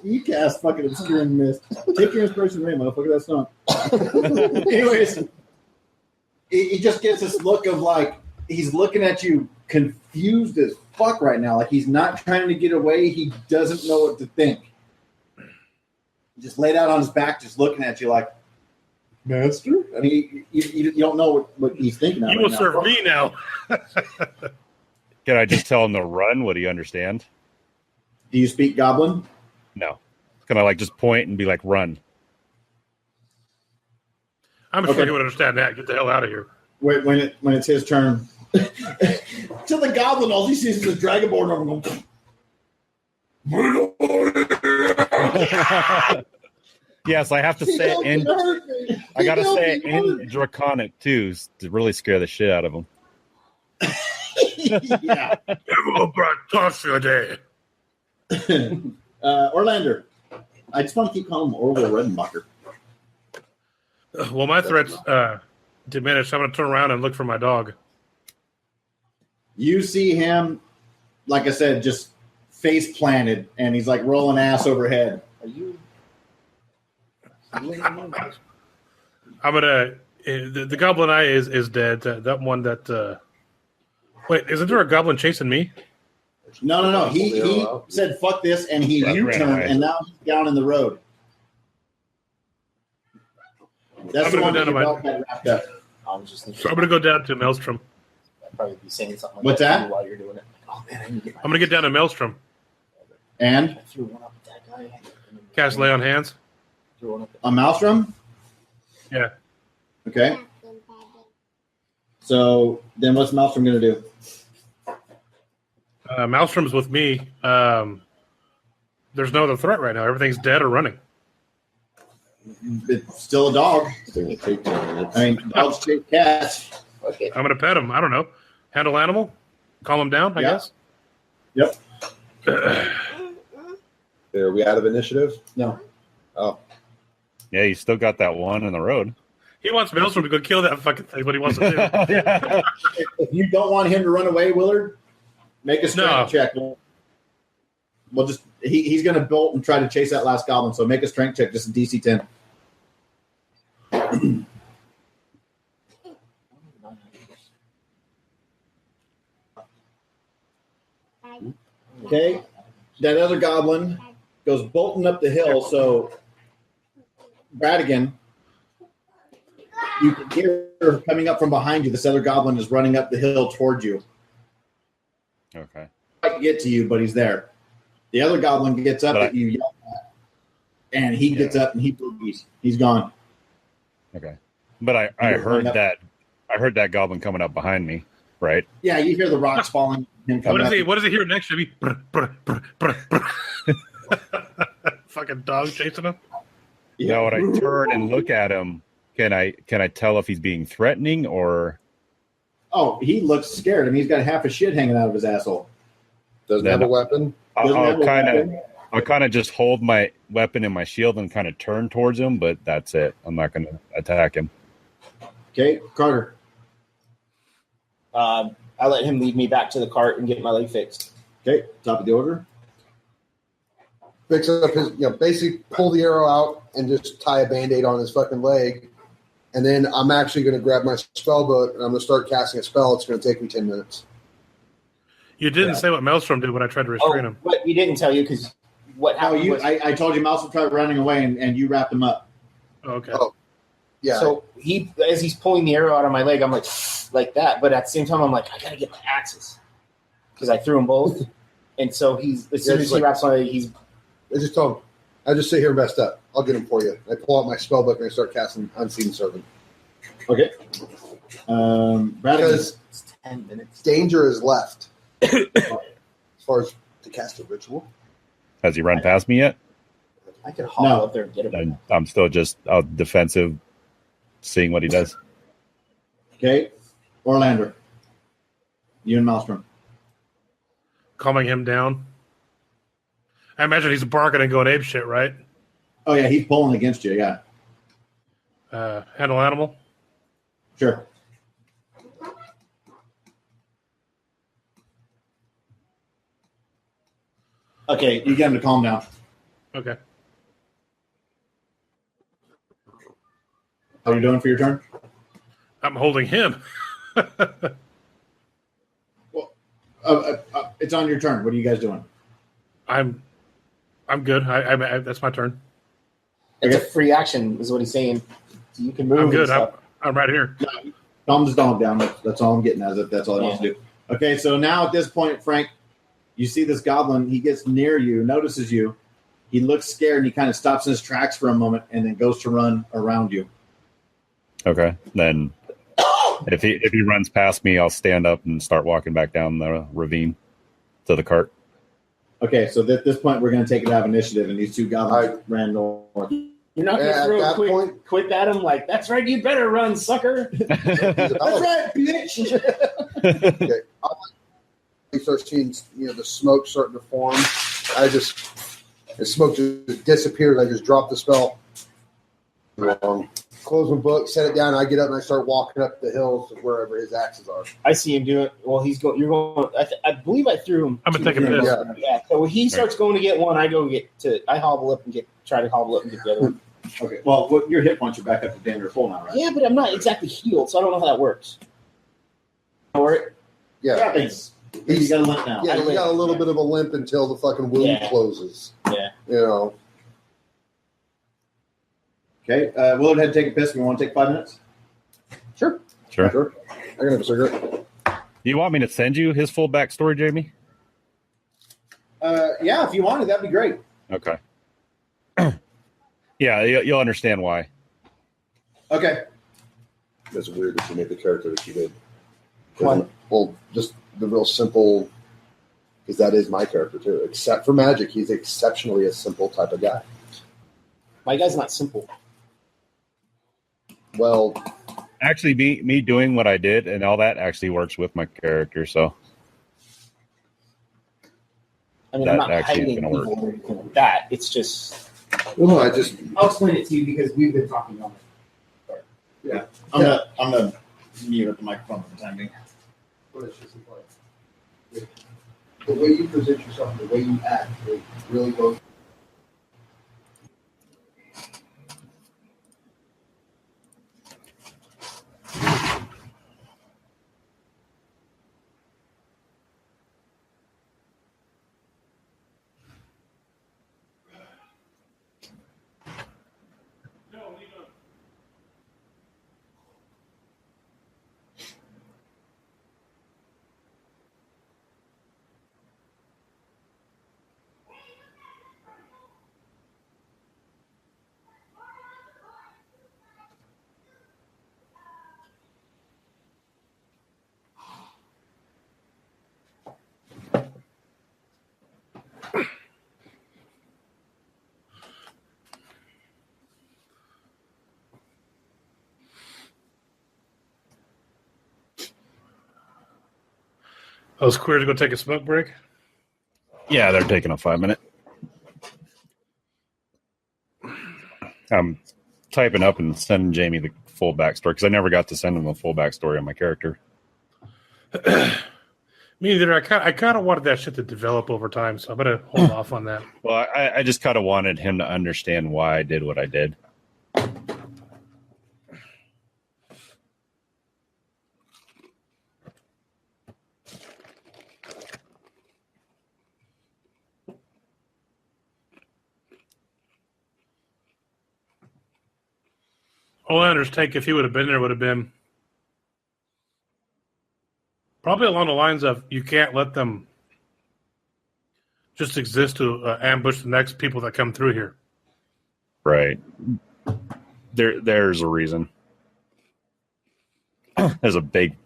You cast fucking obscuring mist. Take your inspiration from me, motherfucker. That's not. Anyways, he just gets this look of like, he's looking at you confused as fuck right now. Like he's not trying to get away. He doesn't know what to think. Just laid out on his back, just looking at you like, Master? I mean, you don't know what he's thinking of. You will serve me now. Can I just tell him to run? Would he understand? Do you speak Goblin? No. Can I like just point and be like, run? I'm sure he would understand that. Get the hell out of here. Wait, when it's his turn. To the Goblin, all he sees is the Dragonborn over going. Yes, I have to say it in. I gotta say it in Draconic too to really scare the shit out of him. Yeah. Orlander. I just want to keep calling him Orwell Redenbacher. Well, my threats diminish. I'm going to turn around and look for my dog. You see him, like I said, just face planted, and he's like rolling ass overhead. Are you? I'm gonna. The goblin eye is dead. That one that. Wait, isn't there a goblin chasing me? No. He said fuck this, and he U-turned, and now he's down in the road. That's the one that had wrapped up. So I'm gonna go down to Maelstrom. I'd probably be saying something like What's that? while you're doing it. Oh man, I need to get I'm gonna get down to Maelstrom. And I threw one up at that guy. Cast lay on hands. Threw one up a Maelstrom? Yeah. Okay. So then what's Maelstrom going to do? Maelstrom's with me. There's no other threat right now. Everything's dead or running. It's still a dog. I mean, dogs chase cats. Okay. I'm going to pet him. I don't know. Handle animal? Calm him down, I guess? Yep. Are we out of initiative? No. Oh. Yeah, you still got that one in the road. He wants Maelstrom to go kill that fucking thing, what he wants to do. Yeah. If you don't want him to run away, Willard, make a strength check. Well, just he's going to bolt and try to chase that last goblin, so make a strength check, just a DC 10. Okay, that other goblin goes bolting up the hill. So, Bradigan, you can hear coming up from behind you. This other goblin is running up the hill towards you. Okay. I can get to you, but he's there. The other goblin gets up at you, yell at, and he gets up and he boogies. He's gone. Okay. But I heard that. I heard that goblin coming up behind me, right? Yeah, you hear the rocks falling. Him coming What does he hear next to me? Fucking dog chasing him. Yeah. Now, when I turn and look at him, can I tell if he's being threatening or? Oh, he looks scared. I mean, he's got half a shit hanging out of his asshole. Doesn't have a weapon. I'll kind of just hold my weapon in my shield and kind of turn towards him, but that's it. I'm not going to attack him. Okay, Carter. I let him lead me back to the cart and get my leg fixed. Okay, top of the order. Fix up his, basically pull the arrow out and just tie a Band-Aid on his fucking leg. And then I'm actually going to grab my spell book and I'm going to start casting a spell. It's going to take me 10 minutes. You didn't say what Maelstrom did when I tried to restrain him. But you didn't tell you because what happened was... I told you Maelstrom tried running away and you wrapped him up. Okay. Oh, yeah. So as he's pulling the arrow out of my leg, I'm like that. But at the same time, I'm like, I got to get my axes. Because I threw them both. And so as soon as he wraps my leg, he's... I just told him, I just sit here messed up. I'll get him for you. I pull out my spell book and I start casting Unseen Servant. Okay. Because it's 10 minutes. Danger is left. As far as to cast a ritual. Has he run past me yet? I could haul up there and get him. I'm still just defensive, seeing what he does. Okay. Orlander. You and Maelstrom. Calming him down. I imagine he's barking and going ape shit, right? Oh, yeah, he's pulling against you, yeah. Handle animal? Sure. Okay, you get him to calm down. Okay. How are you doing for your turn? I'm holding him. Well, it's on your turn. What are you guys doing? I'm good. I that's my turn. It's a free action, is what he's saying. You can move. I'm good. I'm right here. No, calm his dog down. That's all I'm getting as if that's all he wants to do. Okay, so now at this point, Frank, you see this goblin. He gets near you, notices you. He looks scared, and he kind of stops in his tracks for a moment, and then goes to run around you. Okay, then if he runs past me, I'll stand up and start walking back down the ravine to the cart. Okay, so at this point, we're going to take it out of initiative, and these two goblins ran north. You're not going to throw a quick at him like, that's right, you better run, sucker. That's right, bitch. Okay. I start seeing the smoke starting to form. The smoke just disappeared. I just dropped the spell. Close my book, set it down. I get up and I start walking up the hills to wherever his axes are. I see him do it. Well, he's going. You're going. I believe I threw him. I'm gonna take a piss. Yeah. So when he starts going to get one, I hobble up and try to hobble up and get the other one. Okay. Well, your hit points are back up to damn full now, right? Yeah, but I'm not exactly healed, so I don't know how that works. Yeah. He's got a limp now. Yeah, he got a little bit of a limp until the fucking wound closes. Yeah. Okay, we'll go ahead and take a piss. We want to take 5 minutes? Sure. I can have a cigarette. You want me to send you his full backstory, Jamie? Yeah, if you wanted, that'd be great. Okay. Yeah, you'll understand why. Okay. That's weird that you made the character that you did. What? Well, just the real simple, because that is my character too. Except for magic, he's exceptionally a simple type of guy. My guy's not simple. Well, actually, me doing what I did and all that actually works with my character. So, I mean, I'm not hiding people or anything like that. It's just. Well, I'll explain it to you because we've been talking on it. Yeah, I'm gonna mute up the microphone for the time being. The way you present yourself, the way you act, it really goes. Those queers go take a smoke break. Yeah, they're taking a 5-minute. I'm typing up and sending Jamie the full backstory because I never got to send him the full backstory on my character. Me neither. I kind of wanted that shit to develop over time, so I'm gonna hold off on that. Well, I just kind of wanted him to understand why I did what I did. Olander's take, if he would have been there, would have been probably along the lines of you can't let them just exist to ambush the next people that come through here. Right. There's a reason. There's a big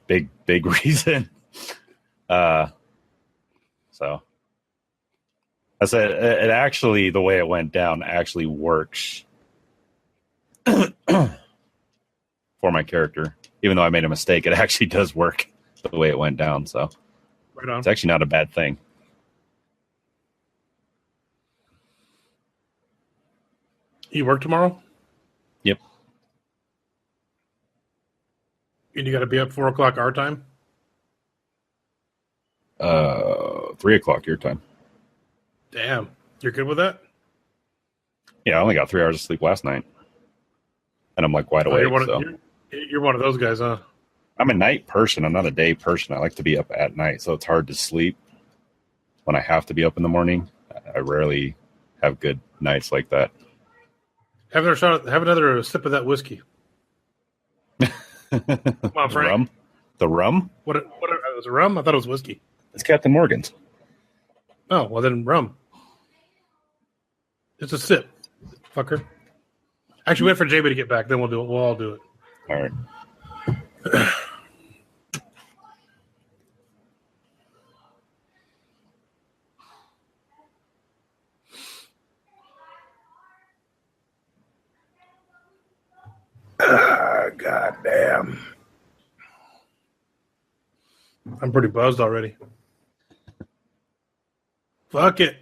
reason. So I said it actually, the way it went down actually works for my character. Even though I made a mistake, it actually does work the way it went down. So Right on. it's actually not a bad thing. You work tomorrow? Yep. And you got to be up 4:00 our time? 3:00 your time. Damn. You're good with that? Yeah, I only got 3 hours of sleep last night. And I'm like wide awake. You're one of those guys, huh? I'm a night person. I'm not a day person. I like to be up at night, so it's hard to sleep when I have to be up in the morning. I rarely have good nights like that. Have another sip of that whiskey. Come on, Frank. The rum? What was it rum? I thought it was whiskey. It's Captain Morgan's. Oh, well then rum. Just a sip, fucker. Actually, wait for JB to get back, then we'll do it. We'll all do it. All right. God damn. I'm pretty buzzed already. Fuck it.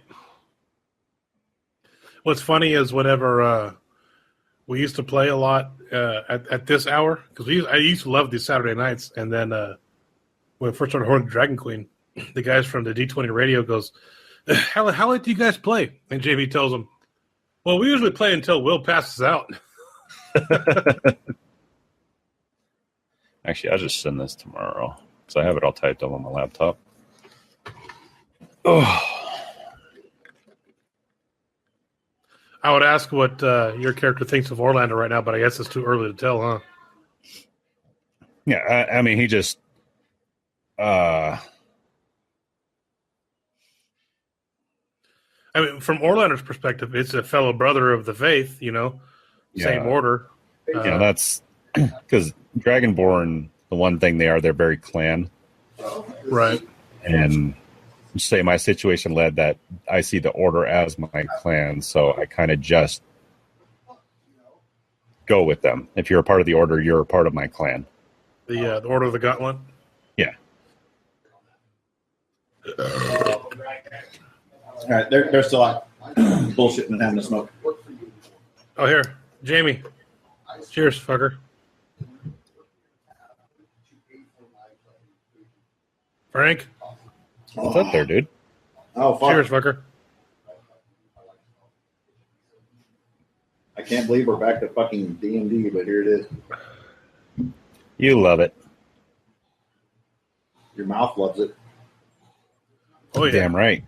What's funny is whenever we used to play a lot at this hour, because I used to love these Saturday nights, and then when I first started holding Dragon Queen, the guys from the D20 radio goes, how late do you guys play? And JV tells them, well, we usually play until Will passes out. Actually, I'll just send this tomorrow because I have it all typed up on my laptop. Oh. I would ask what your character thinks of Orlando right now, but I guess it's too early to tell, huh? Yeah, I mean, he just... I mean, from Orlando's perspective, it's a fellow brother of the faith, same order. That's because Dragonborn, the one thing they're very clan. Right. And say my situation led that I see the order as my clan, so I kind of just go with them. If you're a part of the order, you're a part of my clan. The Order of the Gauntlet? Yeah. All right, they're still out bullshitting and having a smoke. Oh, here. Jamie. Cheers, fucker. Frank. What's up there, dude? Oh, fuck. Cheers, fucker. I can't believe we're back to fucking D&D, but here it is. You love it. Your mouth loves it. Oh, yeah. Damn right.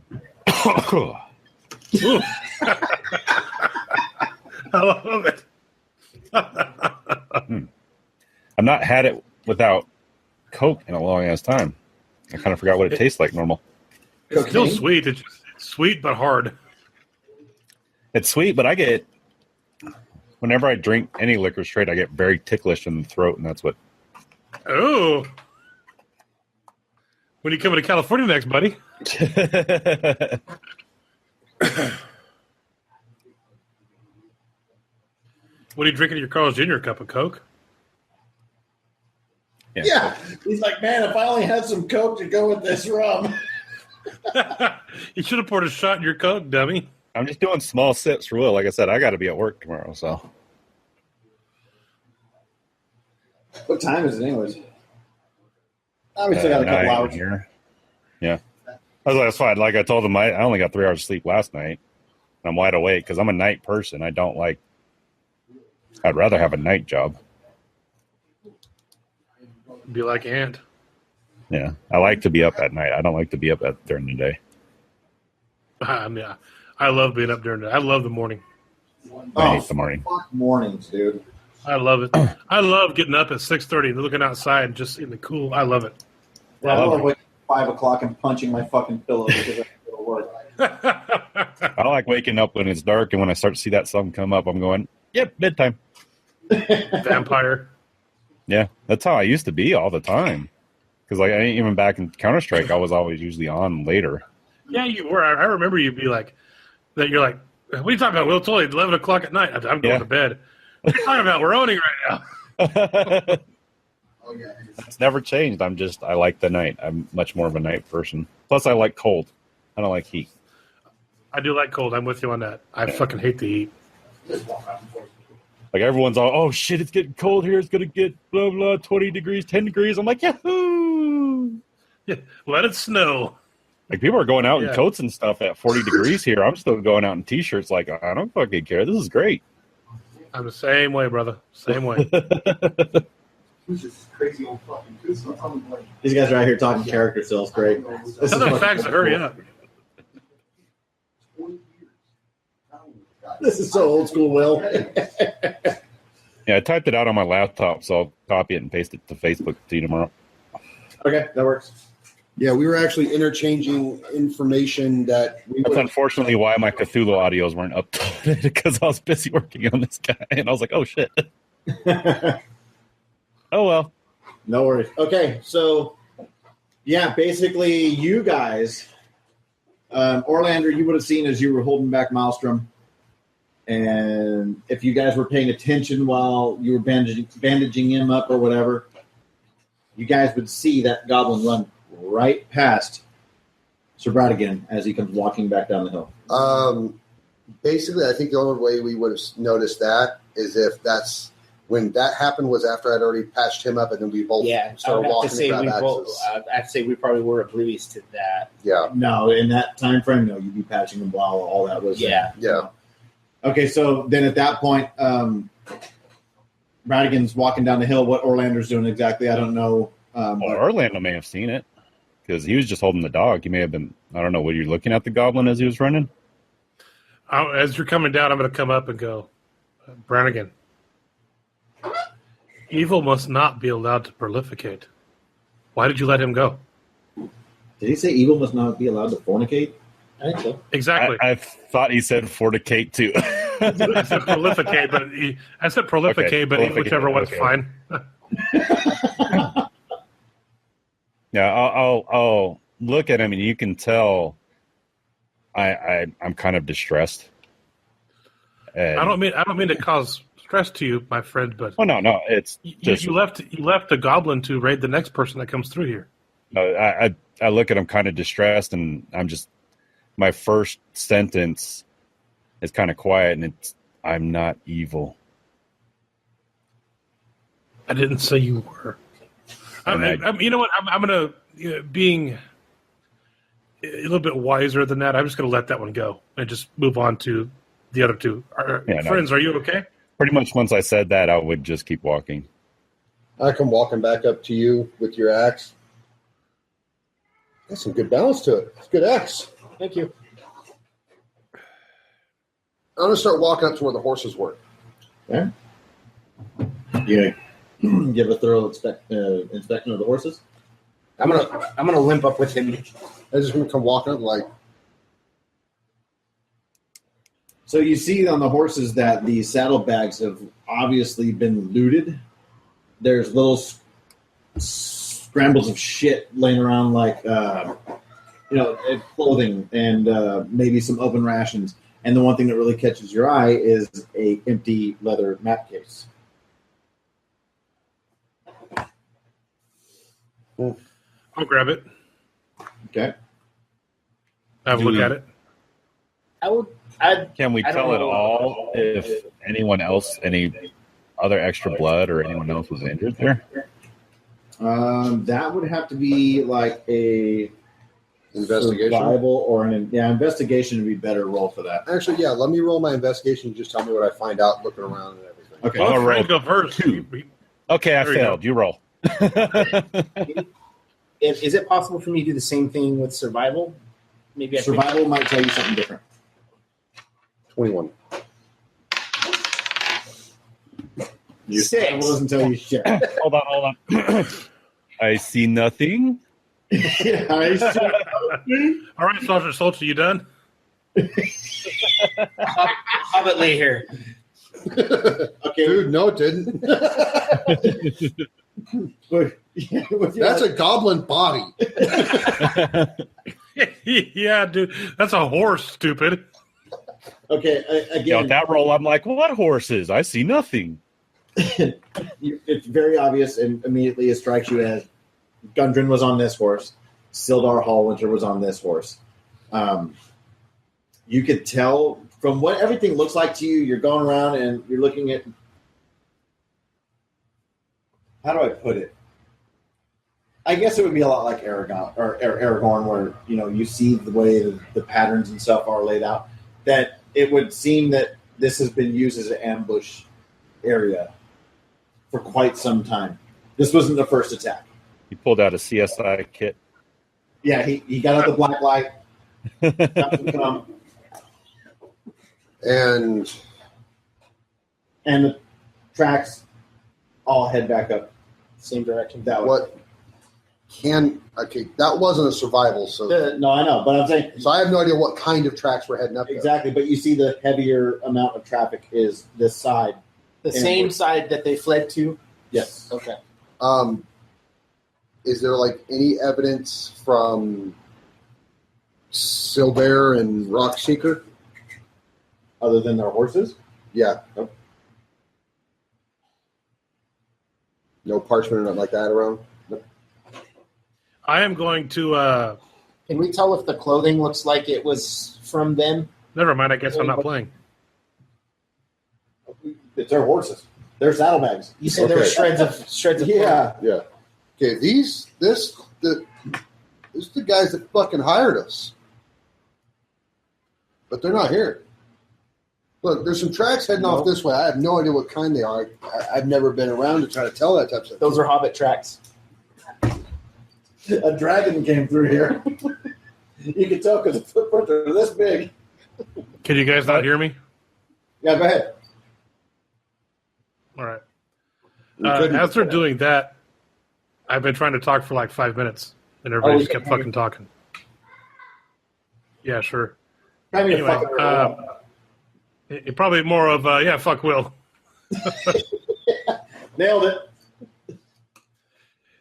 I love it. I've not had it without Coke in a long ass time. I kind of forgot what it tastes like normal. It's still sweet. It's sweet but hard. It's sweet, but I get... Whenever I drink any liquor straight, I get very ticklish in the throat, and that's what... Oh. When you coming to California next, buddy? What are you drinking in your Carl's Jr. cup of Coke? Yeah. He's like, man, if I only had some Coke to go with this rum. You should have poured a shot in your Coke, dummy. I'm just doing small sips for Will. Like I said, I got to be at work tomorrow, so. What time is it, anyways? We still got a couple hours here. Yeah. That's fine. Like I told him, I only got 3 hours of sleep last night. And I'm wide awake because I'm a night person. I'd rather have a night job. Be like Ant. Yeah. I like to be up at night. I don't like to be up during the day. Yeah. I love being up during the day. I love the morning. I hate the morning. Fuck mornings, dude. I love it. I love getting up at 6:30 and looking outside and just in the cool. I love it. Yeah, I love waking up at 5 o'clock and punching my fucking pillow because I have to go to work. I like waking up when it's dark, and when I start to see that sun come up, I'm going, yep, bedtime. Vampire. Yeah, that's how I used to be all the time. Because like even back in Counter-Strike, I was always usually on later. Yeah, you were. I remember you be like, that. You're like, what are you talking about? Will, it's only 11 o'clock at night. I'm going to bed. What are you talking about? We're owning right now. It's never changed. I like the night. I'm much more of a night person. Plus, I like cold. I don't like heat. I do like cold. I'm with you on that. I fucking hate the heat. Like everyone's all, oh shit, it's getting cold here. It's gonna get blah blah 20 degrees, 10 degrees. I'm like, yahoo! Yeah, let it snow. Like people are going out in coats and stuff at 40 degrees here. I'm still going out in t-shirts. Like I don't fucking care. This is great. I'm the same way, brother. Same way. Crazy old fucking These guys are out here talking character cells. Great. Tell them facts to hurry up. This is so old school, Will. Yeah, I typed it out on my laptop, so I'll copy it and paste it to Facebook to you tomorrow. Okay, that works. Yeah, we were actually interchanging information that we That's would, unfortunately why my Cthulhu audios weren't uploaded because I was busy working on this guy, and I was like, oh shit. Oh well. No worries. Okay, so yeah, basically you guys, Orlander, you would have seen as you were holding back Maelstrom, and if you guys were paying attention while you were bandaging him up or whatever, you guys would see that goblin run right past Sir Bradigan as he comes walking back down the hill. Basically, I think the only way we would have noticed that is if that's when that happened was after I'd already patched him up, and then we both started walking to grab axes. I'd say we probably were oblivious to that. Yeah. No, in that time frame, no, you'd be patching him while all that was. Yeah. Yeah. Okay, so then at that point, Bradigan's walking down the hill. What Orlander's doing exactly, I don't know. Well, Orlando may have seen it because he was just holding the dog. He may have been, I don't know, were you looking at the goblin as he was running? As you're coming down, I'm going to come up and go, Branigan, evil must not be allowed to proliferate. Why did you let him go? Did he say evil must not be allowed to fornicate? I think so. Exactly. I thought he said fornicate too. I said prolificate, but prolificate, whichever one's okay. fine. Yeah, I'll look at him and you can tell I'm kind of distressed. And, I don't mean to cause stress to you, my friend, but oh no, it's just you left the goblin to raid the next person that comes through here. I look at him kind of distressed, and I'm just my first sentence is kind of quiet, and it's I'm not evil. I didn't say you were. You know what? I'm gonna being a little bit wiser than that. I'm just gonna let that one go and just move on to the other two. Friends, are you okay? Pretty much once I said that, I would just keep walking. I come walking back up to you with your axe. Got some good balance to it. It's a good axe. Thank you. I'm gonna start walking up to where the horses were. Yeah. Yeah. Give a thorough inspection of the horses. I'm gonna limp up with him. I just gonna come walking up like. So you see on the horses that the saddlebags have obviously been looted. There's little scrambles of shit laying around, like clothing and maybe some open rations. And the one thing that really catches your eye is a empty leather map case. I'll grab it. Okay. Have a look at it. Can we tell at all if anyone else, any other extra blood or anyone else was injured there? That would have to be like a Investigation? survival or investigation would be better roll for that. Actually, yeah, let me roll my investigation and just tell me what I find out looking around and everything. Okay. Well, I'll Frank roll go first. Okay, I There you failed. go. You roll. Is it possible for me to do the same thing with survival? Maybe I Survival might tell you something different. 21. Survival doesn't tell you shit. Hold on. I see nothing. Yeah, All right, Soldier, you done? Hobbit lay here. okay. Dude, no, it didn't. That's a goblin body. Yeah, dude. That's a horse, stupid. Okay, Yeah, again, with that roll, I'm like, what horses? I see nothing. it's very obvious, and immediately it strikes you as Gundren was on this horse, Sildar Hallwinter was on this horse. You could tell from what everything looks like to you. You're going around and you're looking at. How do I put it? I guess it would be a lot like Aragorn, where you see the way the patterns and stuff are laid out. That it would seem that this has been used as an ambush area for quite some time. This wasn't the first attack. He pulled out a CSI kit. Yeah, he got out the black light. And The tracks all head back up. Same direction. That way. what that wasn't a survival, so No, I know, but I'm saying I have no idea what kind of tracks we're heading up there. exactly. But you see the heavier amount of traffic is this side. The And same we're- side that they fled to? Yes. Okay. Is there any evidence from Silver and Rockseeker? Other than their horses? Yeah. Nope. No parchment or nothing like that around? I am going to. Can we tell if the clothing looks like it was from them? Never mind. I guess I'm not playing. It's their horses. They're saddlebags. You said there were Okay. shreds of Yeah. Yeah. Okay, this is the guys that fucking hired us. But they're not here. Look, there's some tracks heading off this way. I have no idea what kind they are. I've never been around to try to tell that type of stuff. Those are Hobbit tracks. A dragon came through here. You can tell because the footprints are this big. Can you guys not hear me? Yeah, go ahead. All right. couldn't- As they're doing that, I've been trying to talk for like 5 minutes, and everybody just kept fucking talking. Yeah, sure. I mean, Anyway, fucking it probably more of fuck Will. nailed it.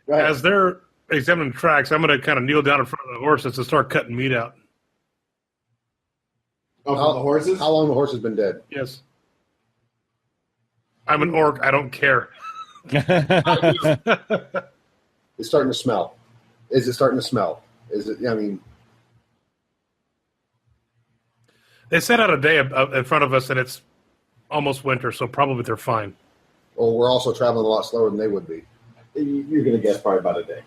Go ahead. As they're examining the tracks, I'm going to kind of kneel down in front of the horses and start cutting meat out. Oh, from the horses? How long the horse has been dead? Yes. I'm an orc. I don't care. It's starting to smell. Is it starting to smell? Is it? I mean, They set out a day in front of us, and it's almost winter, so probably they're fine. well, we're also traveling a lot slower than they would be. You're going to guess probably about a day.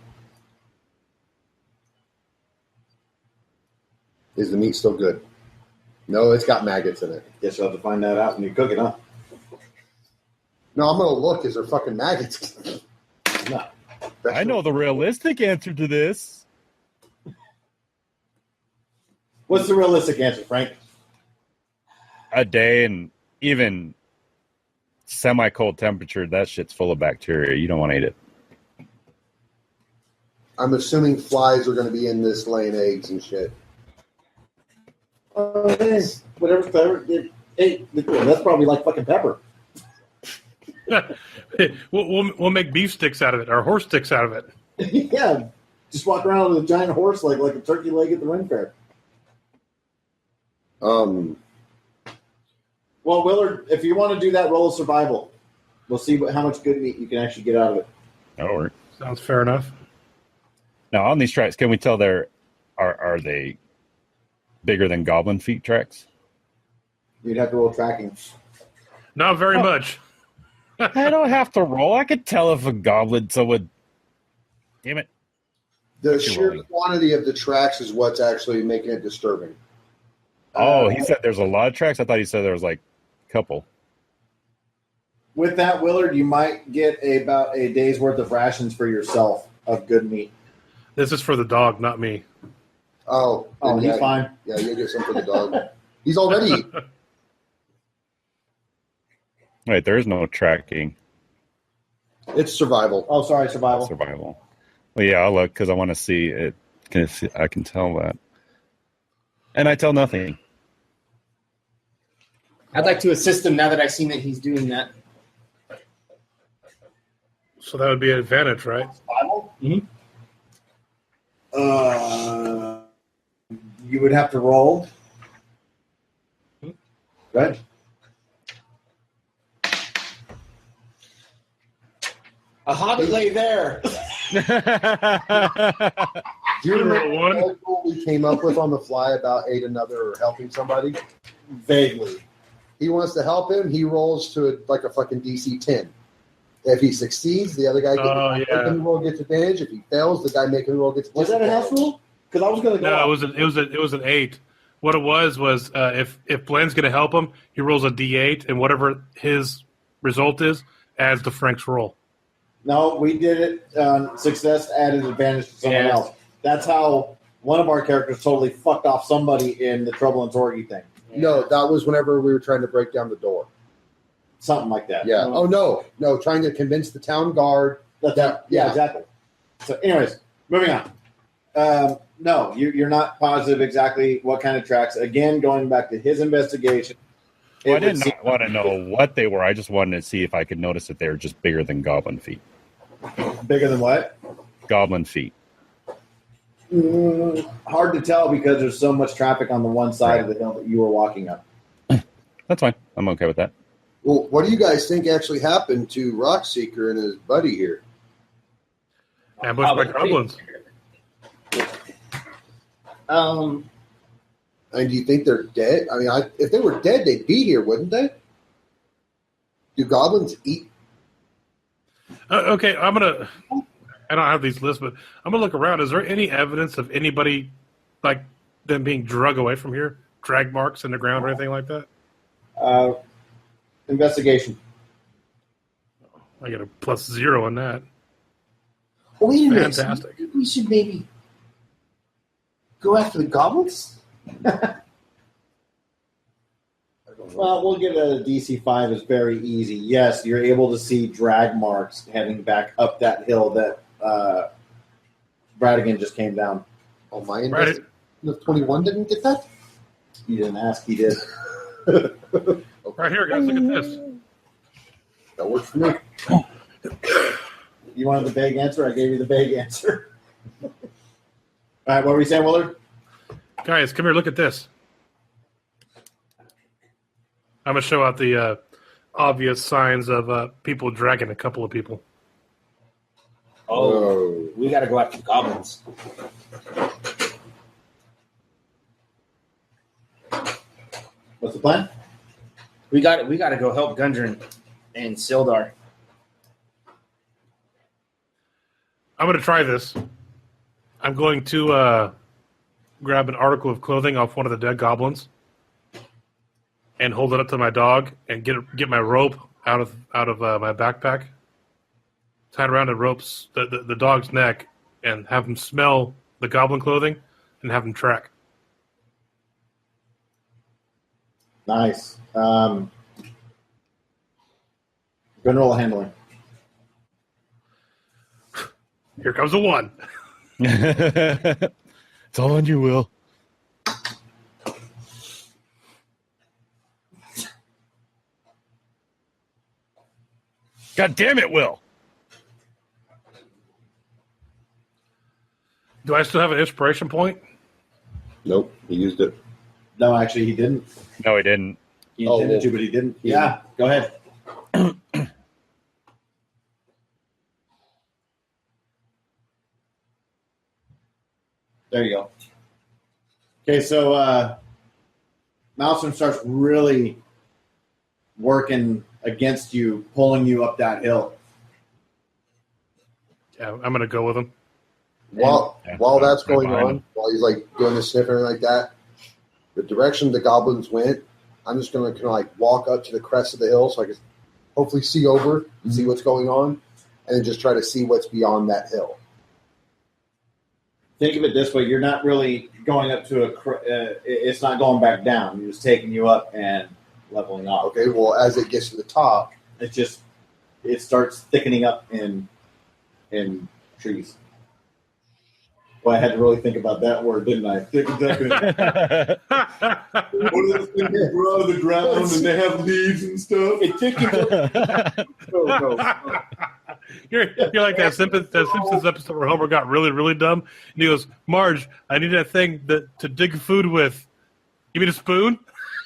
Is the meat still good? No, it's got maggots in it. Guess you'll have to find that out when you cook it, huh? No, I'm gonna look. Is there fucking maggots? No. I know the realistic answer to this. What's the realistic answer, Frank? A day, and even semi-cold temperature, that shit's full of bacteria. You don't want to eat it. I'm assuming flies are going to be in this laying eggs and shit. Whatever's clever. Hey, that's probably like fucking pepper. We'll make beef sticks out of it, or horse sticks out of it. Yeah, just walk around with a giant horse like a turkey leg at the Ren Fair. Well, Willard, if you want to do that, roll of survival. We'll see how much good meat you can actually get out of it. That'll work. Sounds fair enough. Now on these tracks, can we tell are they bigger than goblin feet tracks? You'd have to roll tracking. Not very much. I don't have to roll. I could tell if a goblin someone. Damn it! The You're sheer rolling. quantity of the tracks is what's actually making it disturbing. Oh, he said there's a lot of tracks. I thought he said there was like a couple. With that, Willard, you might get about a day's worth of rations for yourself of good meat. This is for the dog, not me. Oh, Oh, yeah, he's fine. Yeah, you'll get some for the dog. He's already. Wait, there is no tracking. It's survival. Oh, sorry, survival. Survival. Well, yeah, I'll look because I want to see it. I can tell that. And I tell nothing. I'd like to assist him now that I've seen that he's doing that. So that would be an advantage, right? Survival? Mhm. You would have to roll. Go ahead. A hobbit lay there. Do you remember One. what rule we came up with on the fly about aid another or helping somebody? Vaguely. He wants to help him. He rolls to like a fucking DC 10. If he succeeds, the other guy making the roll gets advantage. If he fails, the guy making the roll gets Was that a disadvantage. house rule? Because I was going to go. No, off. it was an 8. What it was if Blaine's going to help him, he rolls a D8, and whatever his result is adds to Frank's roll. No, we did it. Success added advantage to someone Yeah. else. That's how one of our characters totally fucked off somebody in the Trouble and Torgy thing. No, that was whenever we were trying to break down the door. Something like that. Yeah. Oh, no. Trying to convince the town guard. Yeah, exactly. So, anyways, moving on. No, you're not positive exactly what kind of tracks. Again, going back to his investigation. Well, I it did would not seem- want to know what they were. I just wanted to see if I could notice that they were just bigger than goblin feet. Bigger than what? Goblin feet. Hard to tell because there's so much traffic on the one side of the hill that you were walking up. That's fine. I'm okay with that. Well, what do you guys think actually happened to Rockseeker and his buddy here? Ambushed by goblins. Um, I mean, do you think they're dead? I mean, if they were dead, they'd be here, wouldn't they? Do goblins eat? Okay, I don't have these lists, but I'm gonna look around. Is there any evidence of anybody like them being drug away from here? Drag marks in the ground or anything like that? Investigation. I get a +0 on that. wait a minute. Fantastic. We should maybe go after the goblins? Well, we'll get a DC 5 is very easy. Yes, you're able to see drag marks heading back up that hill that Bradigan just came down. Oh, my Right. investigation of 21 didn't get that? You didn't ask, he did. Right here, guys. Look at this. That works for me. You wanted the vague answer? I gave you the vague answer. All right, what were you saying, Willard? Guys, come here. Look at this. I'm gonna show out the obvious signs of people dragging a couple of people. Oh, we got to go after the goblins. What's the plan? We got to go help Gundren and Sildar. I'm gonna try this. I'm going to grab an article of clothing off one of the dead goblins and hold it up to my dog and get my rope out of my backpack, tie it around the dog's neck, and have him smell the goblin clothing and have him track. Nice. Gun roll handling. Here comes a 1. It's all on you, Will. God damn it, Will. Do I still have an inspiration point? Nope, he used it. No, actually, he didn't. No, he didn't. He Oh, intended well. to, but he didn't. Yeah, go ahead. There you go. Okay, so Malcolm starts really working against you, pulling you up that hill. Yeah, I'm gonna go with him. While that's going behind on, him. while he's like doing the sniffing like that, the direction the goblins went, I'm just gonna kind of like walk up to the crest of the hill so I can hopefully see over and see what's going on, and then just try to see what's beyond that hill. Think of it this way: you're not really going up to it's not going back down. You're just taking you up and leveling off. Okay, well, as it gets to the top, It starts thickening up in trees. Well, I had to really think about that word, didn't I? Thickens up in what are those things that grow out of the ground and they have leaves and stuff? It thickens up. No. You're like that Simpsons episode where Homer got really, really dumb, and he goes, "Marge, I need that thing to dig food with. You mean a spoon?"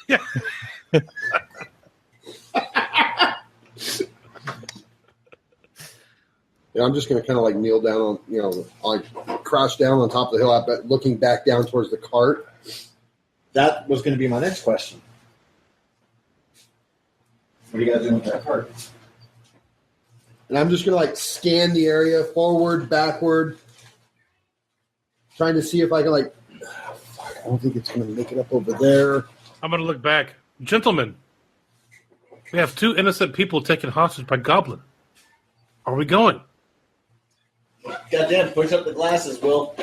Yeah. and I'm just going to kind of like kneel down on, like crouch down on top of the hill, but looking back down towards the cart. That was going to be my next question. What are you guys doing with that cart? And I'm just going to like scan the area forward, backward, trying to see if I can I don't think it's going to make it up over there. I'm gonna look back, gentlemen. We have 2 innocent people taken hostage by Goblin. Are we going? Goddamn, push up the glasses, Will.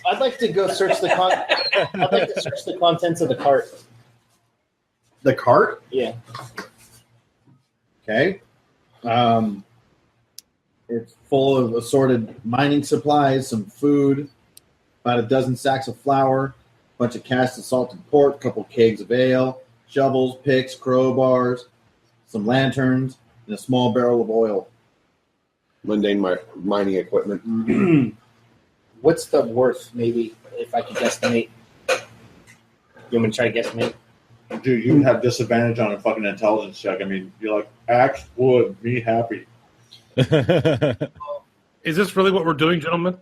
I'd like to go search the I'd like to search the contents of the cart. The cart? Yeah. Okay. It's full of assorted mining supplies, some food, about a dozen sacks of flour, a bunch of cast of salted pork, a couple kegs of ale, shovels, picks, crowbars, some lanterns, and a small barrel of oil. Mundane mining equipment. What's the worth, maybe, if I could guesstimate? You want me to try to guesstimate? Dude, you have disadvantage on a fucking intelligence check. I mean, you're like, axe wood, be happy. Is this really what we're doing, gentlemen?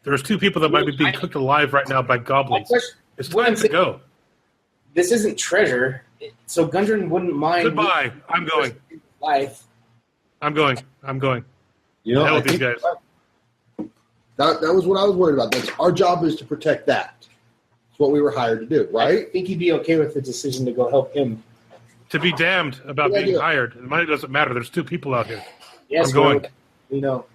There's 2 people that might be being cooked alive right now by goblins. It's time to go. This isn't treasure, so Gundren wouldn't mind. Goodbye. I'm going. Life. I'm going. You know, Hell with these guys. That was what I was worried about. That's our job is to protect that. It's what we were hired to do, right? I think he'd be okay with the decision to go help him. To be damned about Good being idea. hired. The money doesn't matter. There's 2 people out here. Yes, I'm going. We know.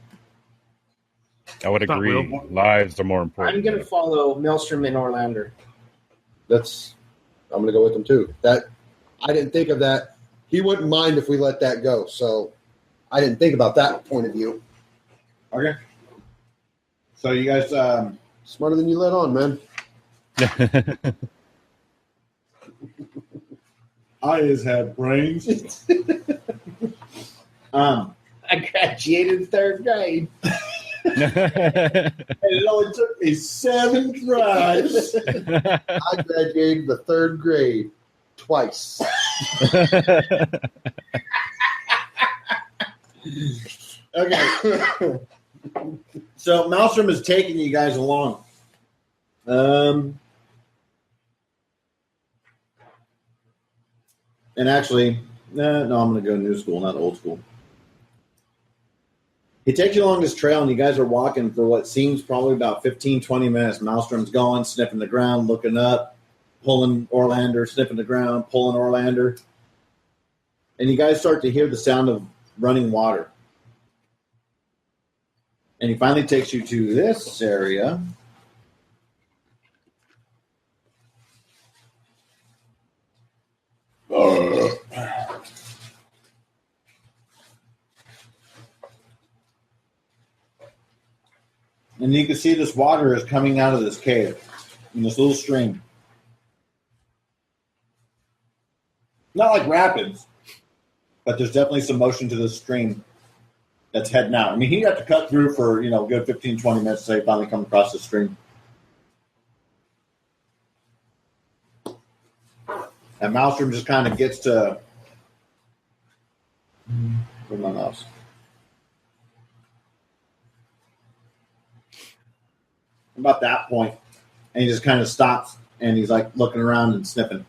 I would Not agree. real. Lives are more important. I'm going to follow Maelstrom and Orlander. I'm going to go with them too. That I didn't think of that. He wouldn't mind if we let that go. So I didn't think about that point of view. Okay. So you guys, Smarter than you let on, man. eyes have brains. I graduated 3rd grade. And it only took me 7 tries. I graduated the 3rd grade twice. Okay. So Maelstrom is taking you guys along. And actually, no, I'm going to go new school, not old school. He takes you along this trail, and you guys are walking for what seems probably about 15, 20 minutes. Maelstrom's going, sniffing the ground, looking up, pulling Orlander, sniffing the ground, pulling Orlander. And you guys start to hear the sound of running water. And he finally takes you to this area. And you can see this water is coming out of this cave in this little stream. Not like rapids, but there's definitely some motion to this stream that's heading out. I mean, he'd have to cut through for, a good 15, 20 minutes to finally come across the stream. And Maelstrom just kind of gets to... Where's my mouse? about that point, and he just kind of stops, and he's like looking around and sniffing.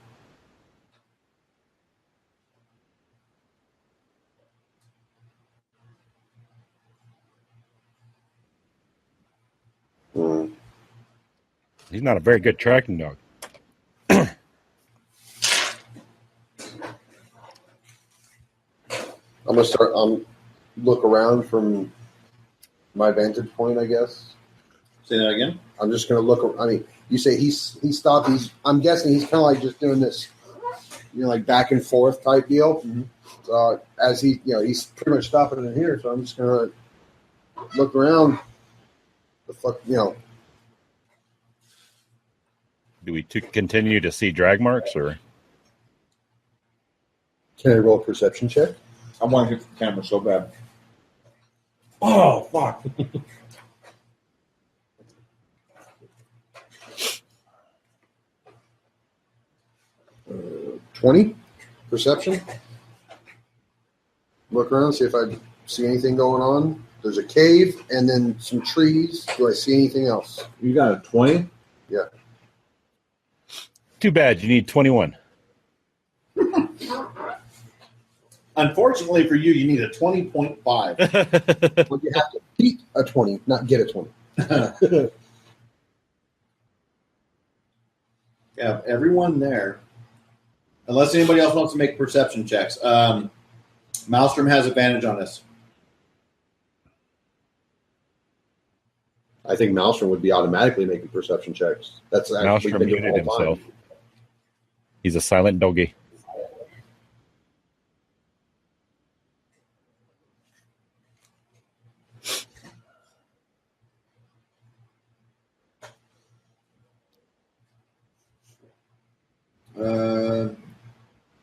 He's not a very good tracking dog. I'm gonna start. Look around from my vantage point, I guess. Say that again. I'm just gonna look. I mean, you say he stopped. I'm guessing he's kind of like just doing this, like back and forth type deal. Mm-hmm. As he's pretty much stopping in here. So I'm just gonna look around. The fuck, Do we continue to see drag marks, or Can I roll a perception check? I want to hit the camera so bad. Oh, fuck. 20 perception. Look around, see if I see anything going on. There's a cave and then some trees. Do I see anything else? You got a 20? Yeah. too bad you need 21? Unfortunately for you, you need a 20.5. Well, you have to beat a 20, not get a 20. Yeah, everyone there, unless anybody else wants to make perception checks. Maelstrom has advantage on this. I think Maelstrom would be automatically making perception checks. That's actually Maelstrom been doing muted all the time. himself. He's a silent doggy.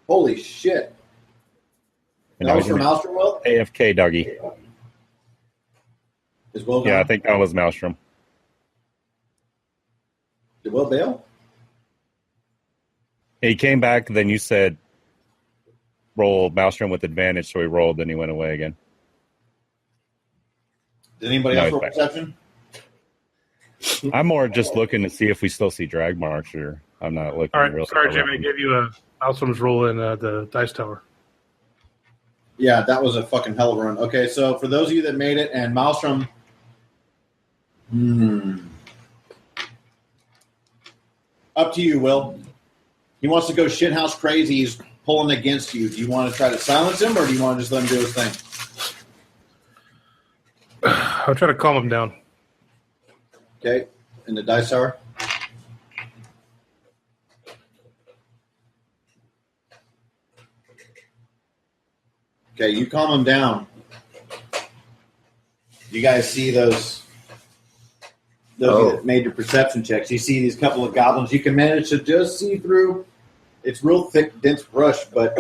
Holy shit. And That now was he's from in Maelstrom, Will? AFK doggy. Is Will Yeah, I gone? think that was Maelstrom. Did Will bail? He came back, then you said roll Maelstrom with advantage, so he rolled, then he went away again. Did anybody No, else he's roll back. perception? I'm more just looking to see if we still see drag marks, or I'm not looking. All right, real sorry, far Jimmy. I around. gave you a Maelstrom's roll in the dice tower. Yeah, that was a fucking hell of a run. Okay, so for those of you that made it, and Maelstrom, up to you, Will. He wants to go shithouse crazy. He's pulling against you. Do you want to try to silence him, or do you want to just let him do his thing? I'll try to calm him down. Okay, in the dice tower. Okay, you calm him down. You guys see those of you that made your perception checks. You see these couple of goblins. You can manage to just see through. It's real thick, dense brush, but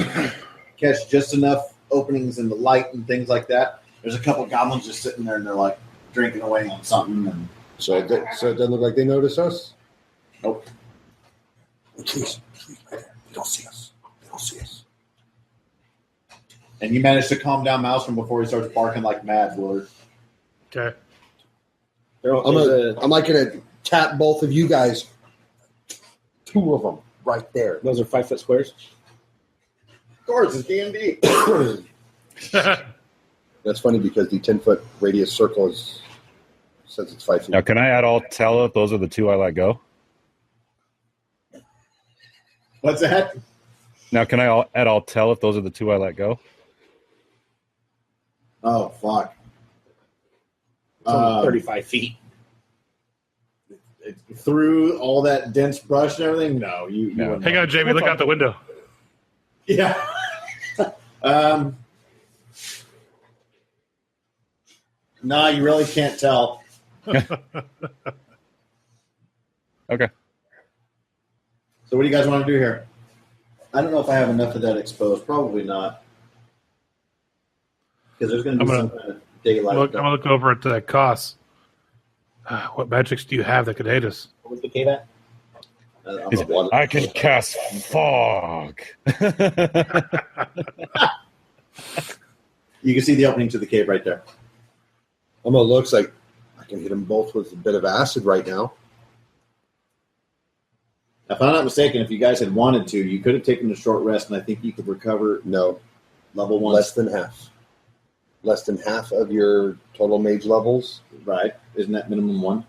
catch just enough openings in the light and things like that. There's a couple of goblins just sitting there, and they're like drinking away on something. And So it doesn't look like they notice us? nope. Please, right there. They don't see us. They don't see us. And you manage to calm down Maelstrom before he starts barking like mad, Willard. Okay. I'm like going to tap both of you guys. Two of them right there. Those are 5-foot squares. Of course, it's D&D. That's funny because the 10-foot radius circle says it's 5 feet. Now, can I at all tell if those are the two I let go? What's that? Now, can I at all tell if those are the two I let go? Oh, fuck. It's only 35 feet. Through all that dense brush and everything? No. You No. wouldn't Hang know. on, Jamie. Look out the window. Yeah. No, you really can't tell. Okay. So what do you guys want to do here? I don't know if I have enough of that exposed. Probably not. Because there's going to be some kind of daylight. I'm gonna look over at the costs. What magics do you have that could aid us? What was the cave at? I'm He's- a water- I can cast fog. You can see the opening to the cave right there. Almost looks like I can hit them both with a bit of acid right now. If I'm not mistaken, if you guys had wanted to, you could have taken a short rest, and I think you could recover No, level 1. less than half. Less than half of your total mage levels. Right? Isn't that minimum 1?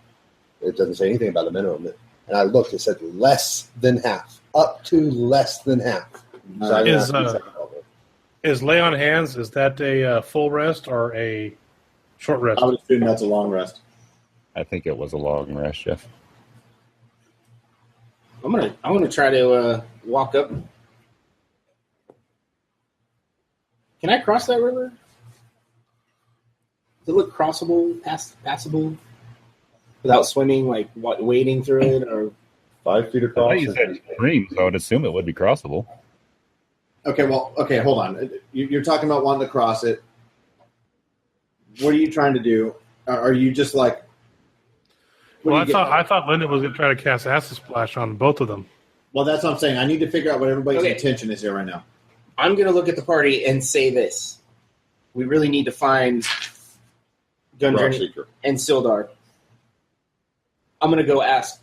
It doesn't say anything about a minimum. And I looked, it said less than half. Up to less than half. So I'm gonna have to be second level. Is lay on hands, is that a full rest or a short rest? I would assume that's a long rest. I think it was a long rest, Jeff. I'm gonna try to walk up. Can I cross that river? Does it look crossable, passable, without swimming, like wading through it, or 5 feet I across. thought you said stream, so I would assume it would be crossable. Okay, hold on. You're talking about wanting to cross it. What are you trying to do? Are you just like... Well, I thought Linda was going to try to cast Acid Splash on both of them. Well, that's what I'm saying. I need to figure out what everybody's Okay. intention is here right now. I'm gonna look at the party and say this: we really need to find Gundren Rockseeker. and Sildar. I'm gonna go ask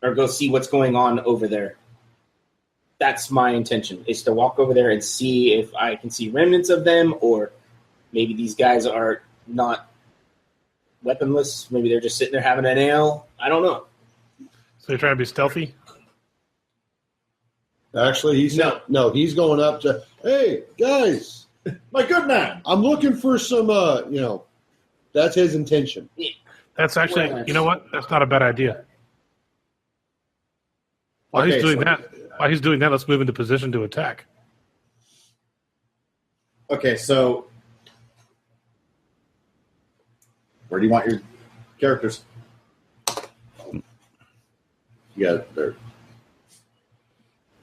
or go see what's going on over there. That's my intention, is to walk over there and see if I can see remnants of them, or maybe these guys are not weaponless. Maybe they're just sitting there having an ale. I don't know. So you're trying to be stealthy? Actually, he's going up to, hey, guys, My good man! I'm looking for some, that's his intention. That's actually, you know what? That's not a bad idea. While he's doing that, let's move into position to attack. Okay, so... Where do you want your characters? You got it there.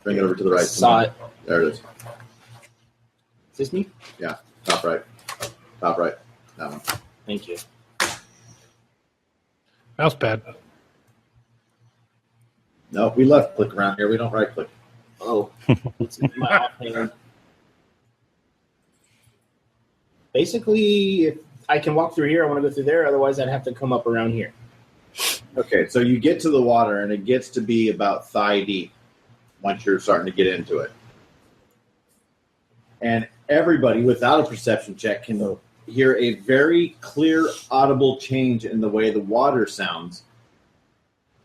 Bring it over to the right. Saw it. There it is. Is this me? Yeah, top right. Top right. That one. Thank you. That's bad. No, we left click around here. We don't right click. Oh, it's my offhand. Basically, if I can walk through here, I want to go through there. Otherwise, I'd have to come up around here. Okay, so you get to the water, and it gets to be about thigh deep once you're starting to get into it. And everybody, without a perception check, can hear a very clear, audible change in the way the water sounds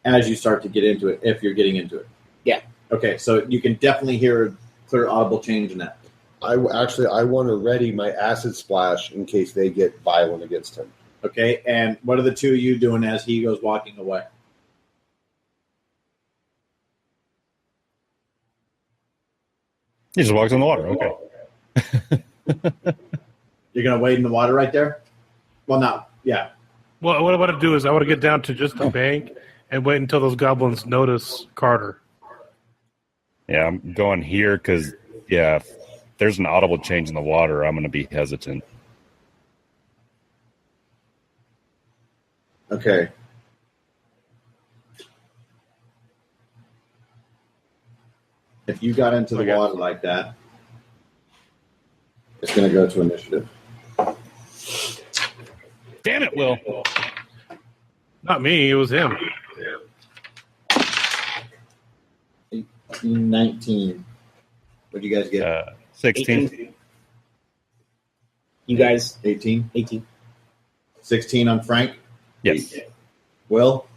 as you start to get into it, if you're getting into it. Yeah. Okay, so you can definitely hear a clear, audible change in that. I want to ready my acid splash in case they get violent against him. Okay, and what are the two of you doing as he goes walking away? He just walks in the water. Okay. You're going to wade in the water right there? Well, not, yeah. Well, what I want to do is I want to get down to just the bank and wait until those goblins notice Carter. Yeah, I'm going here because, if there's an audible change in the water, I'm going to be hesitant. Okay. If you got into the water like that, it's going to go to initiative. Damn it, Will. Not me, it was him. 19. What do you guys get? 16. You guys, 18? 18. 16 on Frank? Yes. Will?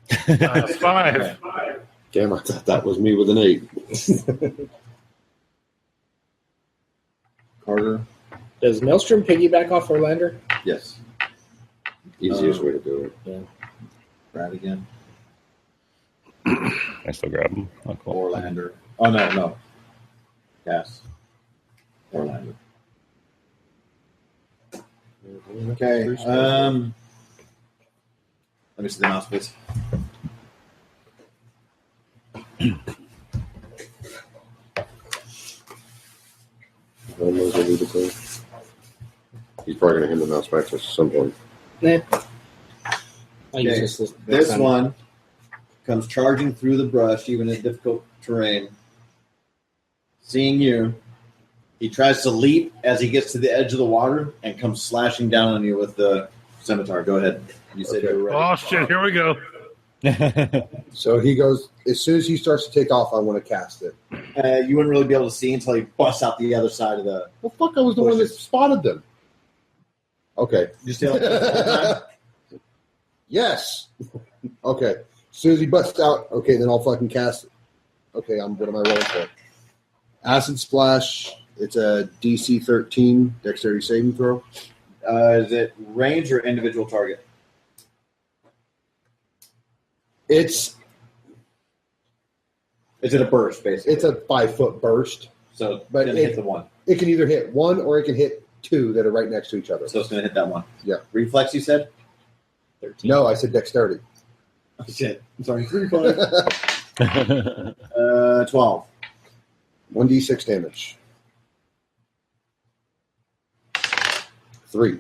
5. Damn, I thought that was me with an 8. Carter? Does Maelstrom piggyback off Orlander? Yes. Easiest way to do it. Yeah. Brad again. I still grab him. Oh, cool. Orlander. Oh, no. Yes. Orlander. Okay. Let me see the mouse, please. He's probably going to hand the mouse back to us at some point. Nah. I'll Okay. use this This time. one comes charging through the brush, even in difficult terrain. Seeing you, he tries to leap as he gets to the edge of the water and comes slashing down on you with the scimitar. Go ahead. You said Okay. you were ready. Oh, shit, here we go. So he goes, as soon as he starts to take off, I want to cast it. You wouldn't really be able to see until he busts out the other side of the. Well, fuck, I was the one that spotted them. Okay. You stay like this the whole time? Yes. Okay. As soon as he busts out, okay, then I'll fucking cast it. Okay, what am I rolling for? Acid Splash. It's a DC 13 dexterity saving throw. Is it range or individual target? It's Is it a burst, basically? a 5-foot burst. So but it's going to hit the one. It can either hit one or it can hit two that are right next to each other. So it's going to hit that one. Yeah. Reflex, you said? 13. No, I said dexterity. Oh, shit. I'm sorry. 12. 1d6 damage. 3.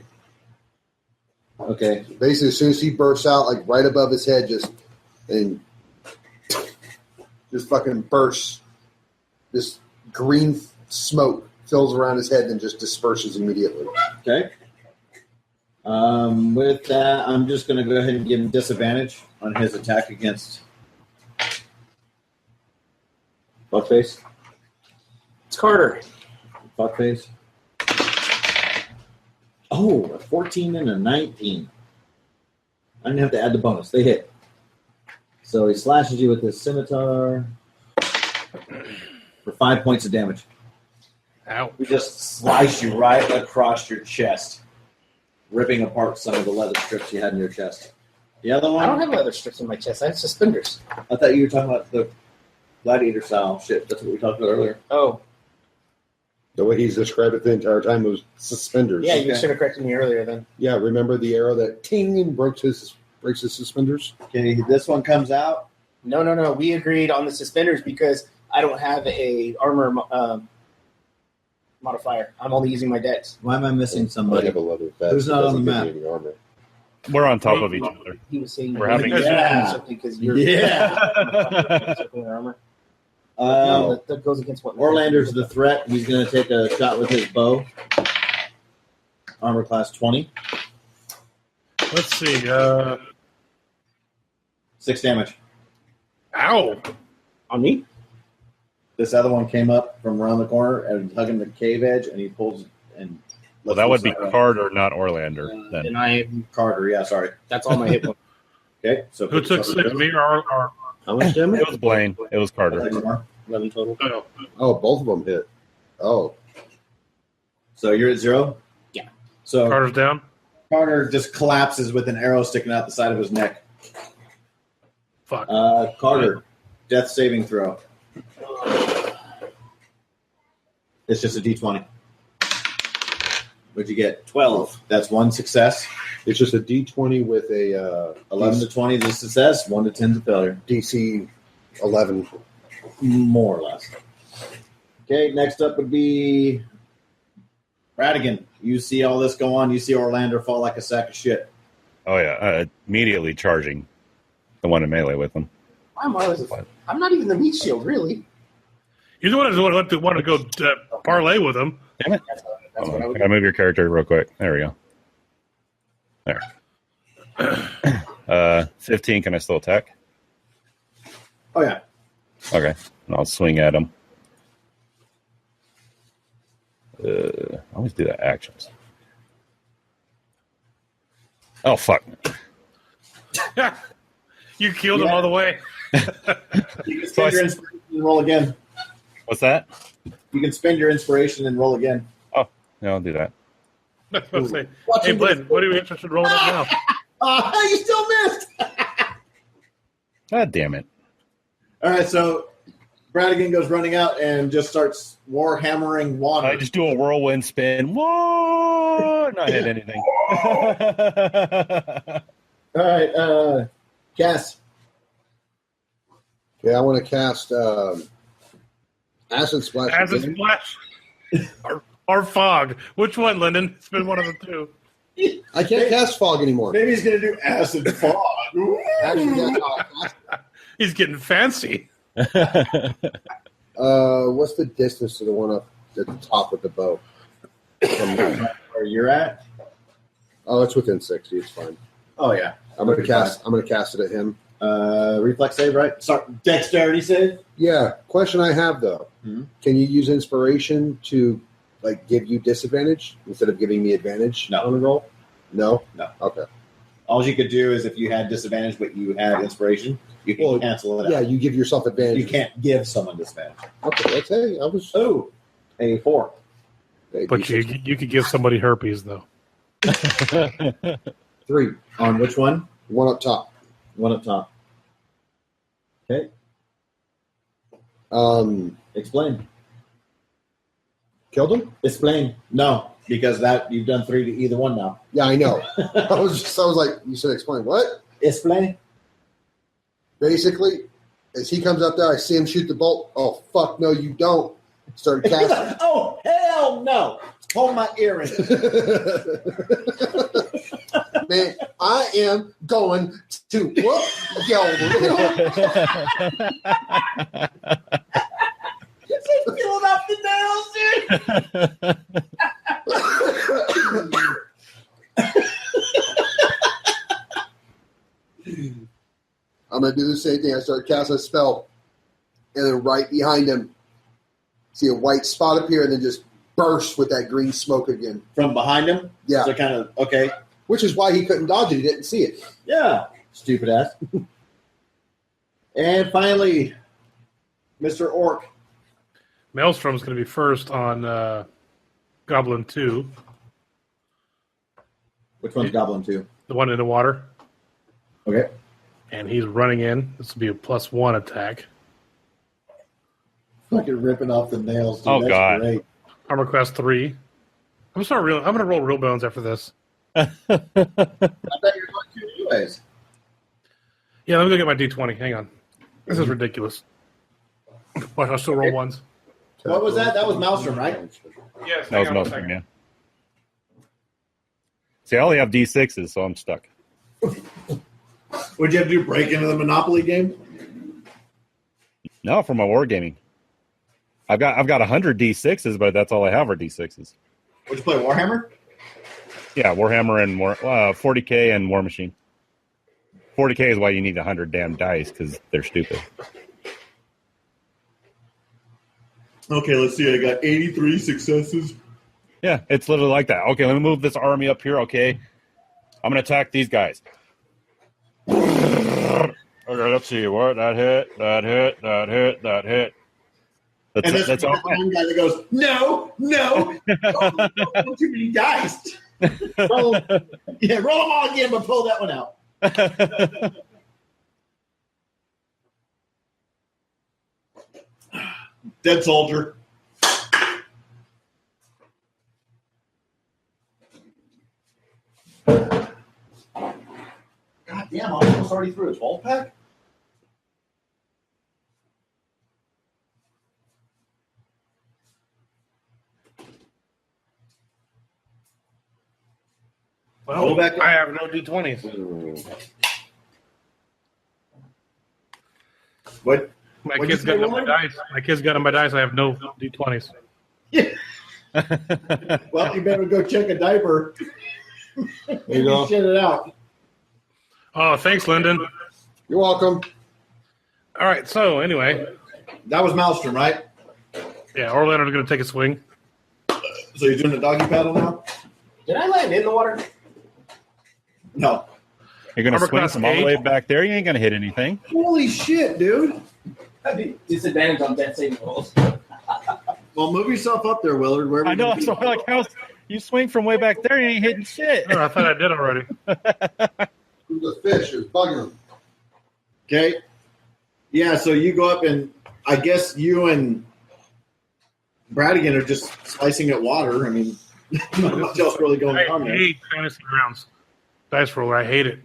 Okay. Basically, as soon as he bursts out, like right above his head, just fucking bursts. This green smoke fills around his head and just disperses immediately. Okay. With that, I'm just going to go ahead and give him disadvantage on his attack against Fuckface. It's Carter. Fuckface. Oh, a 14 and a 19. I didn't have to add the bonus. They hit. So he slashes you with his scimitar for 5 points of damage. Ow. We just slice you right across your chest, ripping apart some of the leather strips you had in your chest. The other one? I don't have leather strips in my chest. I have suspenders. I thought you were talking about the gladiator style shit. That's what we talked about earlier. Oh, The way he's described it the entire time was suspenders. yeah, you should have corrected me earlier then. Yeah, remember the arrow that ting and breaks his suspenders? Okay, this one comes out. No. We agreed on the suspenders because I don't have a armor modifier. I'm only using my dex. Why am I missing I somebody? have a leather vest. Who's not that on the doesn't map? give me any armor. We're on top of each other. He was saying We're having- something because you're armor. No, that goes against what Orlander's the threat. He's going to take a shot with his bow. Armor class 20. Let's see. 6 damage. Ow. on me. This other one came up from around the corner and hugging the cave edge, and he pulls and. Well, that would be Carter, not Orlander. Then. And I Carter. Yeah, sorry. that's all my hit points. Okay, so Who took 6? Me or How much damage? It was Blaine. It was Carter. 11 total. oh, Oh, both of them hit. Oh, So you're at 0. Yeah. So Carter's down? Carter just collapses with an arrow sticking out the side of his neck. Fuck. Carter, death saving throw. It's just a d20. What'd you get? 12. That's one success. it's just a D20 with a 11 to 20 is a success. 1 to 10 is a failure. DC 11. More or less. Okay, next up would be Radigan. You see all this go on. You see Orlander fall like a sack of shit. Oh yeah, immediately charging the one in melee with him. Why am I always I'm not even the meat shield, really. You're the one who want to go parlay with him. Damn it! That's Hold what I on. would Can I move your character real quick? There we go. There. 15. Can I still attack? Oh, yeah. Okay, and I'll swing at him. I always do that actions. Oh fuck! You killed him all the way. You can spend your inspiration and roll again. What's that? You can spend your inspiration and roll again. Oh, yeah, I'll do that. I was gonna say, hey, Glenn, what are you interested in rolling up now? You still missed! God damn it! All right, so Bradigan goes running out and just starts warhammering water. I just do a whirlwind spin. Whoa! Not hit anything. All right, Cass. Okay, I want to cast Acid Splash. Acid again. Splash or Fog? Which one, Lyndon? It's been one of the two. I can't cast Fog anymore. Maybe he's going to do acid fog. Actually, that's how I cast it. He's getting fancy. What's the distance to the one up at the top with the bow? Where you're at? Oh, it's within 60. It's fine. Oh, yeah. I'm gonna cast it at him. Reflex save, right? Sorry, dexterity save. Yeah. Question I have though: Mhm. Can you use inspiration to give you disadvantage instead of giving me advantage No. on a roll? No. No. Okay. All you could do is if you had disadvantage but you had inspiration, you can cancel it out. Yeah, you give yourself advantage. You can't give someone disadvantage. Okay. Let's say I was. Oh, a 4. But you could give somebody herpes though. 3. On which one? One up top. One up top. Okay. Explain. Killed him? Explain. No, because that you've done 3 to either one now. Yeah, I know. I was like, you said explain what? Explain. Basically, as he comes up there, I see him shoot the bolt. Oh fuck no, you don't. Started casting. Oh hell no! Hold my earring. Man, I am going to whoop yo. He's peeling off the nails, dude. I'm gonna do the same thing. I start casting a spell, and then right behind him, see a white spot appear, and then just burst with that green smoke again. From behind him? Yeah. So kind of, okay. Which is why he couldn't dodge it. He didn't see it. Yeah. Stupid ass. And finally, Mr. Orc. Maelstrom's going to be first on Goblin 2. Which one's Goblin 2? The one in the water. Okay. And he's running in. This will be a +1 attack. Fucking ripping off the nails, dude. Oh, That's God. great. Armor class 3. I'm going to roll real bones after this. I bet you're going to anyways. Yeah, let me go get my D20. Hang on. This is ridiculous. Watch, I'll still roll ones. What was that? That was Maelstrom, right? Yes, That was Maelstrom, yeah. See, I only have D6s, so I'm stuck. What'd you have to do? Break into the Monopoly game? No, for my wargaming. I've got 100 D6s, but that's all I have are D6s. Would you play Warhammer? Yeah, Warhammer and 40K and War Machine. 40K is why you need 100 damn dice, because they're stupid. Okay, let's see. I got 83 successes. Yeah, it's literally like that. Okay, let me move this army up here. Okay, I'm going to attack these guys. Okay, let's see. What? That hit. That's all. One guy that goes, no, too many dice. roll them all again, but pull that one out. Dead soldier. God damn, I'm almost already through a 12-pack? Well, I have no D20s. What? My kids got on my dice. My kids got on my dice. I have no D20s. Yeah. Well, you better go check a diaper. There you go. Shit it out. Oh, thanks, Lyndon. You're welcome. All right, so anyway. That was Maelstrom, right? Yeah, Orlando's going to take a swing. So you're doing the doggy paddle now? Did I land in the water? No. You're going to Armor swing class from all the way 8. back there. You ain't going to hit anything. Holy shit, dude. Disadvantage on death saving rolls. Well, move yourself up there, Willard. Where I know. So I'm like, how you swing from way back there? You ain't hitting shit. Oh, I thought I did already. The fish is bugging him. Okay. Yeah, so you go up and I guess you and Bradigan are just slicing at water. I mean, not much else really going on I there. hate fantasy grounds. Dice roller, I hate it.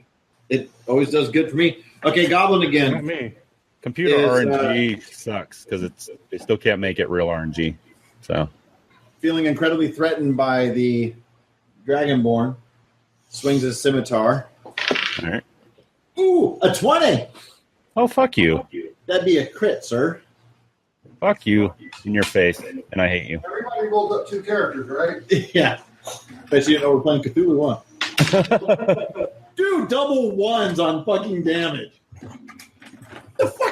It always does good for me. Okay, Goblin Not again. me. Computer Is, RNG sucks because they still can't make it real RNG. So Feeling incredibly threatened by the Dragonborn. Swings his scimitar. all right. Ooh, a 20. Oh, fuck you. That'd be a crit, sir. Fuck you in your face, and I hate you. Everybody rolled up 2 characters, right? Yeah. Bet you didn't know we're playing Cthulhu, huh? Dude, double ones on fucking damage.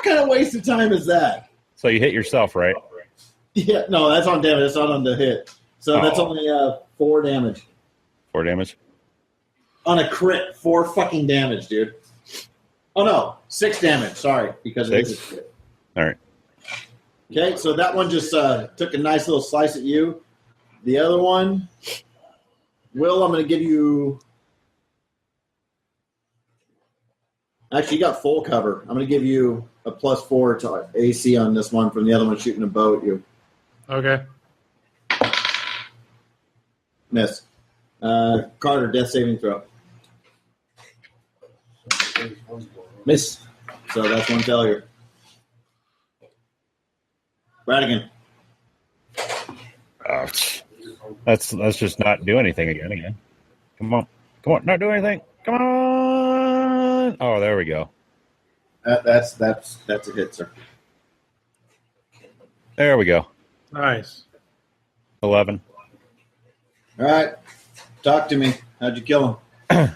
What kind of waste of time is that? So you hit yourself, right? Yeah, no, that's on damage. That's not on the hit. So that's only 4 damage. 4 damage? On a crit, 4 fucking damage, dude. Oh, no, 6 damage. Sorry, because it is a crit. All right. Okay, so that one just took a nice little slice at you. The other one, Will, I'm going to give you... Actually, you got full cover. I'm going to give you a +4 to AC on this one from the other one shooting a bow at you. Okay. Miss. Carter, death saving throw. Miss. So that's one failure. Radigan. Let's just not do anything again. Come on, not do anything. Come on. Oh, there we go. That's a hit, sir. There we go. Nice. 11. All right. Talk to me. How'd you kill him?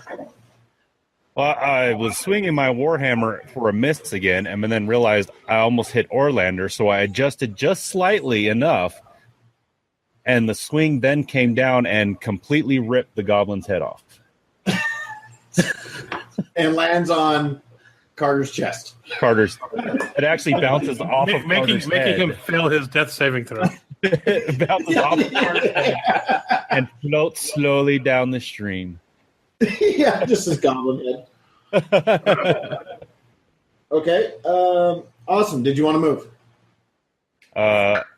Well, I was swinging my Warhammer for a miss again, and then realized I almost hit Orlander, so I adjusted just slightly enough, and the swing then came down and completely ripped the goblin's head off. And lands on Carter's chest. It actually bounces off of Carter's head. Making him fail his death saving throw. It bounces off of Carter's head and floats slowly down the stream. Yeah, just his goblin head. Okay. Awesome. Did you want to move?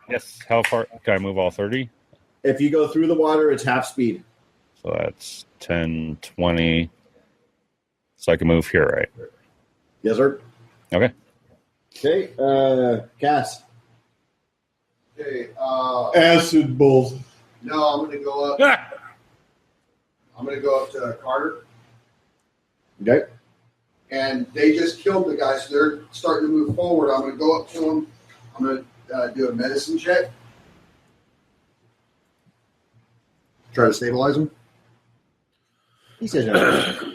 Yes. How far can I move? All 30? If you go through the water, it's half speed. So that's 10, 20. So I can move here, right? Yes, sir. Okay. Okay. Cass. Okay. Acid balls. No, I'm going to go up. I'm going to go up to Carter. Okay. And they just killed the guy, so they're starting to move forward. I'm going to go up to him. I'm going to do a medicine check. Try to stabilize him. He says no.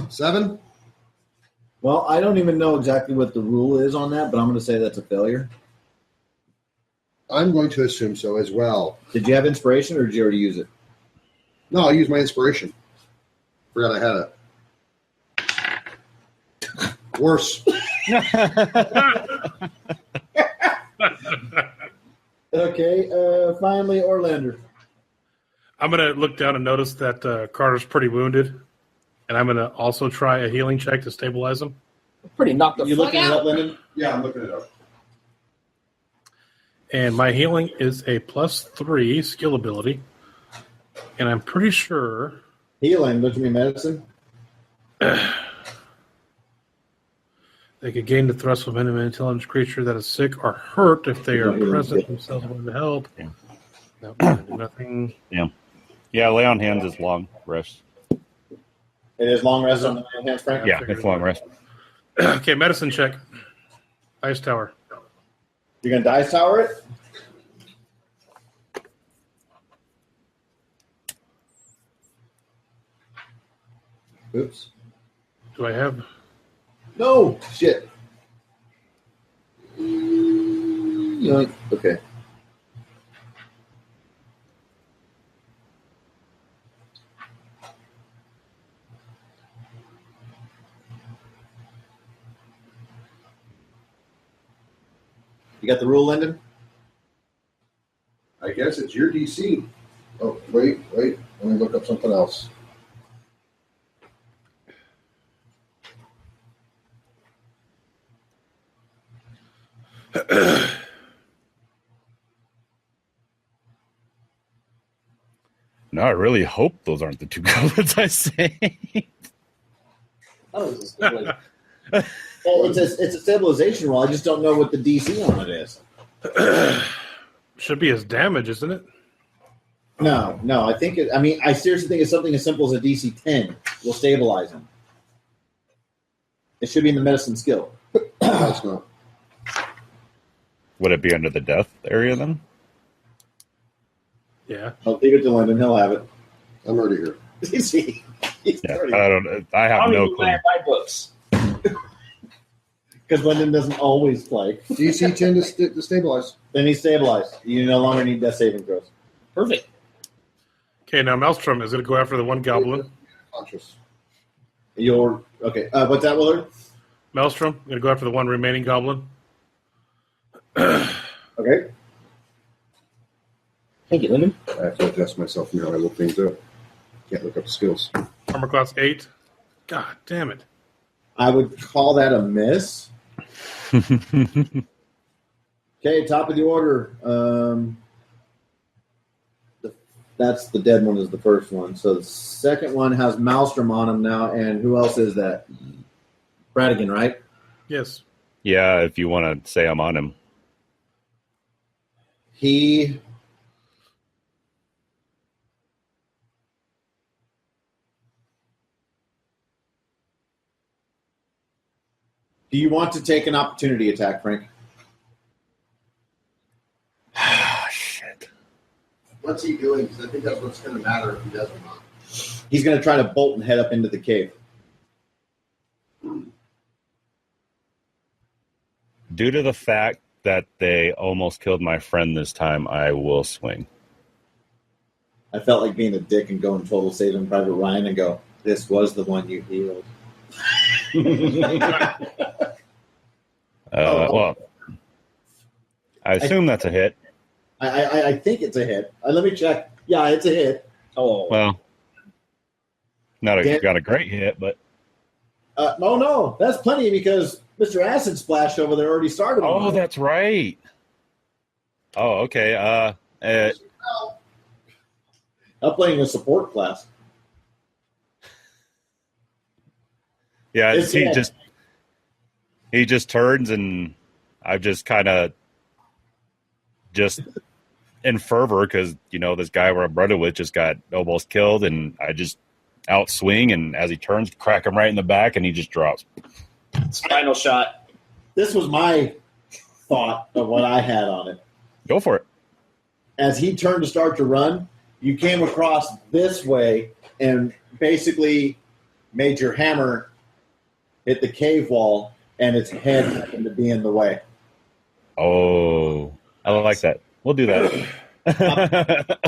7. Well, I don't even know exactly what the rule is on that, but I'm going to say that's a failure. I'm going to assume so as well. Did you have inspiration, or did you already use it? No, I used my inspiration. Forgot I had it. Worse. Okay. Finally, Orlander. I'm going to look down and notice that Carter's pretty wounded. And I'm going to also try a healing check to stabilize him. Pretty knocked the You fuck looking it out. up, Lyndon? Yeah, I'm looking it up. And my healing is a +3 skill ability. And I'm pretty sure... Healing, don't you mean medicine? They could gain the thrust of an intelligent creature that is sick or hurt if they are present themselves willing to help. Yeah. No, nothing. Yeah, lay on hands is long rest. It is long rest on the hands, Frank? Yeah, it's long rest. Okay, medicine check. Ice Tower. You're going to dice tower it? Oops. Do I have... No! Shit. Yoink. Okay. You got the rule, Lyndon? I guess it's your DC. Oh, wait. Let me look up something else. No, I really hope those aren't the 2 goblins I say. Oh, it's a stabilization roll. I just don't know what the DC on it is. Should be his damage, isn't it? No. I seriously think it's something as simple as a DC 10 will stabilize him. It should be in the medicine skill. That's not. Would it be under the death area then? Yeah. I'll leave it to Lyndon. He'll have it. I'm already here. See? He's Yeah, 30. I don't. I have I don't no even clue. buy my books. Because Lyndon doesn't always play. DC 10 to stabilize. Then he's stabilized. You no longer need death saving throws. Perfect. Okay, now Maelstrom is going to go after the one goblin. Conscious. Okay. What's that, Willard? Maelstrom going to go after the one remaining goblin. Okay. Thank you, Lyndon. I have to adjust myself from how I look things up. Can't look up skills. Armor class 8. God damn it. I would call that a miss. Okay, top of the order. That's the dead one is the first one. So the second one has Maelstrom on him now, and who else is that? Bradigan, right? Yes. Yeah, if you want to say I'm on him. He Do you want to take an opportunity attack, Frank? Shit. What's he doing? Because I think that's what's going to matter if he does or not. He's going to try to bolt and head up into the cave. Due to the fact that they almost killed my friend this time, I will swing. I felt like being a dick and going total Saving Private Ryan and go, this was the one you healed. Well, I assume that's a hit. I think it's a hit. Let me check. Yeah, it's a hit. Oh, Well, not a great hit, but No, that's plenty because Mr. Acid Splash over there already started. oh, that's right. Oh, okay. I'm playing a support class. Yeah, It's hit. he just turns, and I've just kind of just in fervor because this guy we're brother with just got almost killed, and I just out swing, and as he turns, crack him right in the back, and he just drops. final shot. This was my thought of what I had on it. Go for it. As he turned to start to run, you came across this way and basically made your hammer hit the cave wall, and its head happened to be in the way. Oh, I like that. We'll do that.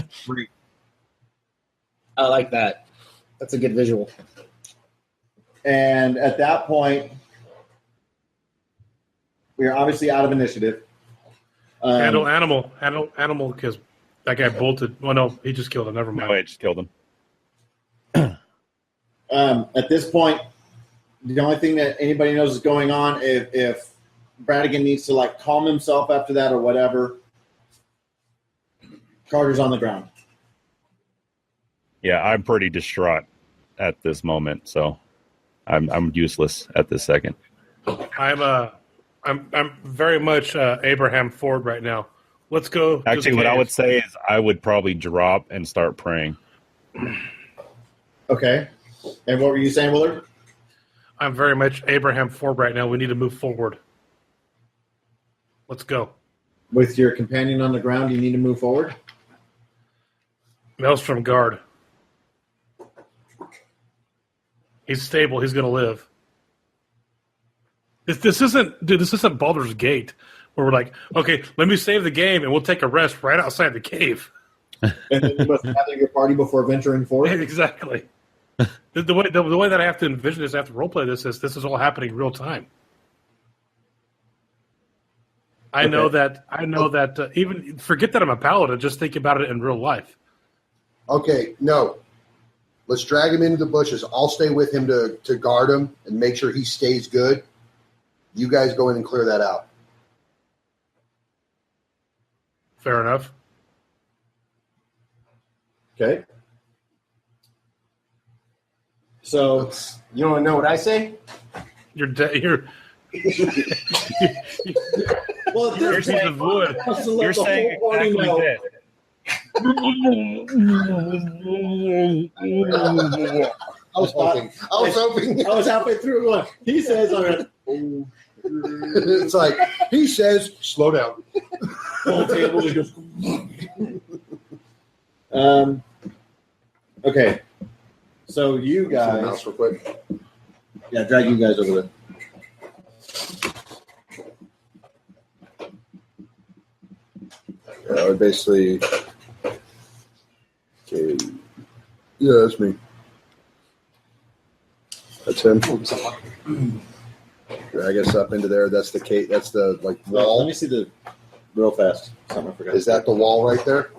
I like that. That's a good visual. And at that point, we are obviously out of initiative. Handle animal, because that guy bolted. Well, no, he just killed him. Never mind. No, I just killed him. At this point, the only thing that anybody knows is going on, if Bradigan needs to calm himself after that or whatever, Carter's on the ground. Yeah, I'm pretty distraught at this moment, so I'm useless at this second. I'm very much Abraham Ford right now. Let's go. Actually, what I would say is I would probably drop and start praying. Okay. And what were you saying, Willard? I'm very much Abraham Ford right now. We need to move forward. Let's go. With your companion on the ground, you need to move forward? Maelstrom guard. He's stable. He's going to live. This isn't Baldur's Gate where we're like, okay, let me save the game and we'll take a rest right outside the cave. And then you must gather your party before venturing forth? Exactly. The way that I have to envision this, I have to roleplay this is all happening real time. I know that even forget that I'm a paladin, just think about it in real life. Okay, no. Let's drag him into the bushes. I'll stay with him to guard him and make sure he stays good. You guys go in and clear that out. Fair enough. Okay. So You want to know what I say? You're well, at this piece of wood. point, to let You're the saying whole party exactly know. this. I was hoping. I was halfway through going, he says, all right, It's like, he says, slow down. whole table just goes. Okay. So you See the guys, mouse real quick. yeah, drag you guys over there. Yeah, I would basically. Okay. Yeah, that's me. That's him. Drag us up into there. That's the cake. That's the like Well, wall. let me see the real fast. Something I forgot. Is that the wall right there?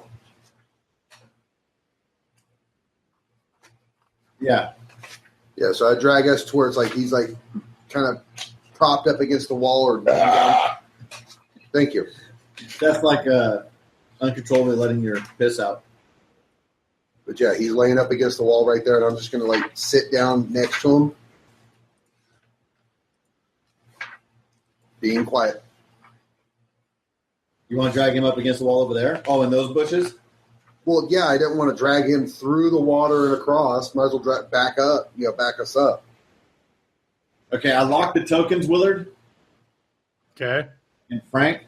Yeah. Yeah. So I drag us towards like he's like kind of propped up against the wall or. Thank you. That's like uncontrollably letting your piss out. But yeah, he's laying up against the wall right there, and I'm just gonna like sit down next to him, being quiet. You want to drag him up against the wall over there? Oh, in those bushes? Well, yeah, I didn't want to drag him through the water and across. Might as well drag back up, back us up. Okay, I locked the tokens, Willard Okay. and Frank.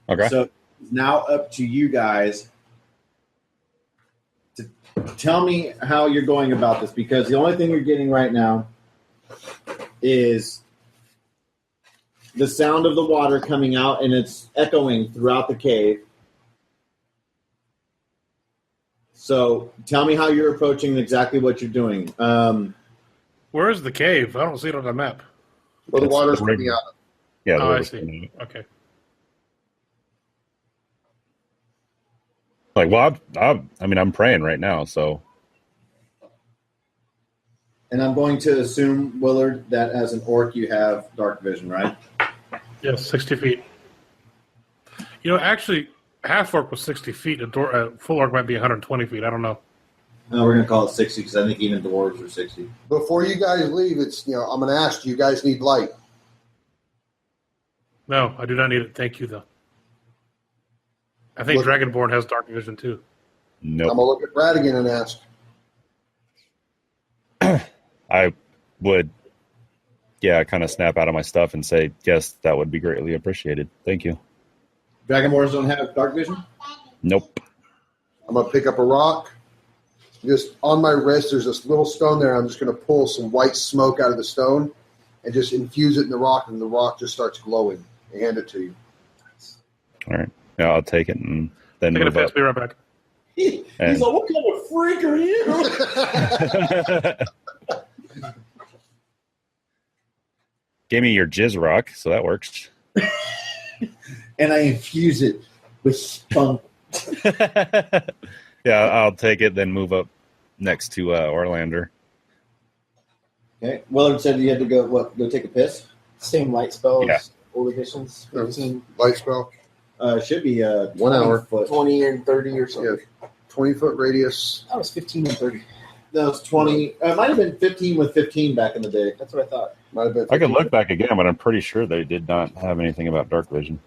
Okay. So it's now up to you guys to tell me how you're going about this, because the only thing you're getting right now is the sound of the water coming out, and it's echoing throughout the cave. So tell me how you're approaching exactly what you're doing. Where is the cave? I don't see it on the map. Well, the It's water's the rig- coming out. Yeah. the Oh, I river's see. coming out. Okay. Like, well, I'm praying right now, so And I'm going to assume, Willard, that as an orc you have dark vision, right? Yes, 60 feet. Actually, half orc was 60 feet. Full orc might be 120 feet. I don't know. No, we're going to call it 60 because I think even dwarves are 60. Before you guys leave, I'm going to ask, do you guys need light? No, I do not need it. Thank you, though. I think Look- Dragonborn has dark vision, too. I'm nope. going to look at Bradigan and ask. I would, kind of snap out of my stuff and say, yes, that would be greatly appreciated. Thank you. Dragonborns don't have dark vision? Nope. I'm going to pick up a rock. Just on my wrist, there's this little stone there. I'm just going to pull some white smoke out of the stone and just infuse it in the rock, and the rock just starts glowing. I hand it to you. All right. Yeah, I'll take it and then Taking a move piss. up. Be right back. He's And- like, what kind of freak are you? Gave me your jizz rock, so that works. And I infuse it with spunk. Yeah, I'll take it, then move up next to Orlander. Okay. Willard said you had to go take a piss? Same light spells, Yeah. old editions, 15, Light spell. Should be 1 hour. 20 and 30 or something. Yeah, 20-foot radius. That was 15 and 30. That was 20. It might have been 15 with 15 back in the day. That's what I thought. Might have been. I could look back again, but I'm pretty sure they did not have anything about dark vision.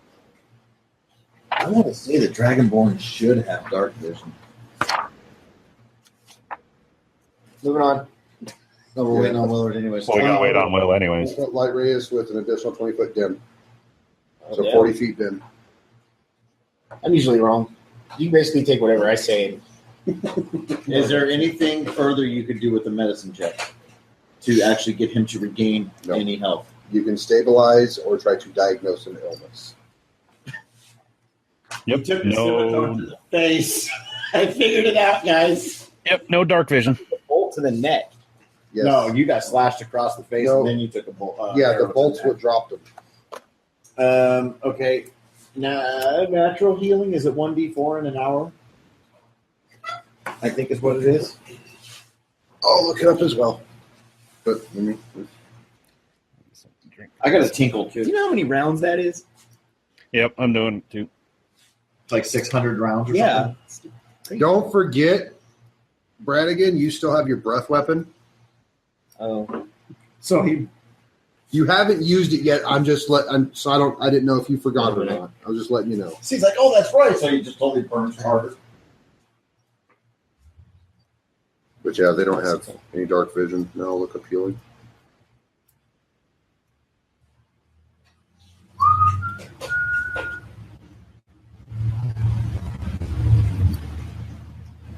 I want to say that Dragonborn should have dark vision. Moving on. No, we're waiting on Willard anyway. Well, we gotta wait on Will anyways. 20-foot light radius with an additional 20-foot dim. So Yeah. 40 feet dim. I'm usually wrong. You basically take whatever I say. Is there anything further you could do with the medicine check to actually get him to regain No. any health? You can stabilize or try to diagnose an illness. Yep. Took the scimitar to the face. I figured it out, guys. Yep. No dark vision. Bolt to the neck. Yes. No, you got slashed across the face, No. and then you took a bolt. Yeah, arrow the to bolts neck. would drop them. Okay. Now, natural healing is it 1d4 in an hour? I think is what it is. I'll look it up as well. But I got a tinkle Do you too. know how many rounds that is? Yep, I'm doing it too. It's like 600 rounds or Yeah. something. don't forget, Bradigan, you still have your breath weapon. Oh. So he. You haven't used it yet. I didn't know if you forgot it or not. I was just letting you know. So he's like, oh, that's right. So he just totally burns harder. But yeah, they don't have any dark vision. No, look appealing.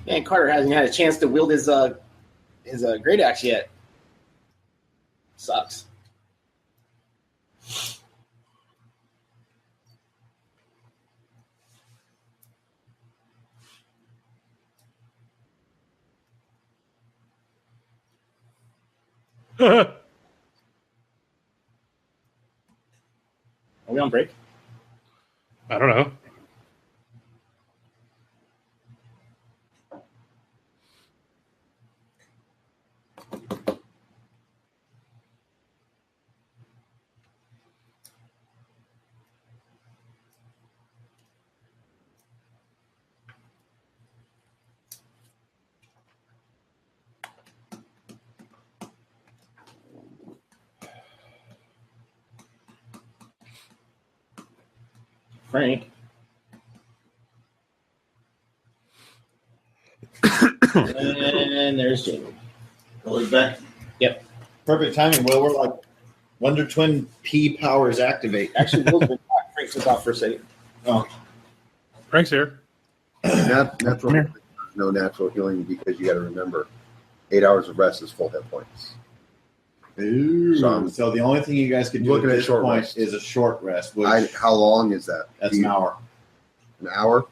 Man, Carter hasn't had a chance to wield his his great axe yet. Sucks. I Are we on break? don't know. Frank. And there's Jamie. Well, he's back. Yep. Perfect timing. Well, we're like Wonder Twin P powers activate. Actually, Will's been back. Frank took off for a second. Oh, Frank's here. Natural, no natural healing because you got to remember, 8 hours of rest is full hit points. ooh. So So the only thing you guys can do looking at at this short point rest. is a short rest. Which How long is that? that's an hour. An hour?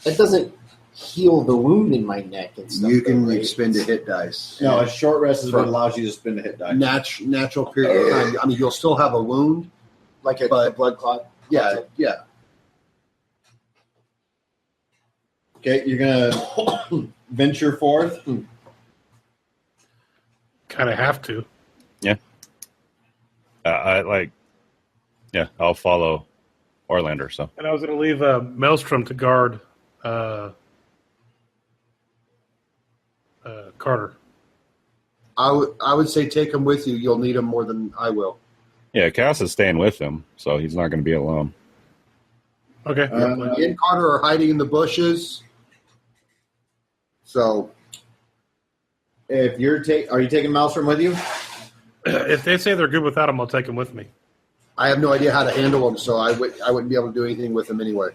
That doesn't heal the wound in my neck and stuff. You can though, right? spend a hit dice. No, a short rest is what For- allows you to spin a hit die. Natural period of time. I mean, you'll still have a wound. like a but- blood clot. Yeah, yeah. Okay, you're gonna venture forth. Kind of have to. I'll follow Orlander. So And I was going to leave Maelstrom to guard Carter. I would say take him with you. You'll need him more than I will. yeah, Cass is staying with him, so he's not going to be alone. Okay. Me and Carter are hiding in the bushes. So If you're are you taking Maelstrom with you? If they say they're good without him, I'll take him with me. I have no idea how to handle him, so I wouldn't be able to do anything with him anyway.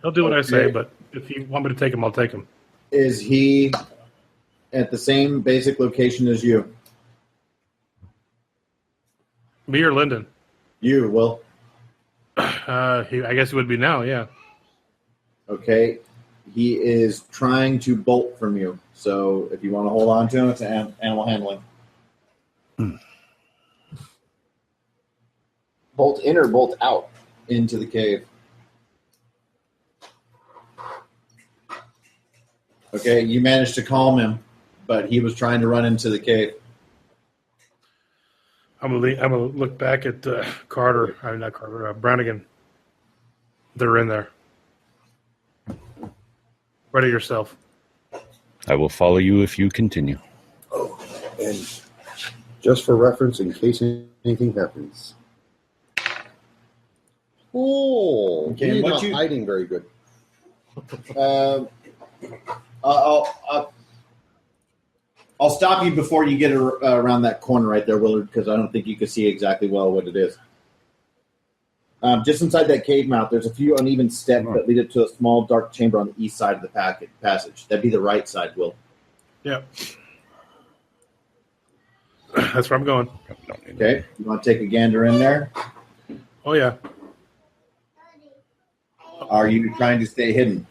He'll do what I say, Okay. but if you want me to take him, I'll take him. Is he at the same basic location as you? Me or Lyndon? You, Will. I guess it would be now, yeah. Okay. He is trying to bolt from you. So if you want to hold on to him, it's animal handling. Bolt in or bolt out? Into the cave. Okay, you managed to calm him, but he was trying to run into the cave. I'm gonna look back at Carter. I mean, not Carter. Brannigan. They're in there. Ready yourself. I will follow you if you continue. Oh, and just for reference, in case anything happens. Oh, Okay, you're what not you- hiding very good. I'll stop you before you get around that corner right there, Willard, because I don't think you can see exactly well what it is. Just inside that cave mouth, there's a few uneven steps that lead up to a small dark chamber on the east side of the passage. That'd be the right side, Will. Yeah. That's where I'm going. Okay, you want to take a gander in there? Oh, yeah. Are you trying to stay hidden?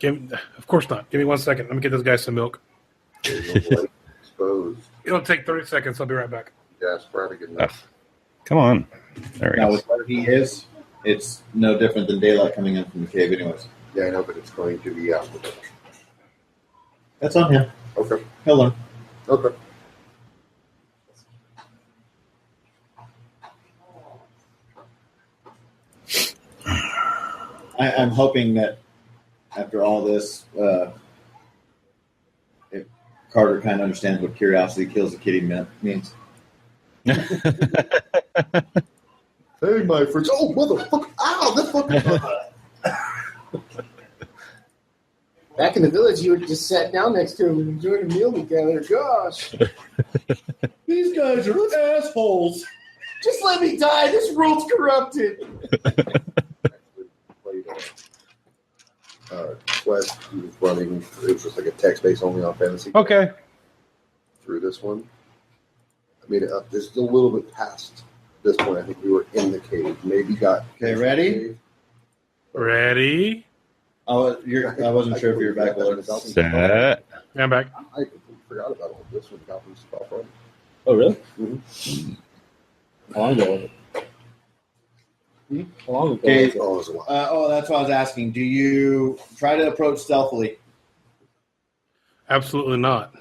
Of course not. Give me 1 second. Let me get this guy some milk. Exposed. It'll take 30 seconds. I'll be right back. Yeah, it's probably good Ah, enough. come on. There he Now, is. with where he is, it's no different than daylight coming in from the cave anyways. Yeah, I know, but it's going to be out. That's on him. Okay. He'll learn. Okay. I'm hoping that after all this, if Carter kind of understands what curiosity kills a kitty means. Hey, my friends. Oh, motherfucker. Ow, that fucking. Back in the village, you just sat down next to him and enjoyed a meal together. Gosh. These guys are assholes. Just let me die. This world's corrupted. Played, 12 quest. He was running. It was just like a text based only on fantasy. Okay. Through this one, I made it up. This is a little bit past this point. I think we were in the cave. Maybe got. Okay, ready? Ready? Oh, I wasn't sure if you were back. Set. Yeah, I'm back. I completely forgot about all this one. Got from stuff on. Oh, really? Mm-hmm. How long ago was it? How long ago? Okay. was it? Oh, it was a while. That's what I was asking. Do you try to approach stealthily? Absolutely not.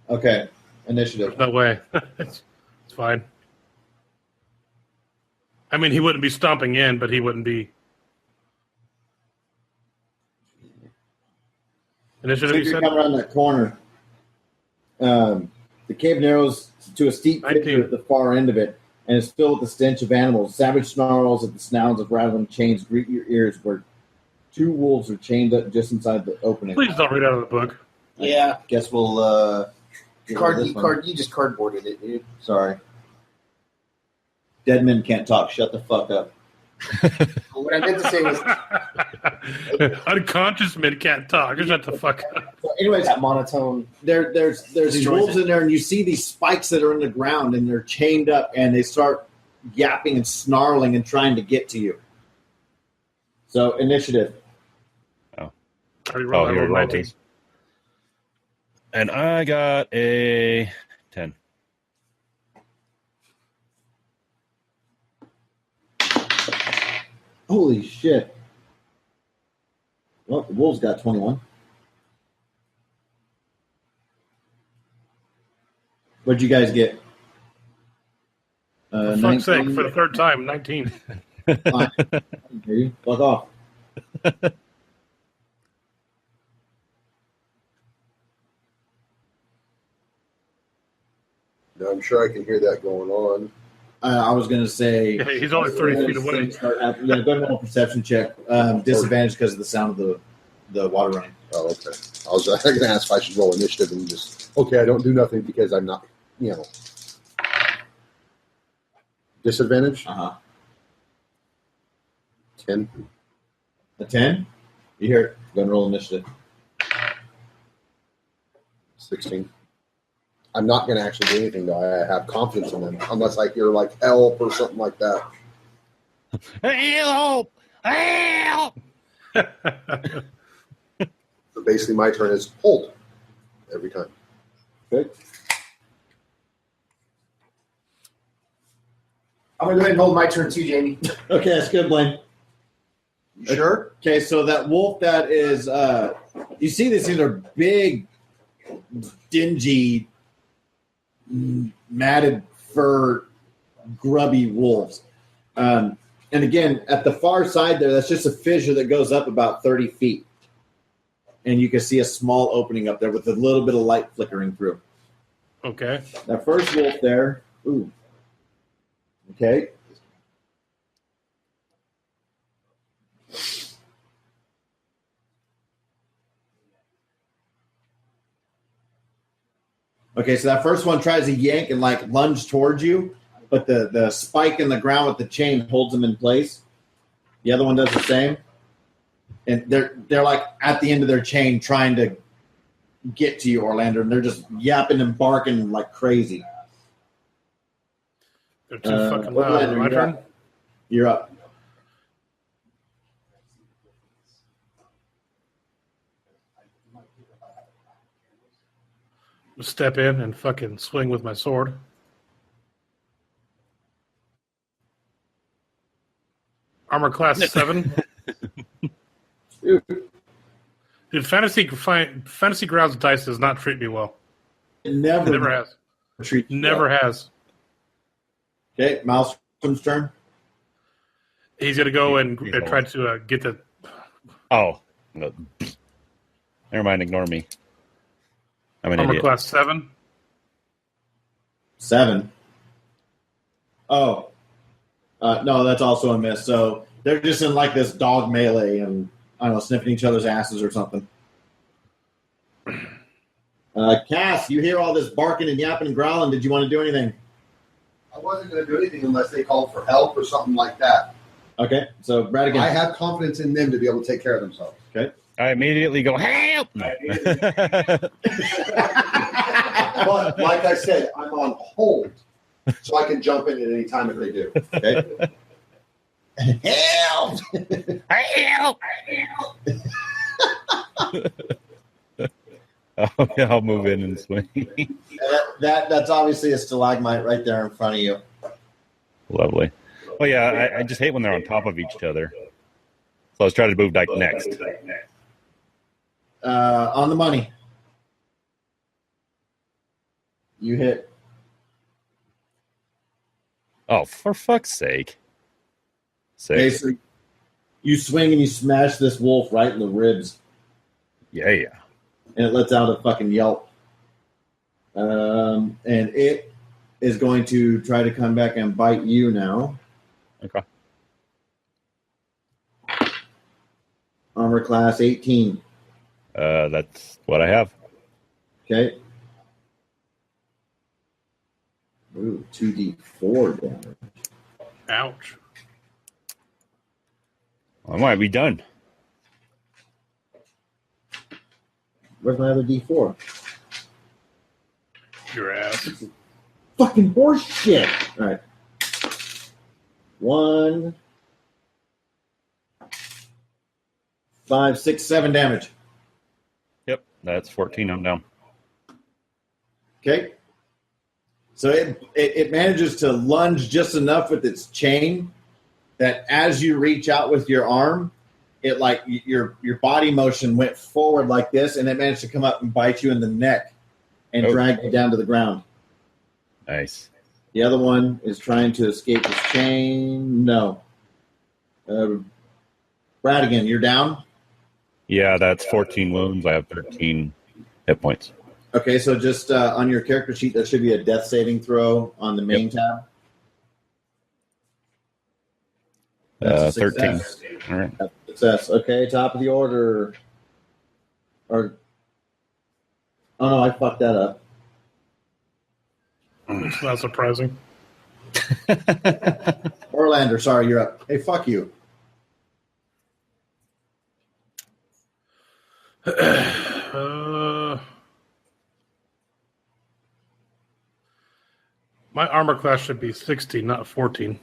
Okay. Initiative. No way. It's fine. I mean, he wouldn't be stomping in, but he wouldn't be. Initiative, So you you said? come around that corner. The cave narrows to a steep 19. fissure at the far end of it, and is filled with the stench of animals. Savage snarls at the sounds of rattling chains greet your ears, where 2 wolves are chained up just inside the opening. Please don't read out of the book. Yeah. Guess we'll get rid of this one. You just cardboarded it, dude. Sorry. Dead men can't talk. Shut the fuck up. What I meant to say was Unconscious men can't talk. Shut the fuck up. So anyways, that monotone. there's these Destroys wolves it. in there, and you see these spikes that are in the ground, and they're chained up, and they start yapping and snarling and trying to get to you. So initiative. I already rolled, I here, rolled roll 19. these. And I got a 10. Holy shit. Well, the wolves got 21. What'd you guys get? For fuck's sake, for the third time, 19. Fine. Hear you. Fuck off. Now, I'm sure I can hear that going on. I was going to say... Hey, he's only 30 feet away. Yeah, go ahead and roll a perception check. Disadvantage because of the sound of the water running. Oh, okay. I was going to ask if I should roll initiative and just, okay, I don't do nothing because I'm not, disadvantage? Uh-huh. 10. A 10? You hear it. Go and roll initiative. 16. I'm not going to actually do anything, though. I have confidence in them, unless I hear, like, help or something like that. Help! Help! So basically, my turn is hold every time. Good. I'm gonna go ahead and hold my turn too, Jamie. Okay, that's good, Blaine. You sure? Okay, so that wolf that is, you see these are big, dingy, matted fur, grubby wolves. And again, at the far side there, that's just a fissure that goes up about 30 feet. And you can see a small opening up there with a little bit of light flickering through. Okay. That first wolf there, ooh. Okay. Okay, so that first one tries to yank and like lunge towards you, but the spike in the ground with the chain holds them in place. The other one does the same. And they're like at the end of their chain trying to get to you, Orlando, and they're just yapping and barking like crazy. They're too fucking loud. Orlando, My you're turn? up. You're up. Step in and fucking swing with my sword. Armor class 7. Dude, Fantasy Grounds dice does not treat me well. It never has. treat you Never well. has. Okay, Maelstroom's turn. He's going to go and He's try to get the... Oh. No. Never mind, ignore me. I'm an Armor idiot. class 7. 7. Oh. No, that's also a miss. So they're just in like this dog melee and, I don't know, sniffing each other's asses or something. Cass, you hear all this barking and yapping and growling. Did you want to do anything? I wasn't going to do anything unless they called for help or something like that. Okay, so Bradigan. I have confidence in them to be able to take care of themselves. Okay. I immediately go, help! But like I said, I'm on hold, so I can jump in at any time if they do. Okay. Help! Help! I'll move in and swing. That's obviously a stalagmite right there in front of you. Lovely. Well, yeah, I just hate when they're on top of each other. So I was trying to move like next. On the money. You hit. Oh, for fuck's sake. Basically, you swing and you smash this wolf right in the ribs. Yeah. And it lets out a fucking yelp. And it is going to try to come back and bite you now. Okay. Armor class 18. That's what I have. Okay. Ooh, 2d4 damage. Ouch. I might be done. Where's my other d4? Your ass. Fucking horse shit. All right. 1, 5, 6, 7 damage. Yep, that's 14. I'm down. Okay. So it manages to lunge just enough with its chain that as you reach out with your arm, it like your body motion went forward like this, and it managed to come up and bite you in the neck and drag you down to the ground. Nice. The other one is trying to escape his chain. No. Bradigan, you're down? Yeah, that's 14 wounds. I have 13 hit points. Okay, so just on your character sheet, there should be a death saving throw on the main tab. That's 13. All right. That's a success. Okay, top of the order. Oh no, I fucked that up. It's not surprising. Orlander, sorry, you're up. Hey, fuck you. My armor class should be 16, not 14.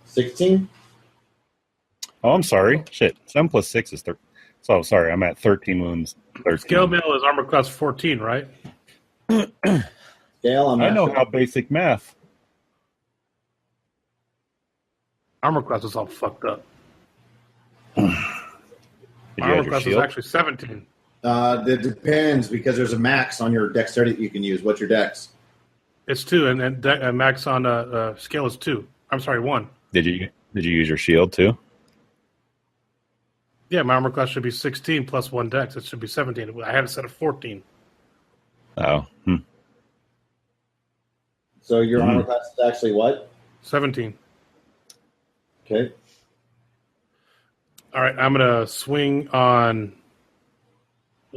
16? Oh, I'm sorry. Shit. 7 plus 6 is 13. So, sorry, I'm at 13 wounds. 13. Scale mail is armor class 14, right? Scale, I know how basic math. Armor class is all fucked up. Did My you armor add your class is shield? actually 17. It depends because there's a max on your dexterity that you can use. What's your dex? It's 2, and max on scale is 2. I'm sorry, 1. Did you use your shield too? Yeah, my armor class should be 16 plus 1 dex. It should be 17. I had it set at 14. Oh. So your armor class is actually what? 17. Okay. All right, I'm going to swing on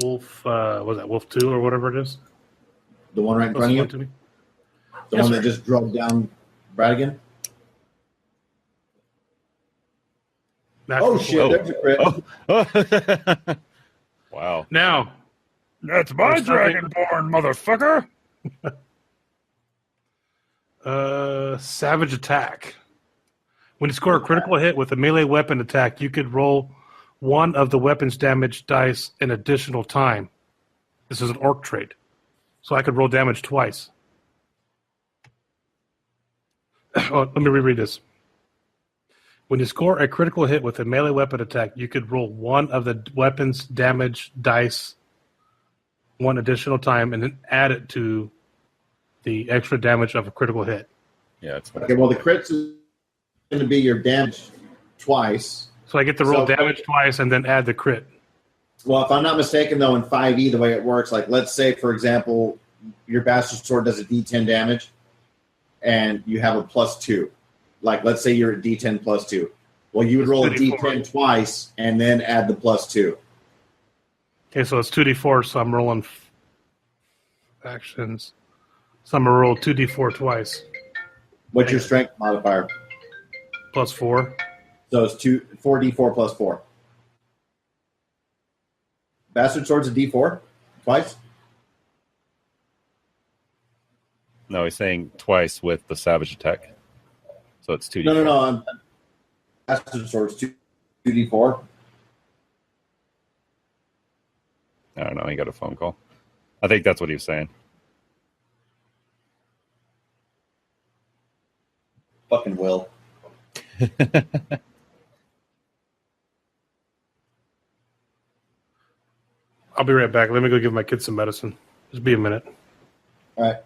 Wolf, was that Wolf 2 or whatever it is? The one right in front of you? To me? The Yes, one sir. that just drove down Bradigan? Natural shit, 20. there's a crit. Wow. Now, That's my There's nothing- dragonborn, motherfucker. Savage Attack. When you score a critical hit with a melee weapon attack, you could roll one of the weapon's damage dice an additional time. This is an orc trait. So I could roll damage twice. Let me reread this. When you score a critical hit with a melee weapon attack, you could roll one of the weapon's damage dice one additional time and then add it to the extra damage of a critical hit. Yeah, it's fine. Okay, well, the crits is going to be your damage twice. So I get to roll So- damage twice and then add the crit. Well, if I'm not mistaken, though, in 5e, the way it works, like, let's say, for example, your bastard sword does a d10 damage, and you have a +2. Like, let's say you're at d10 +2. Well, you would roll a 2d4. d10 twice and then add the +2. Okay, so it's 2d4, so I'm rolling actions. So I'm going to roll 2d4 twice. What's your strength modifier? Plus 4. So it's 4d4 plus 4. Bastard Sword's a d4 twice. No, he's saying twice with the savage attack. So it's 2d4. No. Bastard Sword's 2d4. I don't know. He got a phone call. I think that's what he was saying. Fucking Will. I'll be right back. Let me go give my kids some medicine. Just be a minute. All right.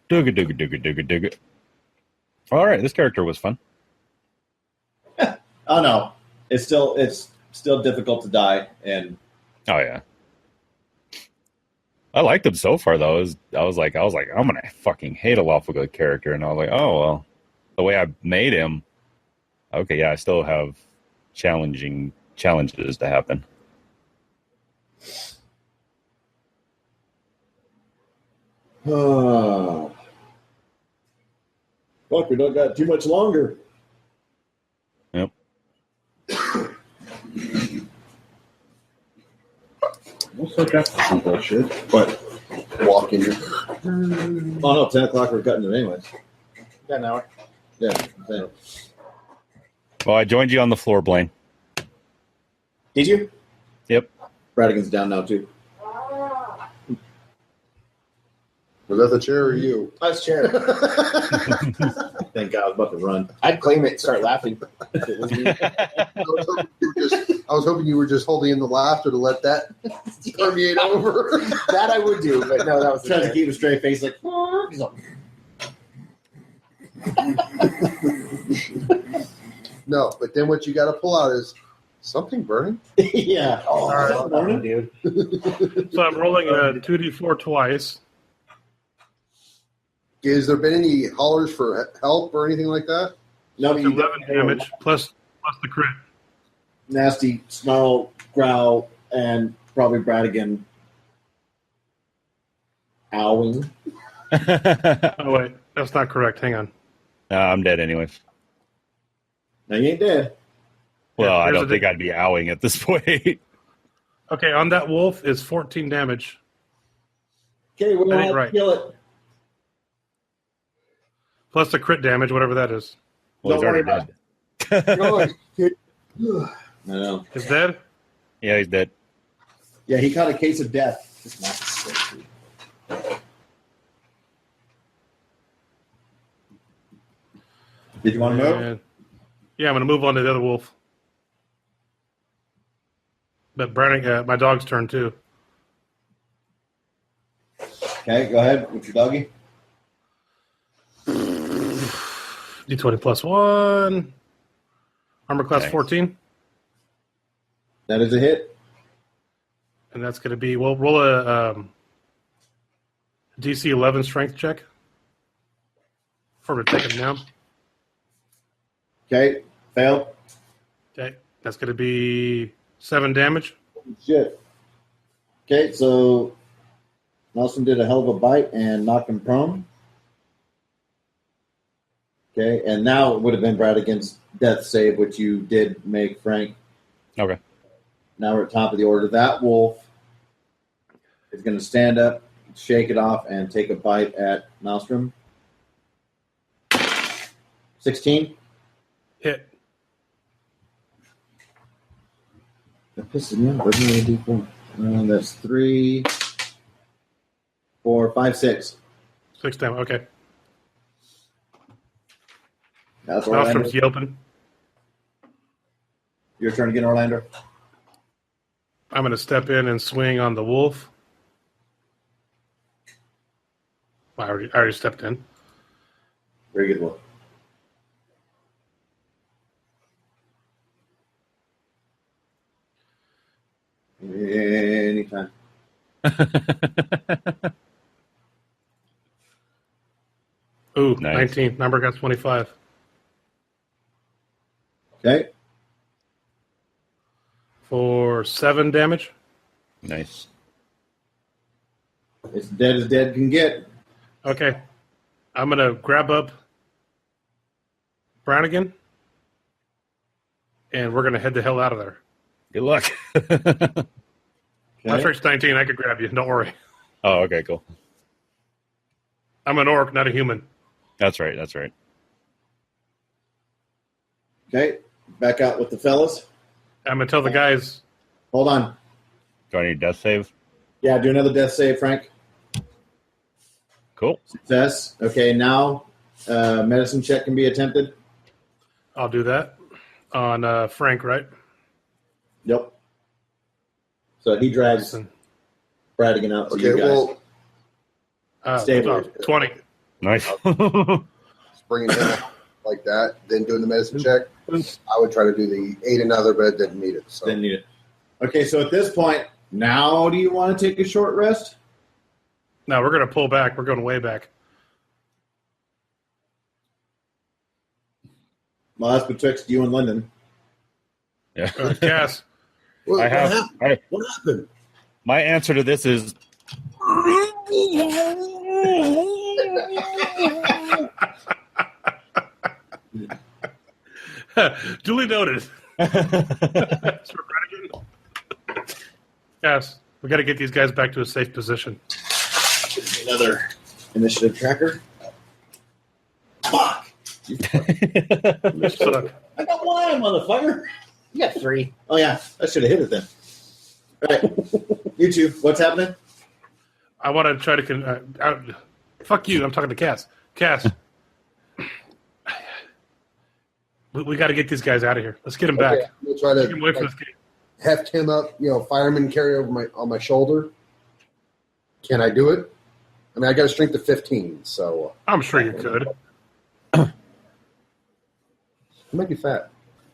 Dooga. All right, this character was fun. Oh no, it's still difficult to die, and Oh yeah, I liked him so far though. I was like, I'm gonna fucking hate a lawful good character, and I was like, oh well, the way I made him, okay, yeah, I still have challenges to happen. oh, fuck, we don't got too much longer. Yep. What's like that some bullshit? But walking. Oh no, 10 o'clock. We're cutting it anyways. Got an hour. Yeah. Same. Well, I joined you on the floor, Blaine. Did you? Yep. Bradigan's down now too. Was that the chair or you? I was chair. Thank God, I was about to run. I'd claim it and start laughing. If it was me. I was hoping you were just holding in the laughter to let that permeate over. That I would do, but no, that was the Trying to chair. keep a straight face, like. No, but then what you got to pull out is something burning. Yeah. Oh, All right. Dude. So I'm rolling a 2d4 twice. Has there been any hollers for help or anything like that? No, It's you 11 damage plus the crit. nasty snarl, growl, and probably Bradigan owling. Oh wait, that's not correct. Hang on. I'm dead anyways. Now you ain't dead. Well, Yeah, I here's don't the think I'd be owing at this point. Okay, on that wolf is 14 damage. Okay, we're That gonna ain't have right. to kill it. Plus the crit damage, whatever that is. Well, he's Don't already worry dead. I know. Is dead? Yeah, he's dead. Yeah, he caught a case of death. This map is so cool. Did you want to move? And- yeah, I'm going to move on to the other wolf. But Browning, my dog's turn too. Okay, go ahead with your doggy. D20 plus 1. Armor class Nice. 14. That is a hit. And that's going to be, we'll roll a DC 11 strength check for him to take him down. Okay, fail. Okay, that's going to be 7 damage. Shit. Okay, so Nelson did a hell of a bite and knocked him prone. Okay, and now it would have been Bradigan's death save, which you did make, Frank. Okay. Now we're at top of the order. That wolf is going to stand up, shake it off, and take a bite at Maelstrom. 16. Hit. That pisses me off. Where's my D4? That's 3, 4, 5, 6. 6 damage. Okay. That's Orlando. Maelstrom's yelping. Your turn again, Orlando. I'm going to step in and swing on the wolf. I already stepped in. Very good wolf. Anytime. Ooh, Nice. 19. Number got 25. Okay. For 7 damage. Nice. It's dead as dead can get. Okay. I'm going to grab up Brannigan, and we're gonna head the hell out of there. Good luck. My strength's 19. I could grab you. Don't worry. Oh, okay, cool. I'm an orc, not a human. That's right. That's right. Okay, back out with the fellas. I'm gonna tell the guys. Hold on. Do I need a death save? Yeah, do another death save, Frank. Cool. Success. Okay, now medicine check can be attempted. I'll do that on Frank, right? Yep. So he drags Bradigan out to Okay, you guys. well, Stable. 20. Nice. just bringing him up like that, then doing the medicine check. I would try to do the 8 another, but it didn't need it. So Didn't need it. Okay, so at this point, now do you want to take a short rest? No, we're gonna pull back. We're going way back. Well, that's betwixt you and Lyndon. Yeah. Cass. What, I have. what happened? My answer to this is Duly noted. Yes, we got to get these guys back to a safe position. Another initiative tracker. Fuck! So, I got one eye, motherfucker. You got 3. Oh, yeah. I should have hit it then. All right. You two, what's happening? I want to try to. Fuck you! I'm talking to Cass. Cass, we got to get these guys out of here. Let's get them back. Okay, I'm gonna try Take them away to from this game. heft him up, fireman carry over on my shoulder. Can I do it? I mean, I got a strength of 15, so I'm sure you could. I might be fat.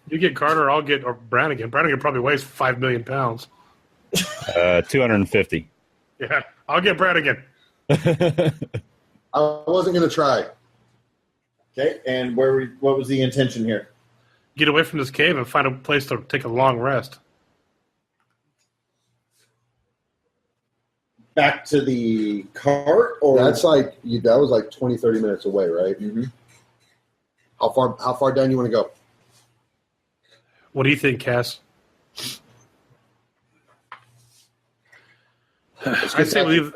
You get Carter, I'll get Brannigan. Brannigan probably weighs 5 million pounds. 250. Yeah, I'll get Brannigan. I wasn't going to try. Okay, and what was the intention here? Get away from this cave and find a place to take a long rest. Back to the cart, or That's that was like 20, 30 minutes away, right? Mm-hmm. How far down you want to go? What do you think, Cass? I say we leave.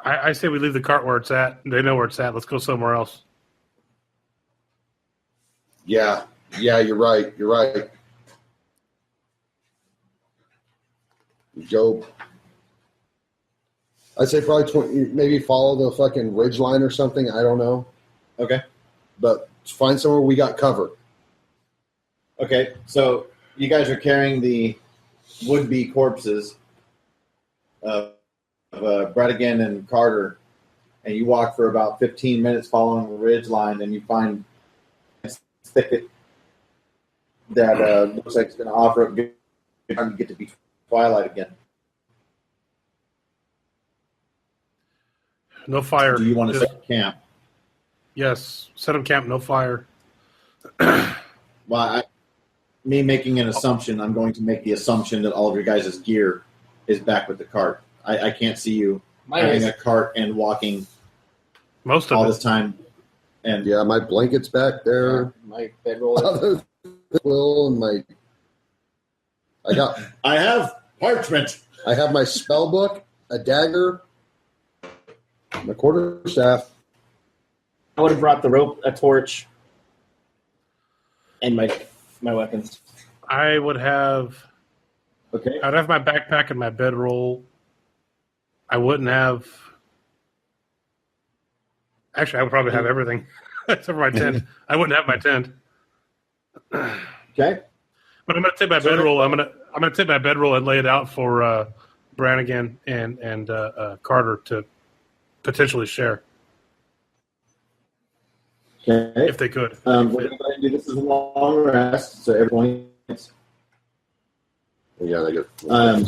I say we leave the cart where it's at. They know where it's at. Let's go somewhere else. Yeah, you're right. You're right. Go. I'd say probably 20, maybe follow the fucking ridge line or something. I don't know. Okay. But find somewhere we got cover. Okay, so you guys are carrying the would-be corpses of Bradigan and Carter, and you walk for about 15 minutes following the ridge line, and you find a thicket that looks like it's going to offer up good time to get to be twilight again. No fire. Do you want to Just- set camp? Yes. Set up camp. No fire. Well, me making an assumption, I'm going to make the assumption that all of your guys' gear is back with the cart. I can't see you Mine having is. a cart and walking Most all of this it. time. And Yeah, my blanket's back there. My bedroll. Other quill and my. I have parchment. I have my spell book, a dagger, my quarterstaff. I would have brought the rope, a torch, and my weapons. I would have. Okay. I'd have my backpack and my bedroll. I wouldn't have. Actually, I would probably have everything except for my tent. I wouldn't have my tent. Okay. But I'm gonna take my bedroll. I'm gonna take my bedroll and lay it out for Brannigan and Carter to potentially share Okay. if they could. We're going to go ahead and do this as a long rest, so everyone. Yeah, they get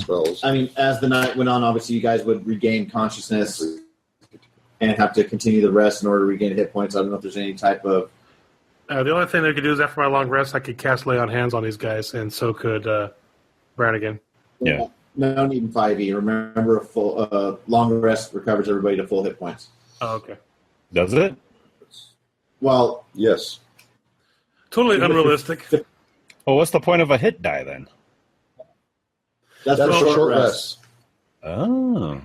spells. I mean, as the night went on, obviously you guys would regain consciousness and have to continue the rest in order to regain hit points. I don't know if there's any type of. The only thing they could do is after my long rest, I could cast lay on hands on these guys, and so could Brannigan. Yeah. No need in 5e. Remember, a full long rest recovers everybody to full hit points. Oh, okay. Does it? Well, Yes. Totally unrealistic. Well, what's the point of a hit die then? That's a short rest. Oh.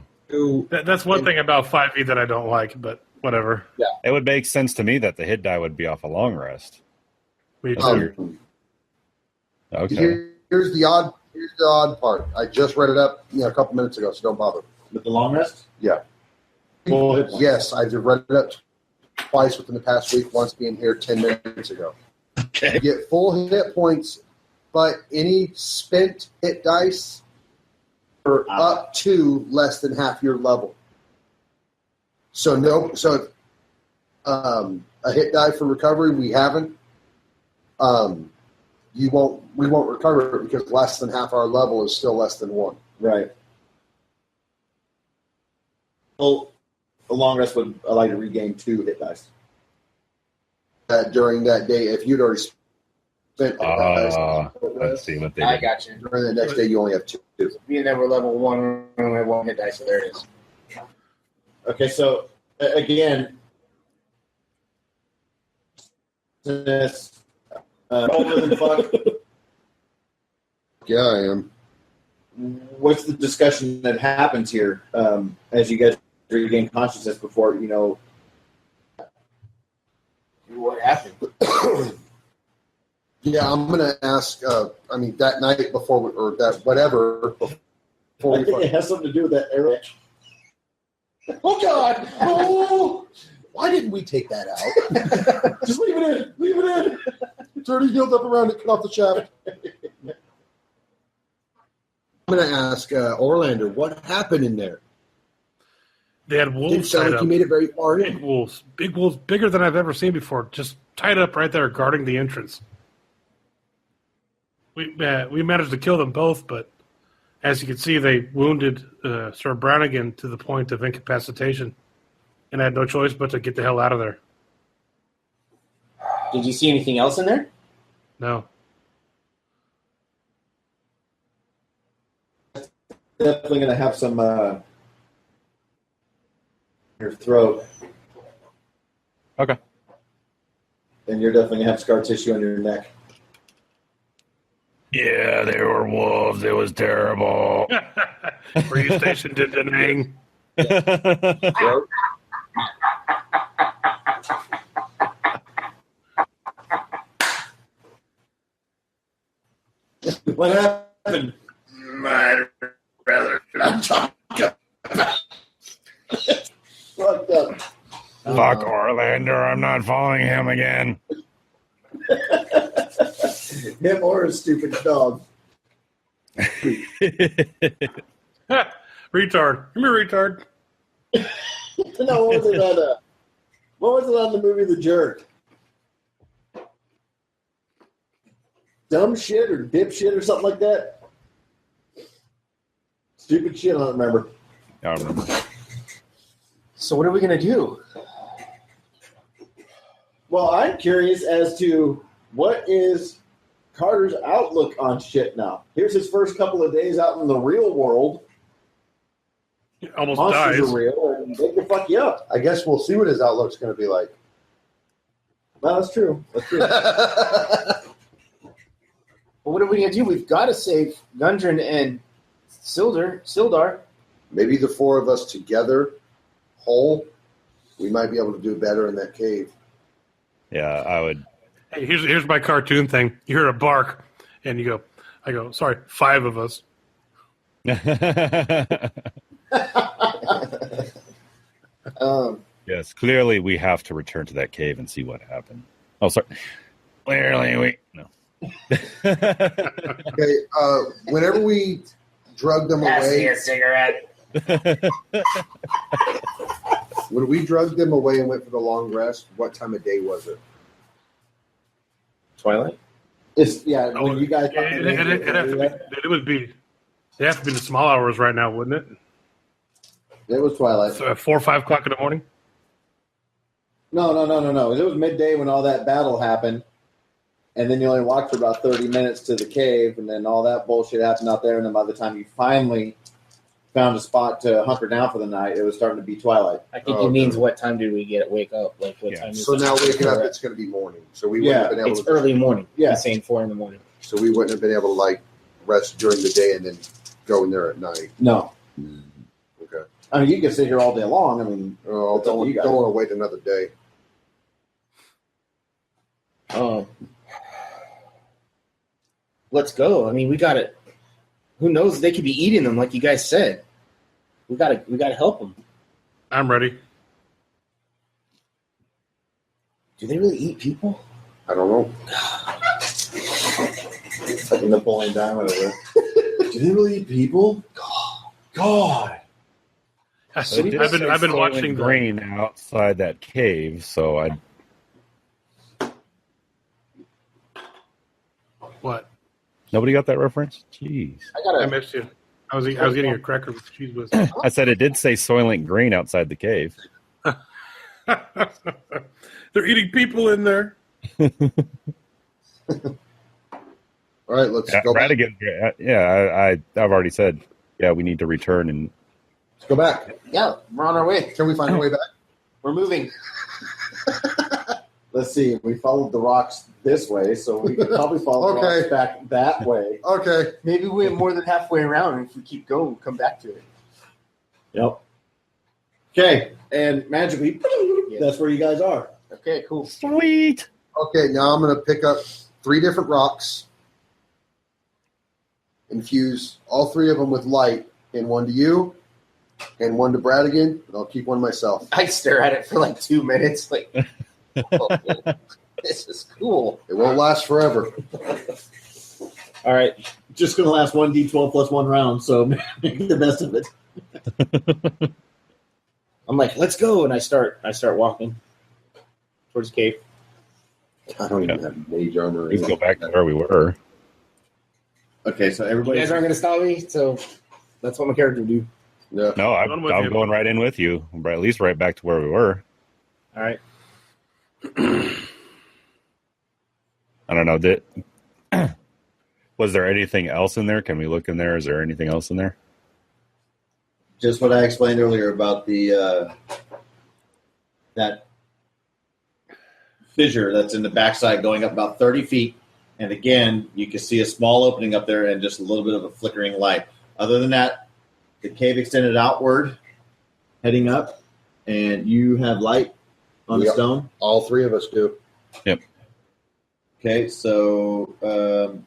That's one thing about 5e that I don't like, but whatever. Yeah. It would make sense to me that the hit die would be off a long rest. Me That's too. weird. Okay. Here's the odd part. I just read it up a couple minutes ago, so don't bother. With the long rest? Yeah. Well, Yes, I just read it up twice within the past week, once being here 10 minutes ago. Okay. You get full hit points, but any spent hit dice are up to less than half your level. So a hit die for recovery we haven't. We won't recover it because less than half our level is still less than 1. Right. Well, a long rest would allow you to regain 2 hit dice. During that day, if you'd already spent Let's see what they I did. got you. during the next day, you only have 2. Me and them were level 1. We only have 1 hit dice, so there it is. Okay, so again, this older than fuck. Yeah, I am. What's the discussion that happens here as you guys regain consciousness before What happened? Yeah, I'm going to ask, that night before, or that whatever, before I think it has something to do with that arrow. Oh, God! Oh! Why didn't we take that out? Just leave it in. Leave it in. It's already healed up around it. Cut off the shaft. I'm going to ask Orlander, what happened in there? They had Didn't wolves sound tied like up. you made it very far in. Big wolves, bigger than I've ever seen before, just tied up right there guarding the entrance. We managed to kill them both, but as you can see, they wounded Sir Brownigan to the point of incapacitation, and I had no choice but to get the hell out of there. Did you see anything else in there? No. Definitely going to have some in your throat. Okay. And you're definitely going to have scar tissue on your neck. Yeah, they were wolves. It was terrible. Were you stationed in Da Nang? What happened? My brother. I'm talking about. Fucked up. Fuck Orlander. I'm not following him again. Him or a stupid dog. Retard. Come here, retard. No, what was it on the movie The Jerk? Dumb shit or dipshit or something like that? Stupid shit, I don't remember. I don't remember. So what are we going to do? Well, I'm curious as to what is Carter's outlook on shit now. Here's his first couple of days out in the real world. He almost Monsters dies. are real, and they can fuck you up. I guess we'll see what his outlook's going to be like. No, that's true. That's true. Well, what are we going to do? We've got to save Gundren and Sildar. Maybe the 4 of us together, whole, we might be able to do better in that cave. Yeah, I would. Hey, here's my cartoon thing. You hear a bark, and I go, sorry, 5 of us. Yes, clearly we have to return to that cave and see what happened. Oh, sorry. Clearly we... No. Okay, whenever we drug them Pass me away, a cigarette. when we drugged them away and went for the long rest, what time of day was it? Twilight? When you guys It would be. It have to be the small hours right now, wouldn't it? It was twilight. So at 4 or 5 o'clock in the morning. No. It was midday when all that battle happened. And then you only walked for about 30 minutes to the cave, and then all that bullshit happened out there. And then by the time you finally found a spot to hunker down for the night, it was starting to be twilight. I think he means what time did we wake up? Like what time? So now waking up, it's going to be morning. So we wouldn't have been able it's to. early morning. Yeah. He's saying 4 a.m. So we wouldn't have been able to like rest during the day and then go in there at night. No. Okay. I mean, you can sit here all day long. I mean, Oh, It's up to don't you guys. want to wait another day. Let's go. I mean, we got it. Who knows? They could be eating them, like you guys said. We gotta help them. I'm ready. Do they really eat people? I don't know. it's like a Napoleon Dynamite over there. Do they really eat people? God. I've been watching grain outside that cave, so I. What? Nobody got that reference? Jeez. I missed you. I was eating a cracker with cheese whiz. I said it did say Soylent Green outside the cave. They're eating people in there. All right, let's go back. Radigan, I've already said, we need to return and Let's go back. Yeah, we're on our way. Can we find our way back? We're moving. Let's see. We followed the rocks this way, so we could probably follow the rocks back that way. Okay. Maybe we're more than halfway around, and if we keep going, we'll come back to it. Yep. Okay, and magically, that's where you guys are. Okay, cool. Sweet. Okay, now I'm going to pick up 3 different rocks, infuse all 3 of them with light, and 1 to you, and 1 to Bradigan, and I'll keep 1 myself. I stare at it for like 2 minutes, like, oh, this is cool. It won't last forever. All right. Just going to last 1d12 plus 1 round, so make the best of it. I'm like, let's go, and I start walking towards the cave. I don't even have mage armor. let's go back to where we were. Okay, so You everybody. guys aren't gonna stop me, so that's what my character would do. Yeah. No, I'm with I'm you. going right in with you, but at least right back to where we were. All right. I don't know. Was there anything else in there? Can we look in there? Is there anything else in there? Just what I explained earlier about the that fissure that's in the backside going up about 30 feet. And again, you can see a small opening up there and just a little bit of a flickering light. Other than that, the cave extended outward, heading up, and you have light on the Yep. stone. All 3 of us do. Yep. Okay, so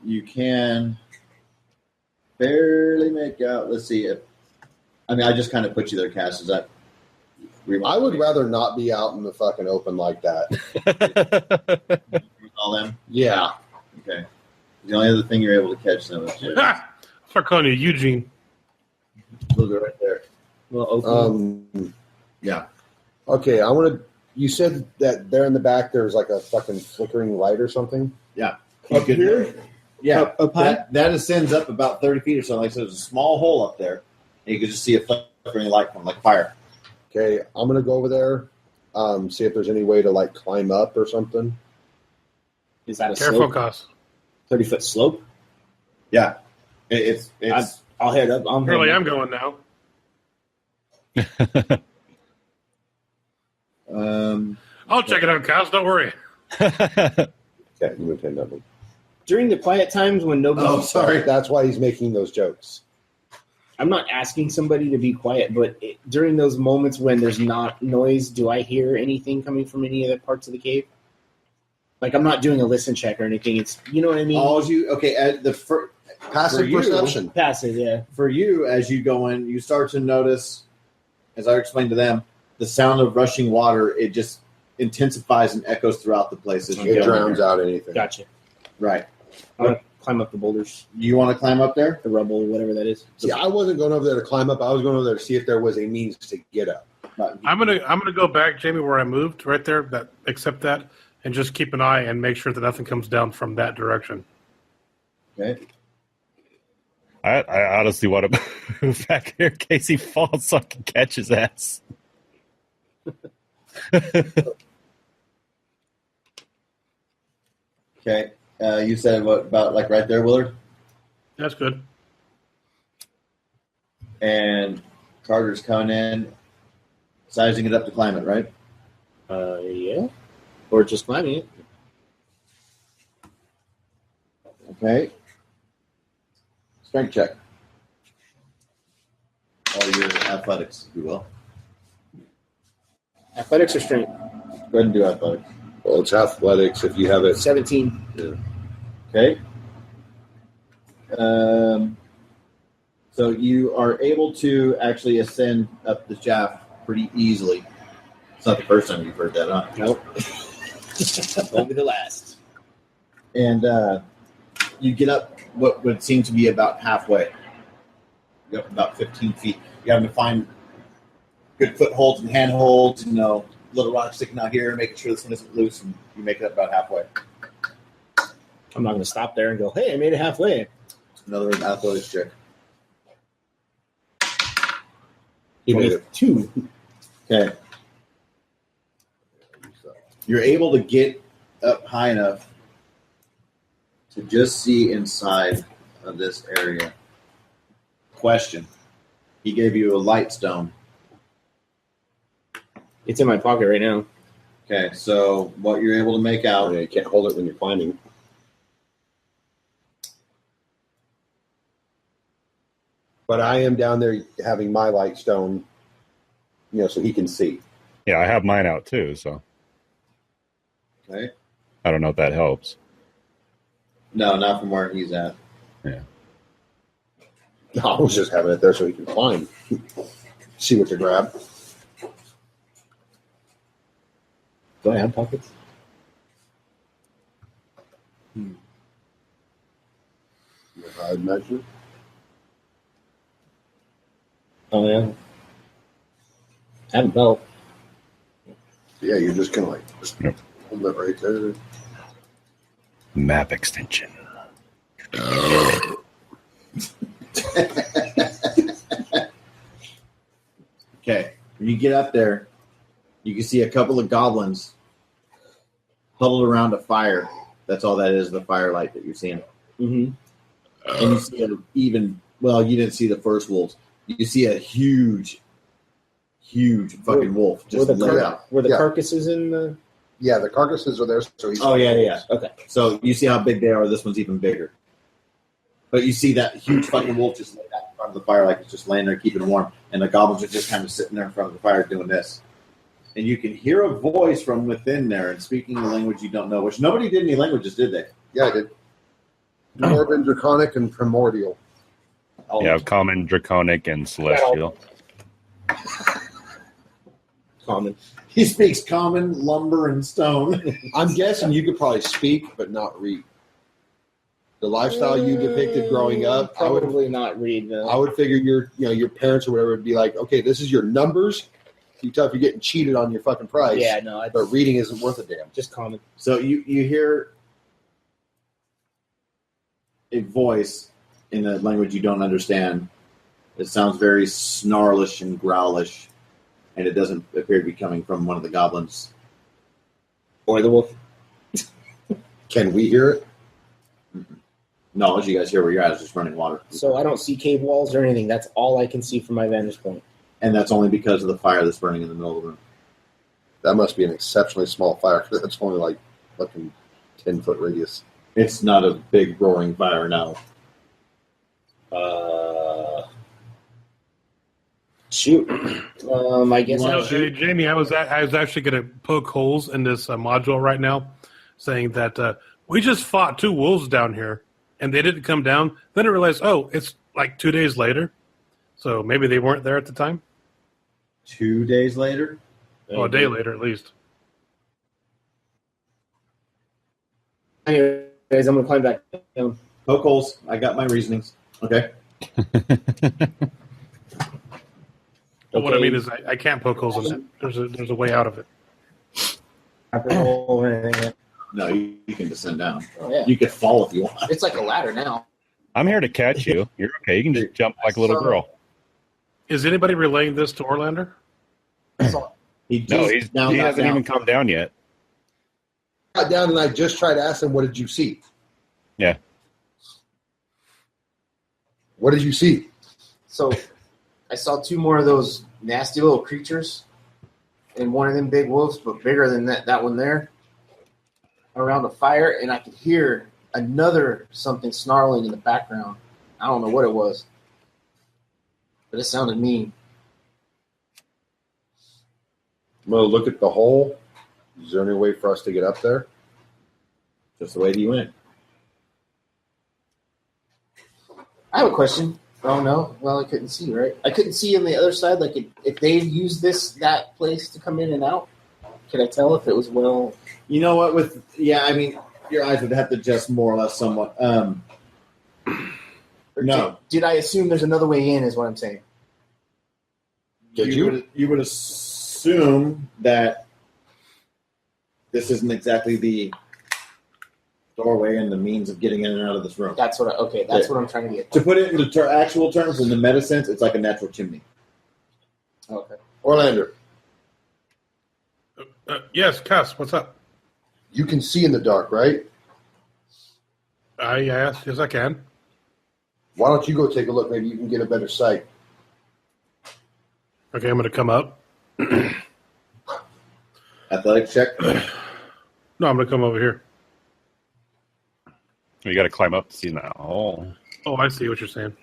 you can barely make out. Let's see. I just kind of put you there, Cass. Is that? I would rather not be out in the fucking open like that. All them. Yeah. Okay. The only other thing you're able to catch them is Start calling you Eugene. a little bit right there. Well, okay. Yeah. Okay, I want to. You said that there in the back there's like a fucking flickering light or something. Yeah. Up here? Yeah. Up high? That ascends up about 30 feet or so. Like I said, there's a small hole up there. And you can just see a flickering light from like fire. Okay, I'm gonna go over there, see if there's any way to like climb up or something. Is that a Careful, slope? Cos. 30-foot slope? Yeah. It's I'll head up. Really, I'm going now. I'll check it out, Cos. Don't worry. Okay, you moved him nothing. During the quiet times when nobody. Oh, sorry. That's why he's making those jokes. I'm not asking somebody to be quiet, but during those moments when there's not noise, do I hear anything coming from any other parts of the cave? Like, I'm not doing a listen check or anything. It's, you know what I mean? at the Passive For you- perception. Passive, yeah. for you, as you go in, you start to notice, as I explained to them, the sound of rushing water. It just intensifies and echoes throughout the place as you It go in drowns there. out anything. Gotcha. Right. I'm going to climb up the boulders, You want to climb up there? the rubble, whatever that is. See, I wasn't going over there to climb up. I was going over there to see if there was a means to get up. I'm gonna go back, Jamie, where I moved right there. That accept that, and just keep an eye and make sure that nothing comes down from that direction. Okay. I honestly want to move back here in case he falls so I can catch his ass. Okay. You said what about like right there, Willard? That's good. And Carter's coming in, sizing it up to climb it, right? Yeah. Or just climbing it. Okay. Strength check. All your athletics, if you will. Athletics or strength? Go ahead and do athletics. Well, it's athletics if you have it. 17. Yeah. Okay. So you are able to actually ascend up the shaft pretty easily. It's not the first time you've heard that, huh? Nope. Only the last. And you get up what would seem to be about halfway. You're up about 15 feet. You're having to find good footholds and handholds, little rocks sticking out here, making sure this one isn't loose, and you make it up about halfway. I'm not going to stop there and go, hey, I made it halfway. Another athletics check. He made it. 2. Okay. You're able to get up high enough to just see inside of this area. Question. He gave you a light stone. It's in my pocket right now. Okay, so what you're able to make out. Yeah, you can't hold it when you're climbing. But I am down there having my light stone, so he can see. Yeah, I have mine out too, so Okay. I don't know if that helps. No, not from where he's at. Yeah. No, I was just having it there so he can climb. See what to grab. Do I have pockets? I'd imagine. Oh, yeah. I have a belt. Yeah, you're just kind of like Yep. hold it right there. Map extension. Okay. When you get up there, you can see a couple of goblins huddled around a fire. That's all that is, the firelight that you're seeing. Mm-hmm. And you see you didn't see the first wolves. You see a huge fucking wolf just laid out. Were the Yeah. carcasses in the... Yeah, the carcasses are there, so he's. Oh, yeah. Okay. So you see how big they are. This one's even bigger. But you see that huge fucking wolf just laid out in front of the fire, like it's just laying there keeping warm. And the goblins are just kind of sitting there in front of the fire doing this. And you can hear a voice from within there and speaking a language you don't know, which nobody did any languages, did they? Yeah, I did. Dwarven, Draconic, and Primordial. Oh, Yeah, common, draconic, and celestial. Common. He speaks common, lumber, and stone. I'm guessing you could probably speak, but not read. The lifestyle you depicted growing up, Probably not read. I would figure your parents or whatever would be like, okay, this is your numbers. You tell if you're getting cheated on your fucking price. Yeah, no. But reading isn't worth a damn. Just common. So you hear a voice in a language you don't understand. It sounds very snarlish and growlish, and it doesn't appear to be coming from one of the goblins. Or the wolf. Can we hear it? No, as you guys hear where you're at, it's just running water. So I don't see cave walls or anything. That's all I can see from my vantage point. And that's only because of the fire that's burning in the middle of the room. That must be an exceptionally small fire because that's only like fucking 10-foot radius. It's not a big roaring fire now. Shoot. I guess I'll shoot. Jamie, I was actually going to poke holes in this module right now, saying that we just fought 2 wolves down here, and they didn't come down. Then I realized, it's like 2 days later, so maybe they weren't there at the time. 2 days later? Oh, a day later at least. Anyways, I'm going to climb back down. Poke holes. I got my reasonings. Okay. But what I mean is I can't poke holes in that. There's a way out of it. After roll or anything. No, you can descend down. Oh, yeah. You can fall if you want. It's like a ladder now. I'm here to catch you. You're okay. You can just jump like a little girl. Is anybody relaying this to Orlander? He hasn't even come down yet. I got down and I just tried to ask him, what did you see? Yeah. What did you see? So I saw 2 more of those nasty little creatures, and one of them big wolves, but bigger than that one there, around a fire, and I could hear another something snarling in the background. I don't know what it was, but it sounded mean. I'm going to look at the hole. Is there any way for us to get up there? Just the way you went. I have a question. Oh, no. Well, I couldn't see, right? I couldn't see on the other side, like if they used that place to come in and out. Could I tell if it was well? You know what? I mean, your eyes would have to adjust more or less somewhat. No. Did I assume there's another way in, is what I'm saying? You would assume that this isn't exactly the doorway and the means of getting in and out of this room. That's what I'm trying to get. To put it into actual terms, in the meta sense, it's like a natural chimney. Okay. Orlander, Yes, Cass, what's up? you can see in the dark, right? Yes, I can. Why don't you go take a look? Maybe you can get a better sight. Okay, I'm going to come up. Athletic check. No, I'm going to come over here. You got to climb up to see that. Oh, I see what you're saying.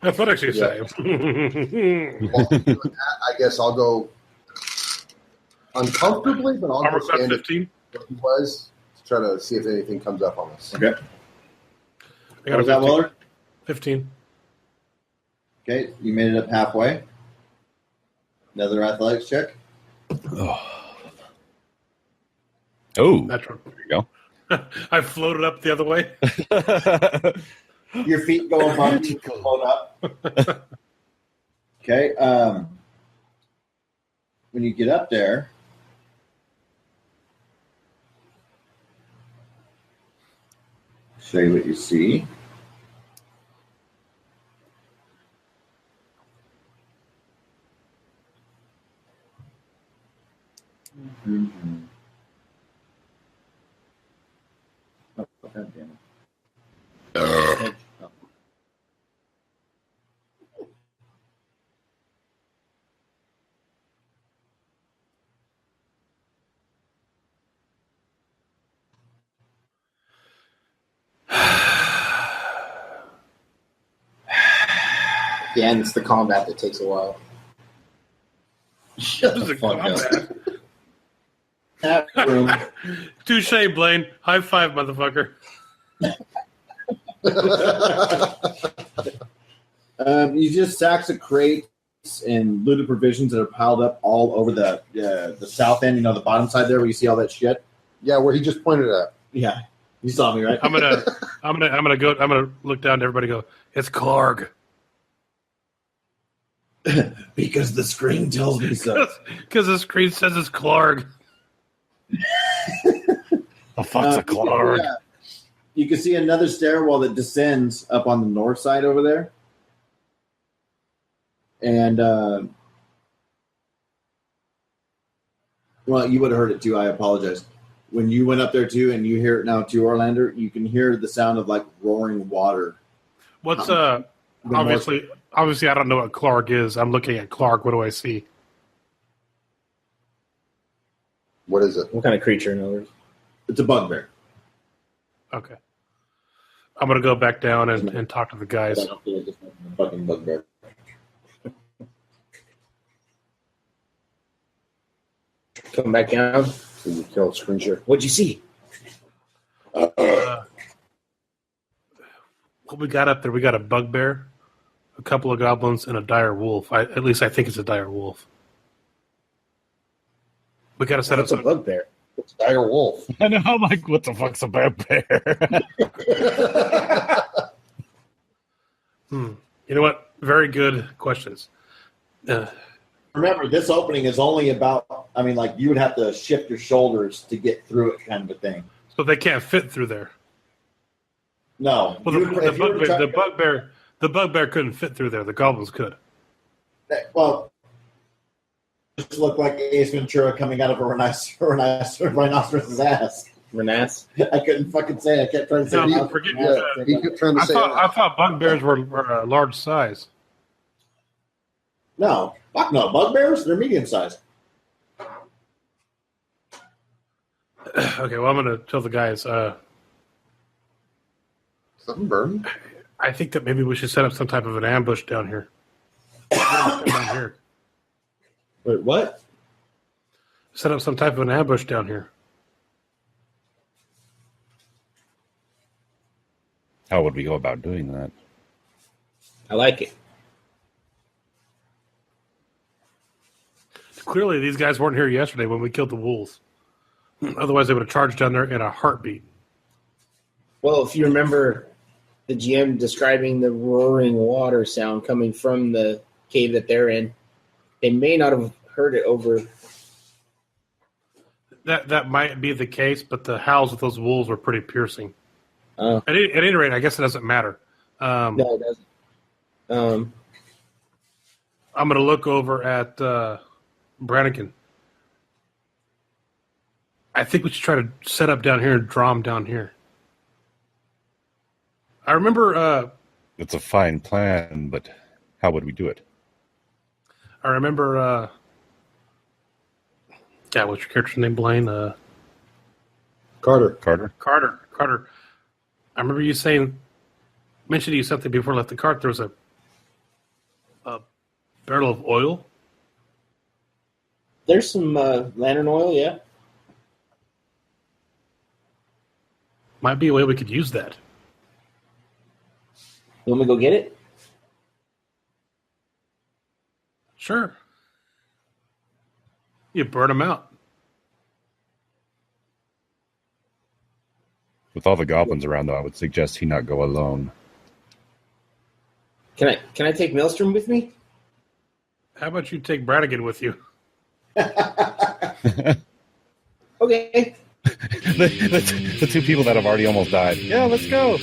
Athletics, you say. While I'm doing that, I guess I'll go uncomfortably, but I'll Armor go class stand 15. where he was to try to see if anything comes up on us. Okay. I got Was a that 15. Weller? 15. Okay, you made it up halfway. Another athletics check. oh, Natural. there you go. I floated up the other way. Your feet go above, you float up. Okay. When you get up there, show you what you see. Mm-hmm. Oh, God damn it. Oh. Yeah, and it's the combat that takes a while. Shut This is the a fuck combat. up. That room. Touche, Blaine. High five, motherfucker. You just sacks of crates and looted provisions that are piled up all over the south end. You know, the bottom side there where you see all that shit. Yeah, where he just pointed at. Yeah, you saw me, right? I'm gonna look down to everybody and go, it's Clark. Because the screen tells me so. Because the screen says it's Clark. The fuck's a Clark? Yeah. You can see another stairwell that descends up on the north side over there. And, well, you would have heard it too. I apologize. When you went up there too, and you hear it now too, Orlander, you can hear the sound of like roaring water. What's obviously I don't know what Clark is. I'm looking at Clark. What do I see? What is it? What kind of creature, in other words? It's a bugbear. Okay. I'm gonna go back down and talk to the guys. I don't feel like it's a fucking bugbear. Come back down. Can you kill screen share? What'd you see? What we got up there? We got a bugbear, a couple of goblins, and a dire wolf. At least I think it's a dire wolf. We got to set up What's a bugbear? It's dire wolf. I know. I'm like, what the fuck's a bugbear? You know what? Very good questions. Remember, this opening is only about, I mean, like, you would have to shift your shoulders to get through it kind of a thing. So they can't fit through there. No. Well, the bugbear couldn't fit through there. The goblins could. Well, it just looked like Ace Ventura coming out of a rhinoceros's ass. Renas? I couldn't fucking say it. I kept trying to say No, it. forget Yeah, he kept trying to say I thought bugbears were a large size. No. Fuck no. Bugbears? They're medium sized. Okay, well, I'm going to tell the guys. Something burned. I think that maybe we should set up some type of an ambush down here. Down here. Wait, what? Set up some type of an ambush down here. How would we go about doing that? I like it. Clearly, these guys weren't here yesterday when we killed the wolves. Otherwise, they would have charged down there in a heartbeat. Well, if you remember the GM describing the roaring water sound coming from the cave that they're in, they may not have heard it over. That might be the case, but the howls of those wolves were pretty piercing. Oh. At any rate, I guess it doesn't matter. No, it doesn't. I'm going to look over at Brannigan. I think we should try to set up down here and draw them down here. I remember... It's a fine plan, but how would we do it? I remember... what's your character's name, Blaine? Carter. Carter. I remember you mentioning to you something before I left the cart. There was a barrel of oil. There's some lantern oil, yeah. Might be a way we could use that. You want me to go get it? Sure. You burn them out. With all the goblins around, though, I would suggest he not go alone. Can I take Maelstrom with me? How about you take Brannigan with you? Okay. the two people that have already almost died. Yeah, let's go.